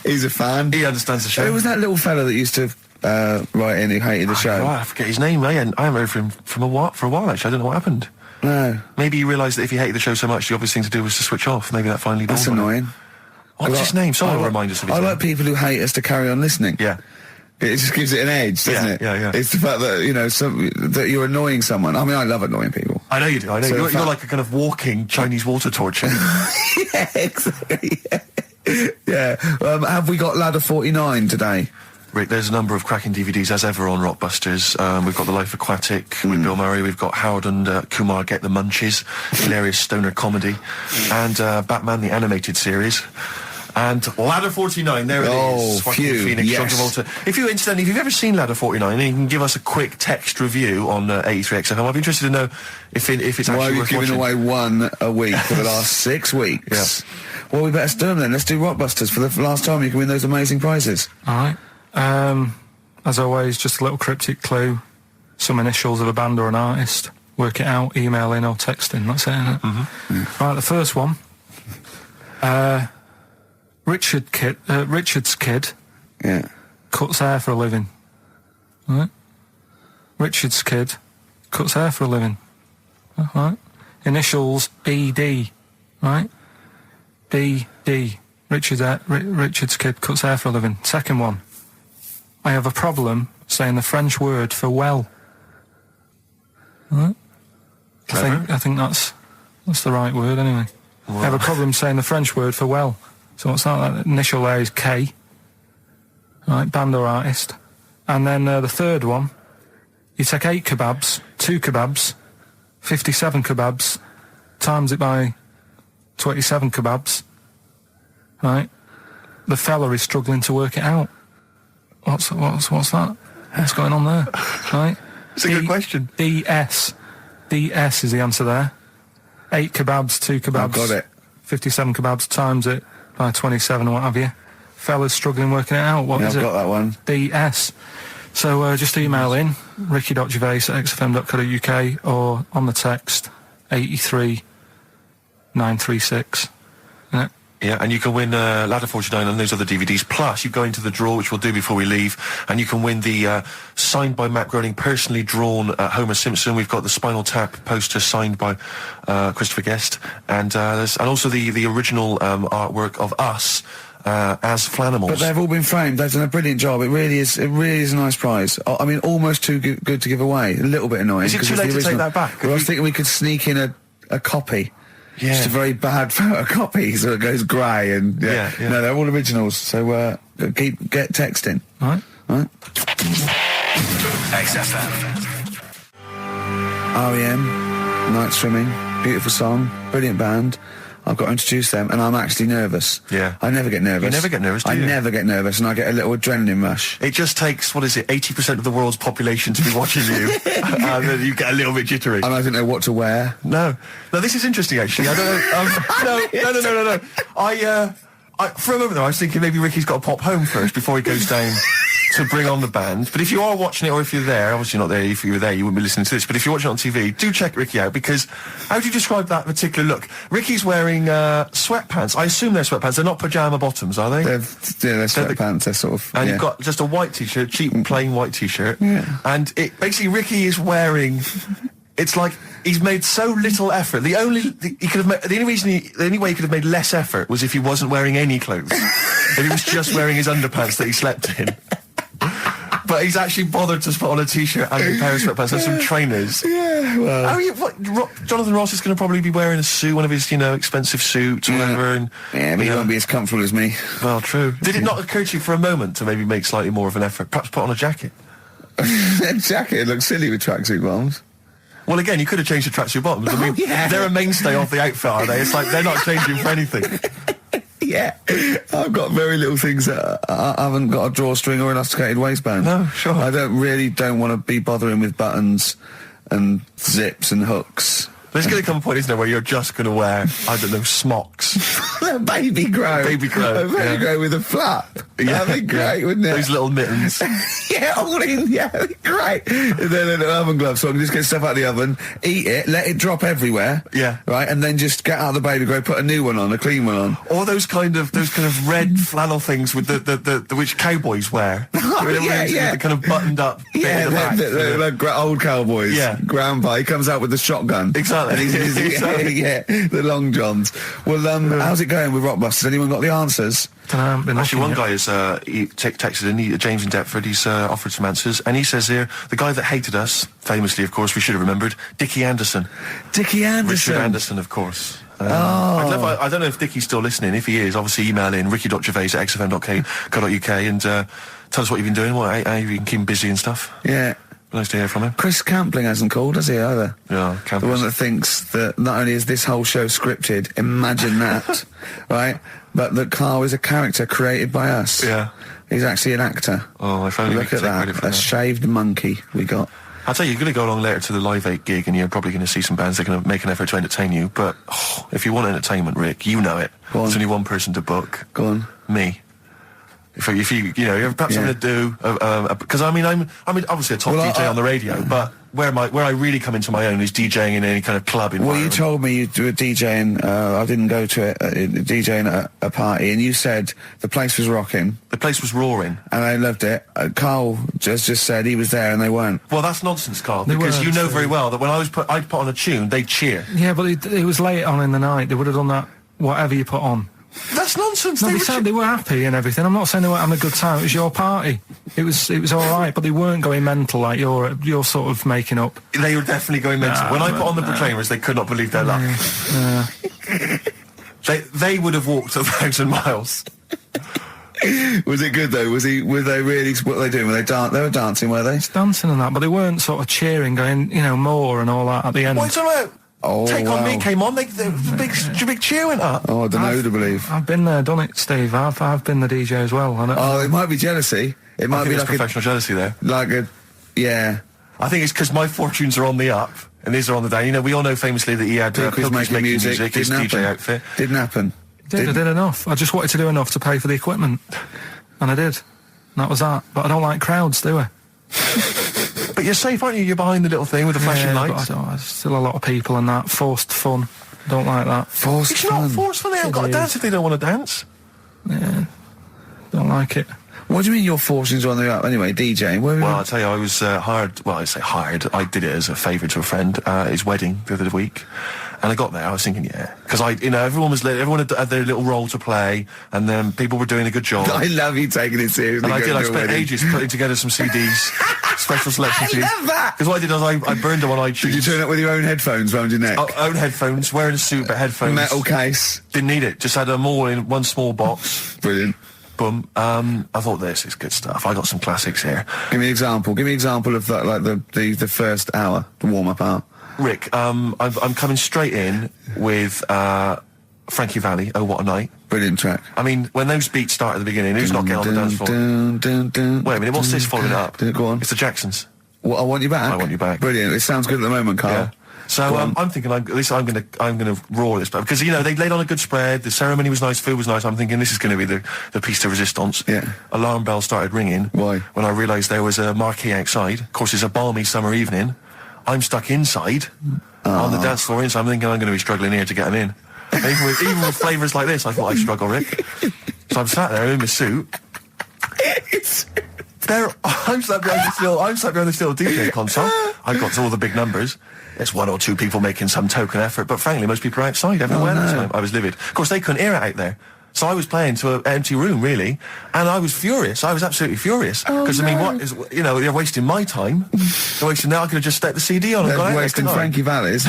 He's a fan. He understands the show. Who was that little fella that used to write in who hated the show? I forget his name. I haven't heard from him for a while, actually. I don't know what happened. No. Maybe he realised that if he hated the show so much, the obvious thing to do was to switch off. Maybe that finally dawned That's on him. annoying. What's his name? Someone will remind us of his I name. like people who hate us to carry on listening. Yeah. It just gives it an edge, doesn't it? Yeah. It's the fact that, that you're annoying someone. I mean, I love annoying people. I know you do. I know. So You're like a kind of walking Chinese water torture. Yeah, exactly. Yeah. Have we got Ladder 49 today? Rick, there's a number of cracking DVDs, as ever, on Rockbusters. We've got The Life Aquatic with Bill Murray. We've got Howard and Kumar Get the Munchies, hilarious stoner comedy. And Batman, the animated series. And Ladder 49, there it is. Joaquin Phoenix, John Travolta. If you've ever seen Ladder 49, then you can give us a quick text review on 83XFM. I'd be interested to know if it's actually Why are you worth giving watching. away one a week for the last 6 weeks? Yeah. Well, we better do them then. Let's do Rockbusters for the last time. You can win those amazing prizes. Alright. As always, just a little cryptic clue. Some initials of a band or an artist. Work it out, email in or text in. That's it, isn't it? Mm-hmm. Right, the first one. Richard's kid Yeah. cuts hair for a living. Right? Richard's kid cuts hair for a living. Right? Initials ED. Right? ED. Richard's kid cuts hair for a living. Second one. I have a problem saying the French word for well. Right? I think that's the right word anyway. Wow. I have a problem saying the French word for well. So what's that? That initial there is K. Right, band or artist. And then the third one, you take 8 kebabs, 2 kebabs, 57 kebabs, times it by 27 kebabs. Right? The fella is struggling to work it out. What's that? What's going on there? Right? It's a good question. DS is the answer there. 8 kebabs, 2 kebabs. I've got it. 57 kebabs, times it by 27 or what have you. Fella's struggling working it out. What is I've it? got that one. DS. So just email in ricky.gervais@xfm.co.uk or on the text 83936. Yeah. Yeah, and you can win Ladder 49 and those other DVDs. Plus, you go into the draw, which we'll do before we leave, and you can win the signed by Matt Groening, personally drawn Homer Simpson. We've got the Spinal Tap poster signed by Christopher Guest, and also the original artwork of us as Flanimals. But they've all been framed. They've done a brilliant job. It really is a nice prize. I mean, almost too good to give away. A little bit annoying. Is it 'cause too it's late the to take original. that back? Well, I was thinking we could sneak in a copy. Yeah. Just a very bad photocopy, so it goes grey and Yeah. No, they're all originals. So get texting. Right. Right. XFM. REM, Night Swimming, beautiful song, brilliant band. I've got to introduce them, and I'm actually nervous. Yeah. I never get nervous. You never get nervous, do you? I never get nervous, and I get a little adrenaline rush. It just takes, 80% of the world's population to be watching you, and then you get a little bit jittery. And I don't know what to wear. No, this is interesting, actually. I don't know. No. I for a moment there, I was thinking maybe Ricky's got to pop home first before he goes down to bring on the band. But if you are watching it, or if you're there, obviously not there, if you were there, you wouldn't be listening to this, but if you're watching it on TV, do check Ricky out, because how do you describe that particular look? Ricky's wearing sweatpants. I assume they're sweatpants. They're not pyjama bottoms, are they? They're sweatpants. They're sort of... And yeah. you've got just a white T-shirt, cheap and plain white T-shirt. Yeah. And it basically, Ricky is wearing... It's like he's made so little effort. The only way he could have made less effort was if he wasn't wearing any clothes. If he was just wearing his underpants that he slept in. But he's actually bothered to put on a T-shirt and a pair of sweatpants and some trainers. Yeah, well... Jonathan Ross is going to probably be wearing a suit, one of his, expensive suits or whatever. And, yeah, but he won't be as comfortable as me. Well, true. Did it not occur to you for a moment to maybe make slightly more of an effort? Perhaps put on a jacket? That jacket looks silly with tracksuit bottoms. Well, again, you could have changed the tracksuit bottoms. I mean, they're a mainstay of the outfit, are they? It's like they're not changing for anything. Yeah. I've got very little things that I haven't got a drawstring or elasticated waistband. No, sure. I don't want to be bothering with buttons and zips and hooks. There's going to come a point, isn't there, where you're just going to wear, I don't know, smocks. A baby grow. Baby grow. A baby grow with a flap. That'd be great, wouldn't it? Those little mittens. Yeah, all in. Yeah, that'd be great. And then an oven glove, so I can just get stuff out of the oven, eat it, let it drop everywhere. Yeah. Right, and then just get out of the baby grow, put a new one on, a clean one on. Or those kind of red flannel things with the which cowboys wear. Yeah. The kind of buttoned up bit at the back. The old cowboys. Yeah. Grandpa, he comes out with the shotgun. Exactly. And he's the long johns. Well, how's it going with Rockbusters? Anyone got the answers? Actually, one guy has texted in, James in Deptford, he's offered some answers, and he says here, the guy that hated us, famously, of course, we should have remembered, Dickie Anderson. Dickie Anderson? Richard Anderson, of course. I I don't know if Dickie's still listening. If he is, obviously email in ricky.gervais@xfm.co.uk and tell us what you've been doing, how you've been keeping busy and stuff. Yeah. Nice to hear from him. Chris Campling hasn't called, has he, either? Yeah, Campling. The one that thinks that not only is this whole show scripted, imagine that, right? But that Carl is a character created by us. Yeah. He's actually an actor. Oh, if only we Look could at take credit that. for A that. shaved monkey we got. I'll tell you, you're going to go along later to the Live 8 gig and you're probably going to see some bands that are going to make an effort to entertain you. But if you want entertainment, Rick, you know it. There's only one person to book. Go on. Me. If you you're perhaps going to do because I'm obviously a top DJ on the radio, but where I really come into my own is DJing in any kind of club environment. Well, you told me you were DJing. I didn't go to it. DJing at a party, and you said the place was rocking. The place was roaring, and I loved it. Carl just said he was there, and they weren't. Well, that's nonsense, Carl. Because you know very well that when I'd put on a tune, they'd cheer. Yeah, but it was late on in the night. They would have done that whatever you put on. That's nonsense. No, they were happy and everything. I'm not saying they weren't having a good time. It was your party. It was all right, but they weren't going mental like you're sort of making up. They were definitely going mental. When I put on the Proclaimers, they could not believe their luck. They would have walked 1,000 miles. Was it good though? Were they really? What were they doing? They were dancing, were they? Dancing and that, but they weren't sort of cheering, going, more and all that at the end. What are you talking about? Oh, Take On Me came on, the big cheer went up. Oh, I don't know who to believe. I've been there, done it, Steve. I've been the DJ as well. It might be jealousy. It might be like professional jealousy there. Yeah. I think it's because my fortunes are on the up and these are on the down. We all know famously that he had Pilkington making music. his DJ outfit. Didn't happen. I did enough. I just wanted to do enough to pay for the equipment, and I did. And that was that. But I don't like crowds, do I? But you're safe, aren't you? You're behind the little thing with the flashing lights. But there's still a lot of people and that. Forced fun. Don't like that. Forced fun? It's not forced fun. They haven't got to dance if they don't want to dance. Yeah. Don't like it. What do you mean your fortunes are on the up? Anyway, DJing. Well, I'll tell you, I was hired. Well, I say hired. I did it as a favour to a friend. His wedding the other week. And I got there, I was thinking, because everyone had their little role to play, and then people were doing a good job. I love you taking it seriously. And I spent ages putting together some CDs, special selection CDs. I love that! Because what I did was I burned them on iTunes. Did you turn up with your own headphones round your neck? Own headphones, wearing a suit, but headphones. Metal case. Didn't need it, just had them all in one small box. Brilliant. Boom. I thought, this is good stuff. I got some classics here. Give me an example. Give me an example of that, like the first hour, the warm-up hour. Rick, I'm coming straight in with Frankie Valli, Oh What a Night. Brilliant track. I mean, when those beats start at the beginning, who's not getting on the dance floor? Wait a minute, what's this following it up? Go on. It's the Jacksons. What, I Want You Back? I Want You Back. Brilliant. It sounds good at the moment, Carl. Yeah. So I'm thinking I'm gonna roar this, because they laid on a good spread. The ceremony was nice, food was nice. I'm thinking this is going to be the piece de resistance. Yeah. Alarm bell started ringing. Why? When I realised there was a marquee outside. Of course, it's a balmy summer evening. I'm stuck inside on the dance floor, so I'm thinking I'm going to be struggling here to get them in. Even with flavours like this, I thought I'd struggle, Rick. So I'm sat there in my suit. I'm sat behind this little DJ console. I've got all the big numbers. There's one or two people making some token effort, but frankly, most people are outside everywhere. No. I was livid. Of course, they couldn't hear it out there. So I was playing to an empty room, really, and I was furious. I was absolutely furious. Because, what is, they're wasting my time. They're wasting, now I could have just stuck the CD on and gone out. They're wasting Frankie Vallis.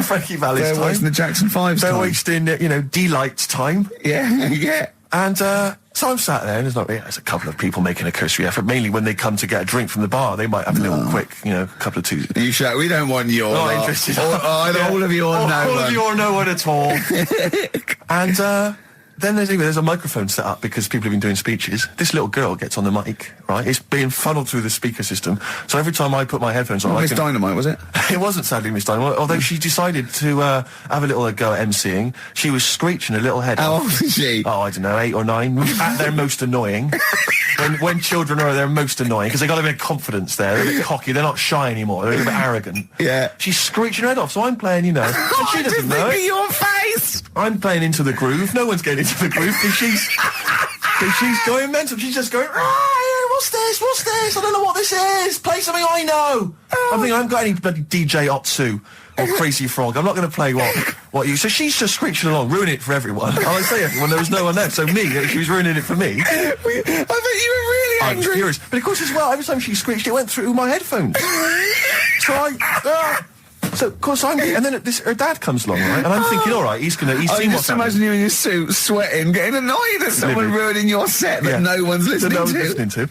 Frankie Vallis' time. They're wasting the Jackson 5's time. They're wasting, D-Light's time. Yeah, yeah. And, so I'm sat there, and there's a couple of people making a cursory effort. Mainly when they come to get a drink from the bar, they might have a little quick, couple of twos. You shout, we don't want your Not interested. All of you or no one. All of you or no one at all. And, then there's a microphone set up because people have been doing speeches. This little girl gets on the mic, right? It's being funneled through the speaker system. So every time I put my headphones on, Miss Dynamite, was it? It wasn't sadly Miss Dynamite, although she decided to have a little go at MCing. She was screeching a little head How off. old is she? Oh, I don't know, 8 or 9. At their most annoying. When children are their most annoying, because they got a bit of confidence there. They're a bit cocky. They're not shy anymore. They're a bit arrogant. Yeah. She's screeching her head off, so I'm playing, and she doesn't know it. Your face! I'm playing into the groove. No one's getting into the groove because she's going mental. She's just going, what's this? I don't know what this is. Play something I know. I'm thinking I haven't got any bloody DJ Otsu or Crazy Frog. I'm not going to play what you... So she's just screeching along, ruining it for everyone. And I say everyone, there was no one there. So me, she was ruining it for me. I bet you were really I angry. was furious. But of course as well, every time she screeched, it went through my headphones. So, of course, and then her dad comes along, right? And I'm thinking, all right, he's seen what's happening. Imagine you in your suit, sweating, getting annoyed at someone ruining your set that no one's listening to.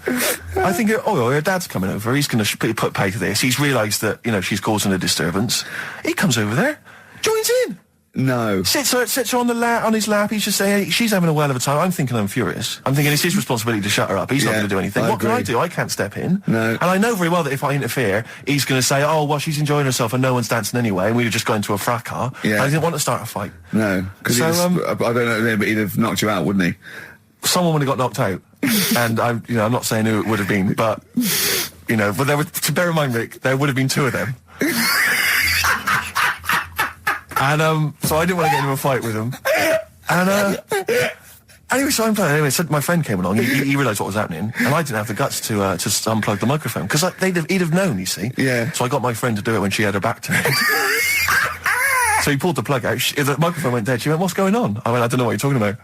I think, her dad's coming over. He's going to put pay to this. He's realised that, she's causing a disturbance. He comes over there, joins in. No. Sits her on his lap. He's just saying, she's having a well of a time. I'm thinking I'm furious. I'm thinking it's his responsibility to shut her up. He's not going to do anything. What can I do? I can't step in. No. And I know very well that if I interfere, he's going to say, oh, well, she's enjoying herself and no one's dancing anyway, and we'd have just got into a fracas. Yeah. And I didn't want to start a fight. No. Because I don't know, but he'd have knocked you out, wouldn't he? Someone would have got knocked out. And I'm not saying who it would have been, but, but to bear in mind, Rick, there would have been 2 of them. And, so I didn't want to get into a fight with him. And, anyway, so I'm playing. Anyway, so my friend came along. He realised what was happening. And I didn't have the guts to unplug the microphone. Because he'd have known, you see. Yeah. So I got my friend to do it when she had her back turned. So he pulled the plug out. The microphone went dead. She went, what's going on? I went, I don't know what you're talking about.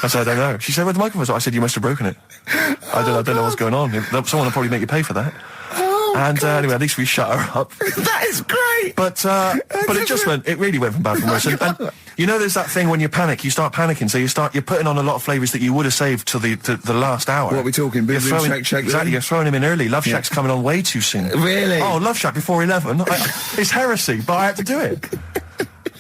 I said, I don't know. She said, where's the microphone? I said, you must have broken it. I don't know what's going on. Someone will probably make you pay for that. Anyway, at least we shut her up. That is great. But it really went from bad to worse. And there's that thing when you panic, you start panicking. So you're putting on a lot of flavours that you would have saved to the last hour. What are we talking? Boom, boom, shake, shake. Exactly. You're throwing him in early. Love Shack's coming on way too soon. Really? Oh, Love Shack before 11. It's heresy, but I had to do it.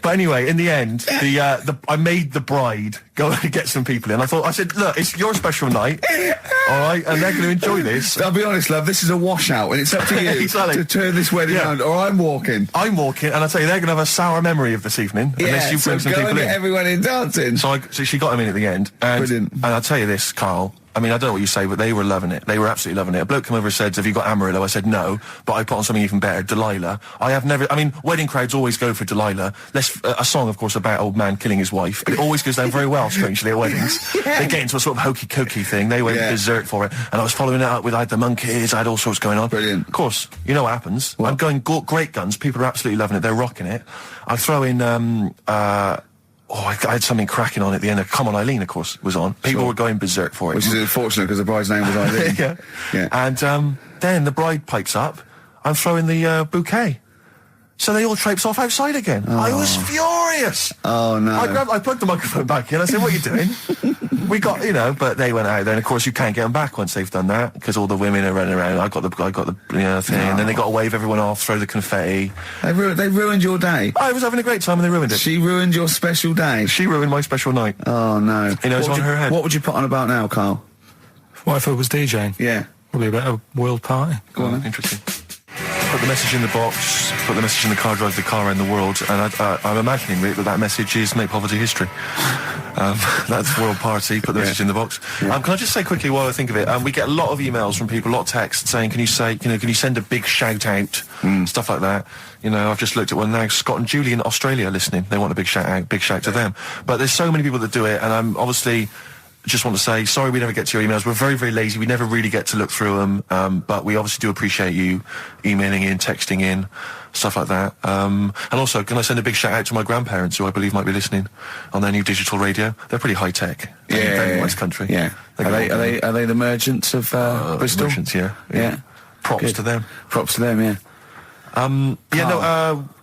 But anyway, in the end, I made the bride go and get some people in. I said, look, it's your special night, all right, and they're going to enjoy this. I'll be honest, love, this is a washout, and it's up to you to turn this wedding around, or I'm walking. I'm walking, and I tell you, they're going to have a sour memory of this evening unless you bring some people in. Everyone in dancing. So she got him in at the end, and I'll tell you this, Karl. I mean, I don't know what you say, but they were loving it. They were absolutely loving it. A bloke came over and said, have you got Amarillo? I said, no, but I put on something even better, Delilah. Wedding crowds always go for Delilah. A song, of course, about old man killing his wife. But it always goes down very well, strangely, at weddings. They get into a sort of hokey-cokey thing. They went berserk for it. And I was following it up with, I had the Monkeys, I had all sorts going on. Brilliant. Of course, you know what happens. What? I'm going great guns. People are absolutely loving it. They're rocking it. I throw in, I had something cracking on at the end. Come On Eileen, of course, was on. People were going berserk for it. Which is unfortunate because the bride's name was Eileen. Yeah. And then the bride pipes up. I'm throwing the bouquet. So they all traipse off outside again. I was furious. Oh, no. I plugged the microphone back in. I said, what are you doing? We got, but they went out there. And, of course, you can't get them back once they've done that because all the women are running around. I got the thing. And then they got to wave everyone off, throw the confetti. They ruined your day. I was having a great time and they ruined it. She ruined your special day. She ruined my special night. Oh, no. It's on her head. What would you put on about now, Karl? What if I was DJing? Yeah. Probably a better world party. Go on then. Interesting. put the message in the box, put the message in the car, drive the car around the world, and I'm imagining that message is make poverty history. That's World Party, put the message in the box. Can I just say quickly while I think of it, we get a lot of emails from people, a lot of texts saying, can you send a big shout out, stuff like that. You know, I've just looked at one now, Scott and Julie in Australia listening, they want a big shout out, big shout to them. But there's so many people that do it, and I'm obviously just want to say, sorry we never get to your emails. We're very, very lazy. We never really get to look through them. But we obviously do appreciate you emailing in, texting in, stuff like that. And also, can I send a big shout out to my grandparents, who I believe might be listening on their new digital radio? They're pretty high tech. Very West Country. Yeah. Are they the merchants of Bristol? Merchants, yeah. Props to them. Props to them, yeah.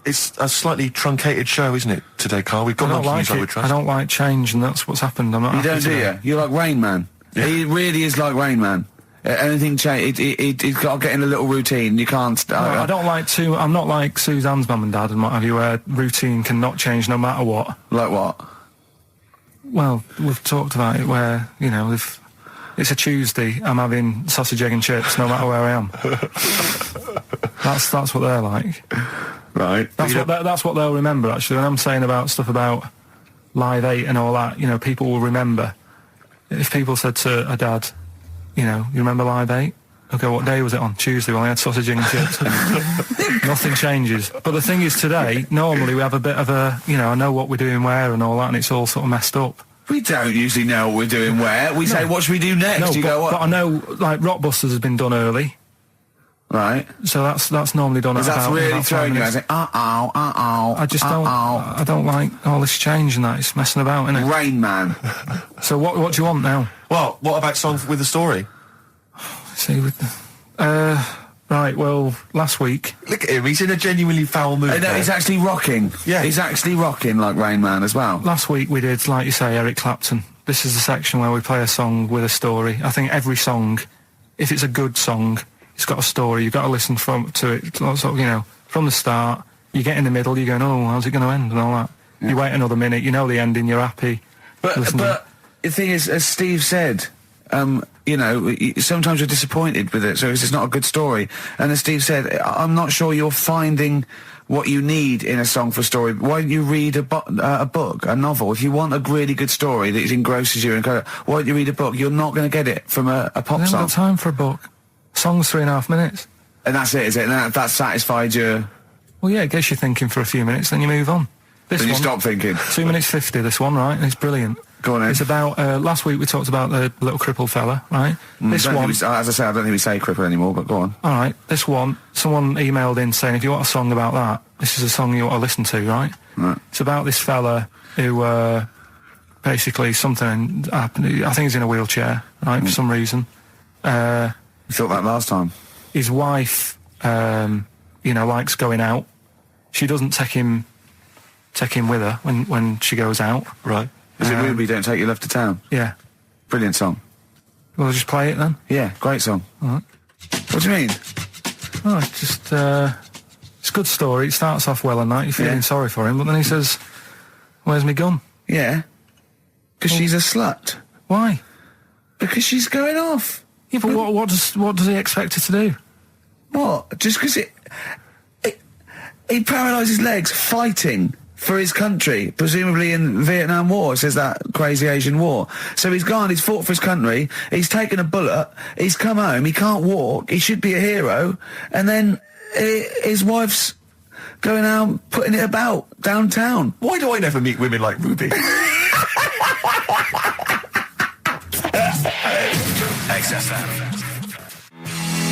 It's a slightly truncated show, isn't it, today, Carl? We've got no news I would trust. I don't like change, and that's what's happened. I'm not You don't, do you? You're like Rain Man. Yeah. He really is like Rain Man. Anything change, he's got to get in a little routine. You can't. I don't like to. I'm not like Suzanne's mum and dad and what have you, where routine cannot change no matter what. Like what? Well, we've talked about it where, you know, if it's a Tuesday, I'm having sausage, egg and chips no matter where I am. That's what they're like. Right. That's what they'll remember, actually. When I'm saying about stuff about Live 8 and all that, you know, people will remember. If people said to a dad, you know, you remember Live 8? Okay, what day was it on? Tuesday. Well, I had sausage, egg and chips. Nothing changes. But the thing is, today, normally we have a bit of a, you know, I know what we're doing where and all that, and it's all sort of messed up. We don't usually know what we're doing where. We say, what should we do next? But I know, like, Rockbusters has been done early. Right. So that's normally done at about... That's really throwing you. I say, I just don't... I don't like all this change and that. It's messing about, isn't it? Rain Man. So what do you want now? Well, what about Song with a Story? See, right, well, last week... Look at him, he's in a genuinely foul mood. No, he's actually rocking. Yeah. He's actually rocking like Rain Man as well. Last week we did, like you say, Eric Clapton. This is the section where we play a song with a story. I think every song, if it's a good song, it's got a story. You've got to listen to it, sort of, you know, from the start. You get in the middle, you're going, oh, how's it going to end and all that. Yeah. You wait another minute, you know the ending, you're happy. But the thing is, as Steve said, you know, sometimes you're disappointed with it, so it's not a good story. And as Steve said, I'm not sure you're finding what you need in a song for a story. Why don't you read a book, a novel? If you want a really good story that engrosses you, why don't you read a book? You're not going to get it from a pop song. I haven't got time for a book. Song's 3.5 minutes. And that's it, is it? And that satisfied you? Well, yeah, it gets you thinking for a few minutes, then you move on. Then you stop thinking. 2 minutes 50, this one, right? And it's brilliant. Go on, Ed. It's about, last week we talked about the little crippled fella, right? This one... as I say, I don't think we say cripple anymore, but go on. All right, this one, someone emailed in saying, if you want a song about that, this is a song you ought to listen to, right? Right. It's about this fella who, basically something happened. I think he's in a wheelchair, right, for some reason. You thought that last time. His wife, you know, likes going out. She doesn't take him with her when she goes out. Right. Is it Ruby, Don't Take Your Love to Town? Yeah. Brilliant song. Well, I'll just play it then. Yeah, great song. All right. What do you mean? Oh, it's just, it's a good story. It starts off well and that. You're feeling sorry for him, but then he says, where's my gun? Yeah. Because she's a slut. Why? Because she's going off. Yeah, but what does he expect her to do? What? Just because he paralysed his legs fighting for his country, presumably in Vietnam War, says that crazy Asian war. So he's gone, he's fought for his country, he's taken a bullet, he's come home, he can't walk, he should be a hero, and then his wife's going out putting it about downtown. Why do I never meet women like Ruby? XFM.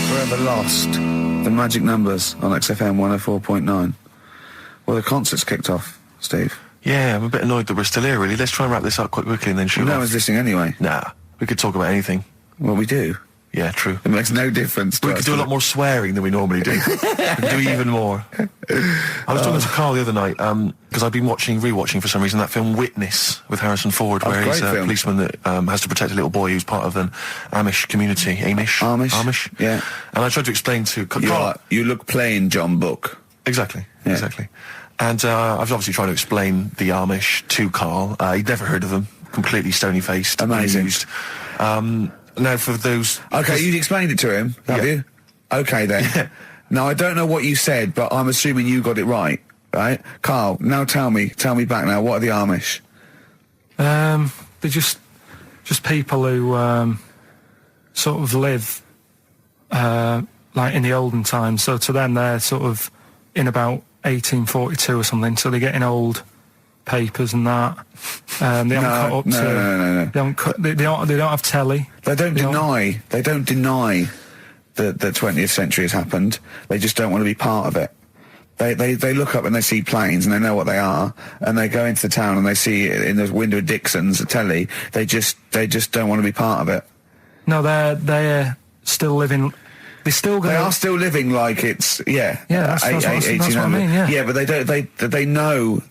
Forever Lost. The magic numbers on XFM 104.9. Well, the concert's kicked off, Steve. Yeah, I'm a bit annoyed that we're still here, really. Let's try and wrap this up quite quickly and then shoot off. No one's listening anyway. Nah, we could talk about anything. Well, we do. Yeah, true. It makes no difference to We us, could do a lot more swearing than we normally do. We could do even more. I was talking to Carl the other night, because I've been rewatching for some reason that film Witness with Harrison Ford, where he's a policeman that has to protect a little boy who's part of an Amish community. Amish? Yeah. And I tried to explain to Carl... You look plain, John Book. Exactly, exactly. And I was obviously trying to explain the Amish to Carl. He'd never heard of them. Completely stony-faced. Amazing. Now, for those... Okay, you'd explained it to him, have you? Okay, then. Yeah. Now, I don't know what you said, but I'm assuming you got it right, right? Carl, now tell me back now, what are the Amish? They're just people who sort of live like in the olden times. So to them, they're sort of in about 1842 or something. So they're getting old papers and that. They haven't cut up to. No. They don't have telly. They don't deny that the 20th century has happened. They just don't want to be part of it. They look up and they see planes and they know what they are, and they go into the town and they see it in the window of Dixon's, a telly. They just don't want to be part of it. No, they're still living. They are still living like it's that's what I mean. Yeah, but they know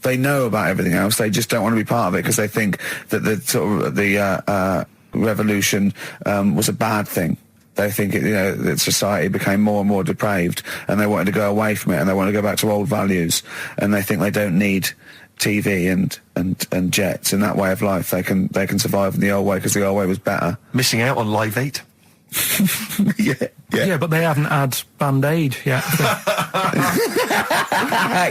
about everything else. They just don't want to be part of it because they think that the sort of the revolution was a bad thing. They think that society became more and more depraved, and they wanted to go away from it, and they want to go back to old values, and they think they don't need TV and jets and that way of life. They can survive in the old way because the old way was better. Missing out on Live 8. Yeah, but they haven't had Band-Aid yet.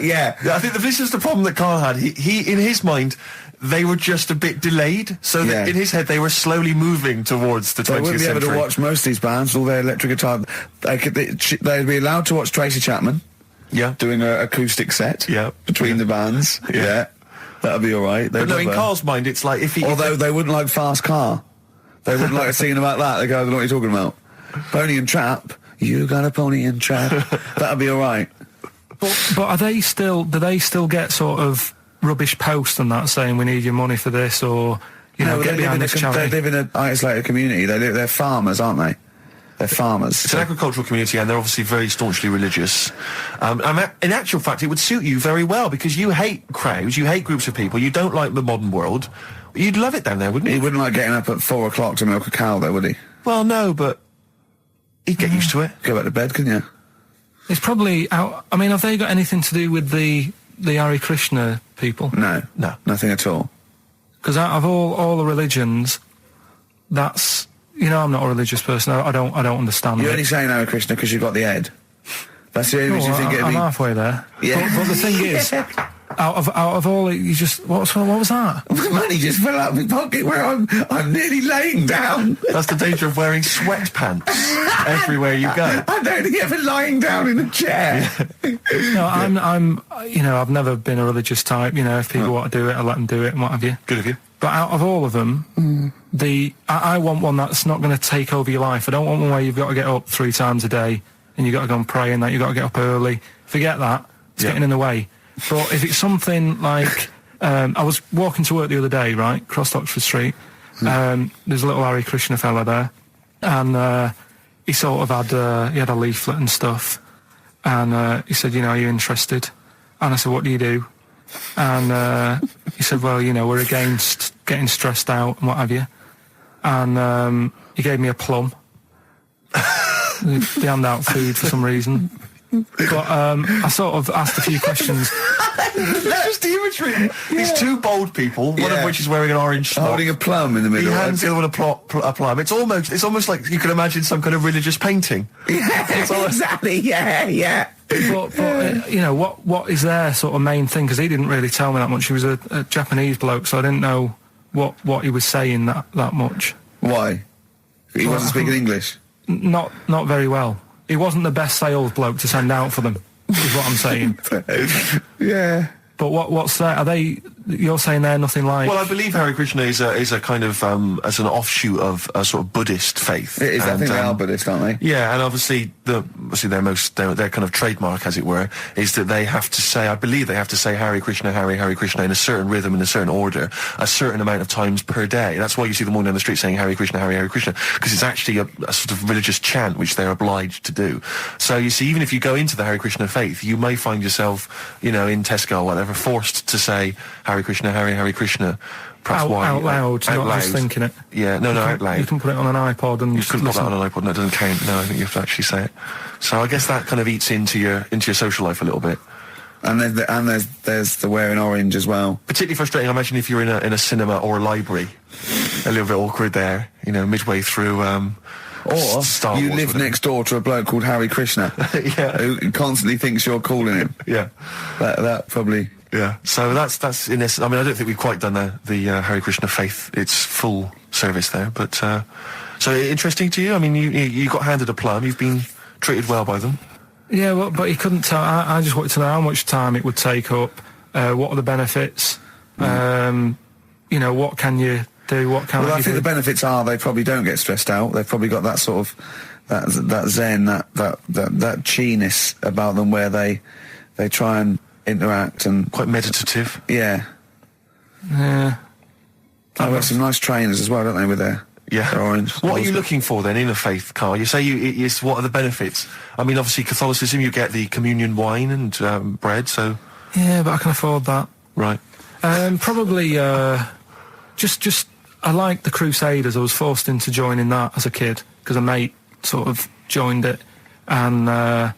Yeah, I think this is the problem that Carl had. He in his mind, they were just a bit delayed, so that in his head they were slowly moving towards the 20th century. They wouldn't be able to watch most of these bands, all their electric guitar. They'd be allowed to watch Tracy Chapman. Yeah, doing an acoustic set. Yeah, between the bands. Yeah, that'd be all right. But no, in Carl's mind, it's like if he. Although they wouldn't like Fast Car. They wouldn't like a scene about that. They go, I don't know what you're talking about. Pony and Trap. You got a pony and trap. That'd be all right. But are they still? Do they still get sort of rubbish posts and that saying we need your money for this, or get behind this charity? They live in an isolated community. They're farmers, aren't they? They're farmers. It's an agricultural community, and they're obviously very staunchly religious. In actual fact, it would suit you very well because you hate crowds, you hate groups of people, you don't like the modern world. You'd love it down there, wouldn't you? He wouldn't like getting up at 4 o'clock to milk a cow, though, would he? Well, no, but he'd get used to it. Go back to bed, couldn't you? It's probably out. I mean, have they got anything to do with the Hare Krishna people? No, nothing at all. Because out of all the religions, that's I'm not a religious person. I don't understand. You're only saying Hare Krishna because you've got the head. That's the only reason you think it'd be. I'm halfway there. Yeah. But the thing is, out of all, you just what was that? Money just fell out of my pocket where I'm nearly laying down. That's the danger of wearing sweatpants everywhere you go. I'm only ever lying down in a chair. No, I'm I've never been a religious type. If people want to do it, I let them do it and what have you. Good of you. But out of all of them, I want one that's not going to take over your life. I don't want one where you've got to get up 3 times a day and you've got to go and pray and that you've got to get up early. Forget that. It's getting in the way. But if it's something like, I was walking to work the other day, right, across Oxford Street. There's a little Hare Krishna fella there, and he sort of had he had a leaflet and stuff, and he said, are you interested? And I said, what do you do? And he said, well, we're against getting stressed out and what have you. And he gave me a plum. They hand out food for some reason. But I sort of asked a few questions. Just the imagery. These 2 bold people, one of which is wearing an orange smock, holding a plum in the middle. He hands the other one a plum. It's almost like you can imagine some kind of religious painting. Yeah, exactly. Yeah. But what is their sort of main thing? Because he didn't really tell me that much. He was a Japanese bloke, so I didn't know what he was saying that much. Why? He wasn't speaking English. Not very well. He wasn't the best sales bloke to send out for them, is what I'm saying. Yeah. But what's that? Are they? You're saying they're nothing like? Well, I believe Hare Krishna is a kind of as an offshoot of a sort of Buddhist faith. It is. I think they are Buddhist, aren't they? Yeah, and obviously their kind of trademark, as it were, is that they have to say. I believe they have to say Hare Krishna, Hare Krishna in a certain rhythm, in a certain order, a certain amount of times per day. That's why you see them all down the street saying Hare Krishna, Hare Krishna, because it's actually a sort of religious chant which they're obliged to do. So you see, even if you go into the Hare Krishna faith, you may find yourself, in Tesco or whatever, forced to say Hare Krishna, Hare Krishna. Out loud, not just thinking it. Yeah, no, out loud. You can put it on an iPod and you can put that on an iPod. No, it doesn't count. No, I think you have to actually say it. So I guess that kind of eats into your social life a little bit. And there's the wearing orange as well. Particularly frustrating, I imagine, if you're in a cinema or a library. A little bit awkward there, midway through. Or Star you Wars live would've next door to a bloke called Harry Krishna, who constantly thinks you're calling him. Yeah. That probably... Yeah, so that's in essence. I mean, I don't think we've quite done the Hare Krishna faith. It's full service there, but so interesting to you. I mean, you got handed a plum. You've been treated well by them. Yeah, well, but he couldn't tell. I just wanted to know how much time it would take up. What are the benefits? You know, what can you do? What can't you do? Well, I think the benefits are they probably don't get stressed out. They've probably got that sort of that zen, that chi-ness about them, where they try and interact and quite meditative. Yeah. Yeah. I've got some nice trainers as well, don't they, with their orange. What are you looking for then in a faith, Karl? You say what are the benefits? I mean, obviously Catholicism, you get the communion wine and bread, so... Yeah, but I can afford that. Right. Probably, just I like the Crusaders. I was forced into joining that as a kid, because a mate sort of joined it, and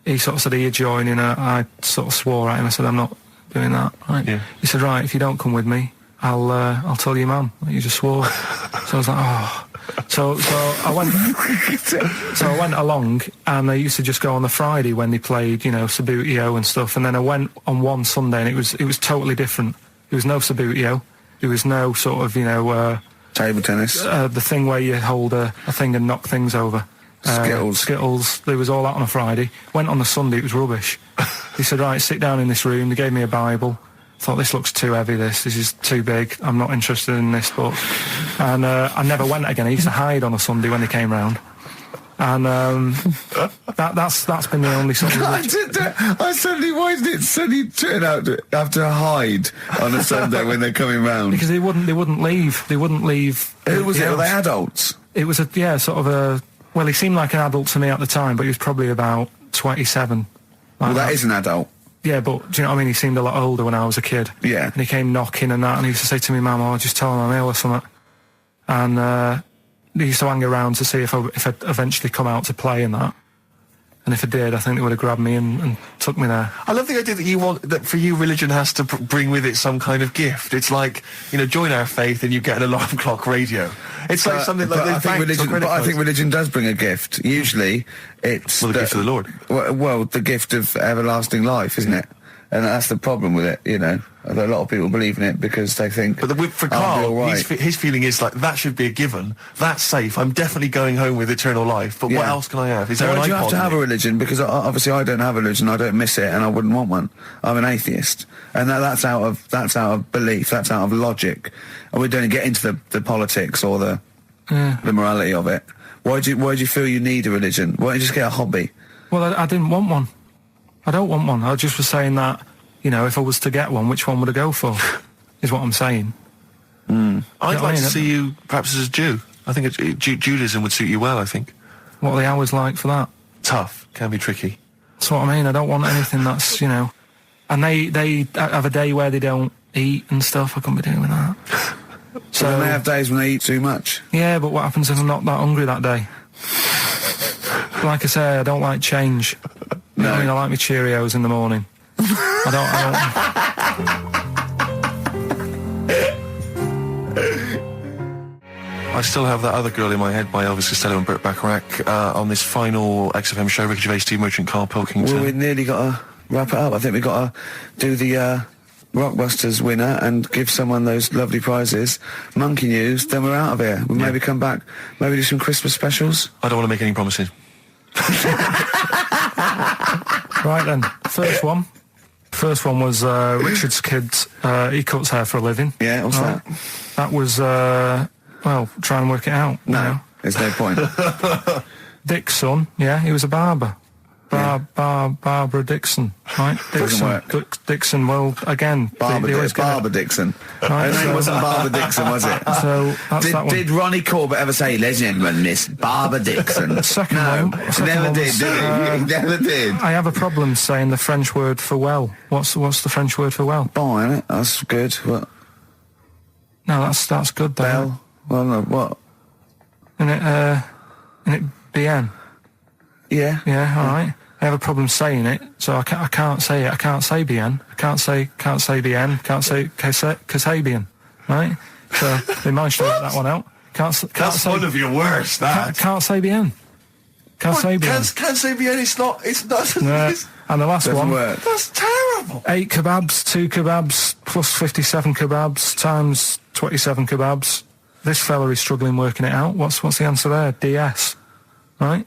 he sort of said he'd join in. I sort of swore at him. I said, I'm not doing that. Right? Yeah. He said, right, if you don't come with me, I'll tell your mum that you just swore. So I was like, oh. So I went. So I went along, and they used to just go on the Friday when they played, you know, Sabutio and stuff. And then I went on one Sunday, and it was totally different. There was no Sabutio. There was no sort of, you know, table tennis. The thing where you hold a thing and knock things over. Skittles. There was all that on a Friday. Went on the Sunday, it was rubbish. He said, right, sit down in this room. They gave me a Bible. Thought, this looks too heavy, this is too big. I'm not interested in this book. And I never went again. I used to hide on a Sunday when they came round. And that's been the only sort of... why did it suddenly turn out to have to hide on a Sunday when they're coming round? Because they wouldn't leave. They wouldn't leave. Who was it? Were they adults? It was well, he seemed like an adult to me at the time, but he was probably about 27. Well, that is an adult. Yeah, but do you know what I mean? He seemed a lot older when I was a kid. Yeah. And he came knocking and that, and he used to say to me, Mum, I'll just tell him I'm ill or something. And he used to hang around to see if I'd eventually come out to play and that. And if I did, I think they would have grabbed me and took me there. I love the idea that for you, religion has to bring with it some kind of gift. It's like, you know, join our faith and you get an alarm clock radio. It's like something like I think religion does bring a gift. Usually, it's the gift of the Lord. Well, the gift of everlasting life, isn't it? And that's the problem with it, you know. A lot of people believe in it because they think... But for Karl, right. his feeling is like, that should be a given. That's safe. I'm definitely going home with eternal life. But what else can I have? Is there an iPod? Why do you have to have a religion? Because obviously I don't have a religion. I don't miss it, and I wouldn't want one. I'm an atheist, and that's out of belief. That's out of logic. And we don't get into the politics or the morality of it. Why do you feel you need a religion? Why don't you just get a hobby? Well, I didn't want one. I don't want one. I just was saying that, you know, if I was to get one, which one would I go for? Is what I'm saying. I'd like to see you perhaps as a Jew. I think Judaism would suit you well, I think. What are the hours like for that? Tough. Can be tricky. That's what I mean. I don't want anything that's, you know... And they have a day where they don't eat and stuff. I couldn't be doing that. So they have days when they eat too much? Yeah, but what happens if I'm not that hungry that day? Like I say, I don't like change. You know what I mean? I like my Cheerios in the morning. I still have that other girl in my head by Elvis Costello and Burt Bacharach on this final XFM show. Ricky Gervais, Steve Merchant, Karl Pilkington. Well, we nearly got to wrap it up. I think we've got to do the Rockbusters winner and give someone those lovely prizes. Monkey News, then we're out of here. We'll maybe come back, maybe do some Christmas specials. I don't want to make any promises. Right then, first one was Richard's kids. He cuts hair for a living. Yeah, what's that? That was well, try and work it out. No, there's no point. Dick's son, yeah, he was a barber. Barbara Dixon, right? Doesn't work. Dixon, well, again... Barbara Dixon. Right, her name wasn't Barbara Dixon, was it? So, that's that one. Did Ronnie Corbett ever say, ladies and gentlemen, Miss Barbara Dixon? Second one... Never did he? Never did. I have a problem saying the French word for well. What's the French word for well? Bon, isn't it? That's good. What? No, that's good, though. Bell? Well, no, what? Isn't it bien? Yeah. Yeah, all right. I have a problem saying it, so I can't say it. I can't say bien. I can't say bien. Can't say Kasabian, right? So they managed to work that one out. That's one of your worst, that. Can't say bien. Can't say bien. Can't say bien, it's not... No. And the last one, That's terrible. 8 kebabs, 2 kebabs, plus 57 kebabs, times 27 kebabs. This fella is struggling working it out. What's the answer there? DS. Right?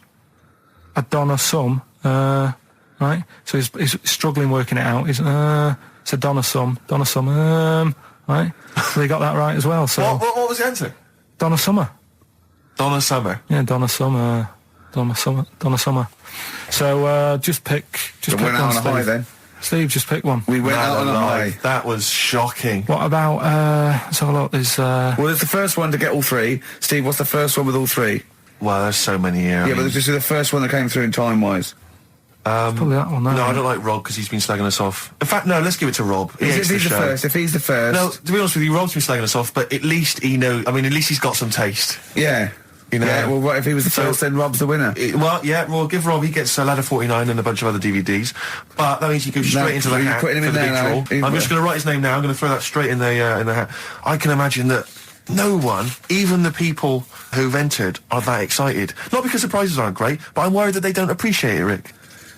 A Donna sum. Right? So he's struggling working it out. It's a Donna sum. Right? So he got that right as well. So What was the answer? Donna Summer. Donna Summer. Yeah, Donna Summer. So just pick We one, went out on a Steve. high then. Steve, just pick one. We went out on a high. That was shocking. What about let's have a look. There's Well, it's the first one to get all 3. Steve, what's the first one with all 3? Well, there's so many here. Yeah, but this is the first one that came through in time-wise. probably that one. No, I don't like Rob because he's been slagging us off. In fact, no, let's give it to Rob. He If hates he's the show. first, if he's the first... No, to be honest with you, Rob's been slagging us off, but at least he knows. I mean, at least he's got some taste. Yeah. You know? Yeah, well, what, if he was the So- first, then Rob's the winner. Well, yeah, we'll give Rob. He gets a Ladder 49 and a bunch of other DVDs. But that means he goes straight into the you're hat putting him for in the there big now. draw. I'm just going to write his name now. I'm going to throw that straight in the hat. I can imagine that no one, even the people who've entered, are that excited. Not because the prizes aren't great, but I'm worried that they don't appreciate it, Rick.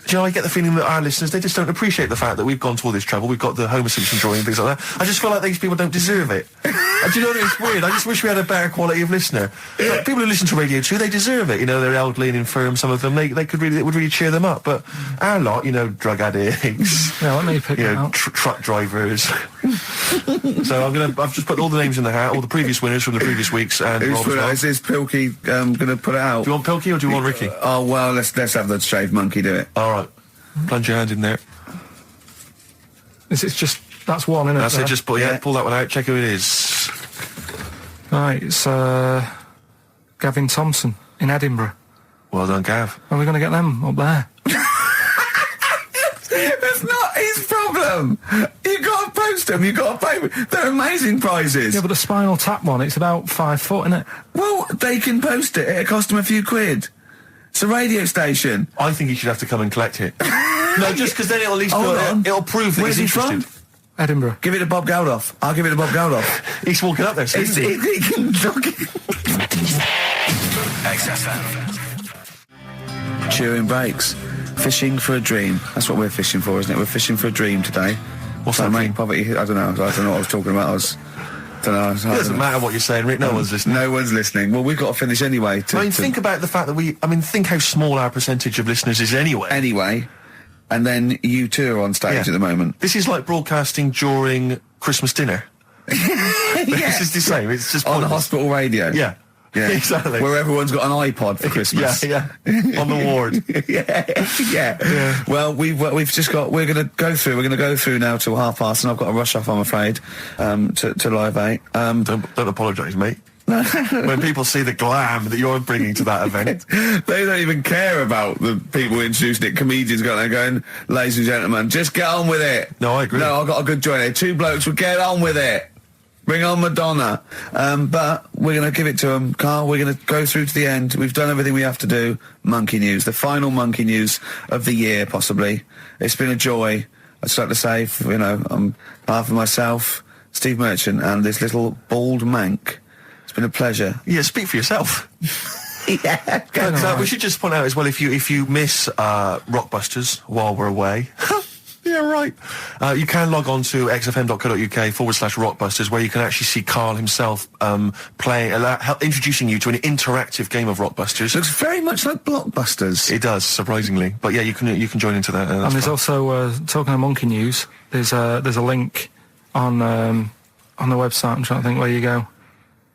Do you know, I get the feeling that our listeners, they just don't appreciate the fact that we've gone to all this trouble. We've got the Homer Simpson drawing and things like that. I just feel like these people don't deserve it. Do you know what I mean? It's weird. I just wish we had a better quality of listener. Like, people who listen to Radio 2, they deserve it. You know, they're elderly and infirm, some of them. It would really cheer them up. But our lot, you know, drug addicts, Yeah, let me pick you it know, out. truck drivers. So I've just put all the names in the hat, all the previous winners from the previous weeks, and Who's Rob as put it well. out? Is Pilky going to put it out? Do you want Pilky or do you want Ricky? Oh, well, let's have the shaved monkey do it. All right. Plunge your hand in there. It's just that's one, isn't it? That's it. there? Just pull that one out. Check who it is. Right, it's Gavin Thompson in Edinburgh. Well done, Gav. Are we going to get them up there? That's not his problem. You got to post them. You got to pay. They're amazing prizes. Yeah, but the Spinal Tap one, it's about 5 foot, isn't it? Well, they can post it. It'll cost them a few quid. It's a radio station. I think he should have to come and collect it. No, just because then it'll at least Hold on. it'll prove that Where's he's he interested. from? Edinburgh. Give it to Bob Geldof. I'll give it to Bob Geldof. He's walking up there. So He can look it. XFM. Chewing breaks. Fishing for a dream. That's what we're fishing for, isn't it? We're fishing for a dream today. What's So that make dream? poverty. I don't know what I was talking about. It doesn't matter what you're saying, Rick. No one's listening. No one's listening. Well, we've got to finish anyway. Think about the fact that think how small our percentage of listeners is anyway. Anyway, and then you two are on stage Yeah. at the moment. This is like broadcasting during Christmas dinner. This is the same. It's just On the pointless. hospital radio. Yeah. Yeah. Exactly. Where everyone's got an iPod for Christmas. Yeah. On the ward. yeah. Well, we're going to go through now till 5:30, and I've got to rush off, I'm afraid, to Live 8. Don't apologise, mate. When people see the glam that you're bringing to that event. They don't even care about the people introducing it. Comedians going, ladies and gentlemen, just get on with it. No, I agree. No, I've got a good joint here. 2 blokes will get on with it. Bring on Madonna. But we're going to give it to them, Carl. We're going to go through to the end. We've done everything we have to do. Monkey news. The final monkey news of the year, possibly. It's been a joy. I'd just like to say, on behalf of myself, Steve Merchant, and this little bald mank, it's been a pleasure. Yeah, speak for yourself. Yeah. But, we should just point out as well, if you miss Rockbusters while we're away, yeah, right. You can log on to xfm.co.uk/Rockbusters, where you can actually see Karl himself introducing you to an interactive game of Rockbusters. Looks very much like Blockbusters. It does, surprisingly. But yeah, you can join into that. And there's also talking of monkey news. There's a link on the website. I'm trying to think where you go.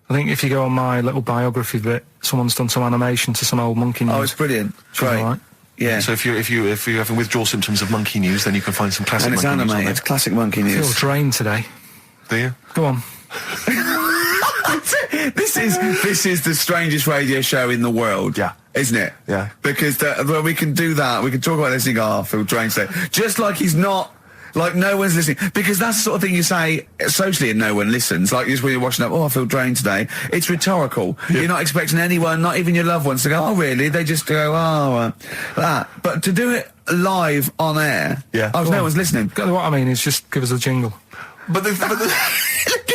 I think if you go on my little biography bit, someone's done some animation to some old monkey news. Oh, it's brilliant. Great. Right. Yeah. So if you're having withdrawal symptoms of monkey news, then you can find some classic And it's monkey news on animated. there. Classic monkey I feel news. drained today. Do you? Go on. This is the strangest radio show in the world. Yeah. Isn't it? Yeah. Because we can do that. We can talk about this and go, I feel drained today. Just like he's not... Like, no one's listening. Because that's the sort of thing you say socially and no one listens. Like, just when you're watching up, I feel drained today. It's rhetorical. Yeah. You're not expecting anyone, not even your loved ones, to go, oh, really? They just go, that. But to do it live on air, Yeah. no one's listening. What I mean is just give us a jingle. But the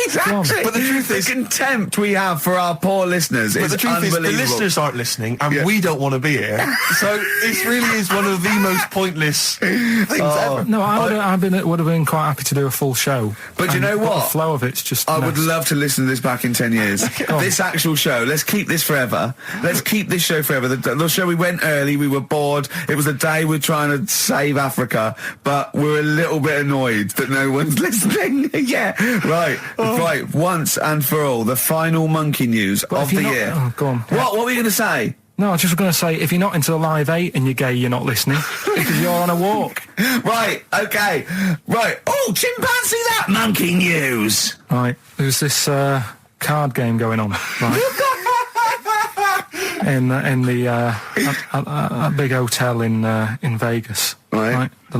Exactly. But the truth the is- contempt we have for our poor listeners But is the truth is, the unbelievable. listeners aren't listening, and we don't want to be here. So it really is one of the most pointless things ever. No, I would have been quite happy to do a full show. But you know what? The flow of it's just. I would messed. love to listen to this back in 10 years. This actual show, let's keep this forever. Let's keep this show forever. The show, we went early, we were bored. It was a day we're trying to save Africa, but we're a little bit annoyed that no one's listening. Yeah, right. Right, once and for all, the final monkey news But of if the you're not- year. Oh, go on. What were you going to say? No, I was just going to say, if you're not into the Live 8 and you're gay, you're not listening. Because you're on a walk. Right, okay. Right. Oh, chimpanzee that monkey news. Right, there's this card game going on, right? in the a big hotel in Vegas, Right. The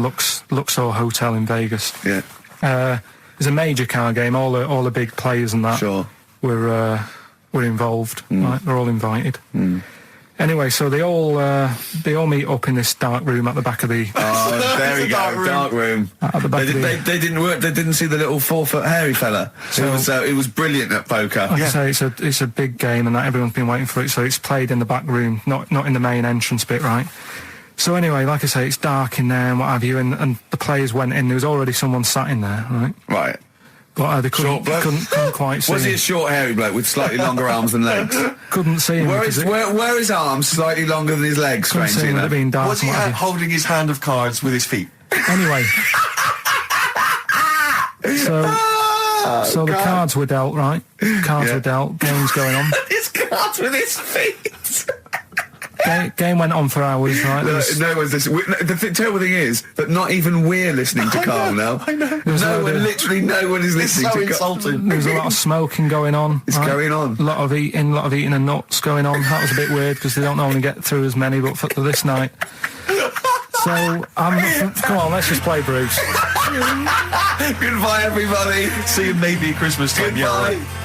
Luxor Hotel in Vegas. Yeah. It's a major card game. All the big players and that Sure. were involved. Right, they're all invited. Anyway, so they all meet up in this dark room at the back of the Oh, there we go, dark room. at the back of the. They didn't work. They didn't see the little 4-foot hairy fella. It was brilliant at poker. Like I say, it's a big game, and that everyone's been waiting for it. So it's played in the back room, not in the main entrance bit, right? So anyway, like I say, it's dark in there and what have you, and the players went in. There was already someone sat in there, right? Right. But they Short bloke? couldn't quite see. Was he him. a short hairy bloke with slightly longer arms than legs? Couldn't see him. Where because are his arms slightly longer than his legs? couldn't see Strangely him with it enough. being dark. Was he and what have you. holding his hand of cards with his feet? Anyway. So the cards were dealt, right? Cards were dealt. Games going on. His cards with his feet. Game went on for hours, right? There was- No one's listening. The terrible thing is that not even we're listening to Carl now. I know. Literally no one is It's listening so to Carl. insulting. There was a lot of smoking going on. It's right? going on. A lot of eating and nuts going on. That was a bit weird because they don't normally get through as many, but for this night. So, come on, let's just play Bruce. Goodbye, everybody. See you maybe at Christmas time. Yeah, all right. Goodbye.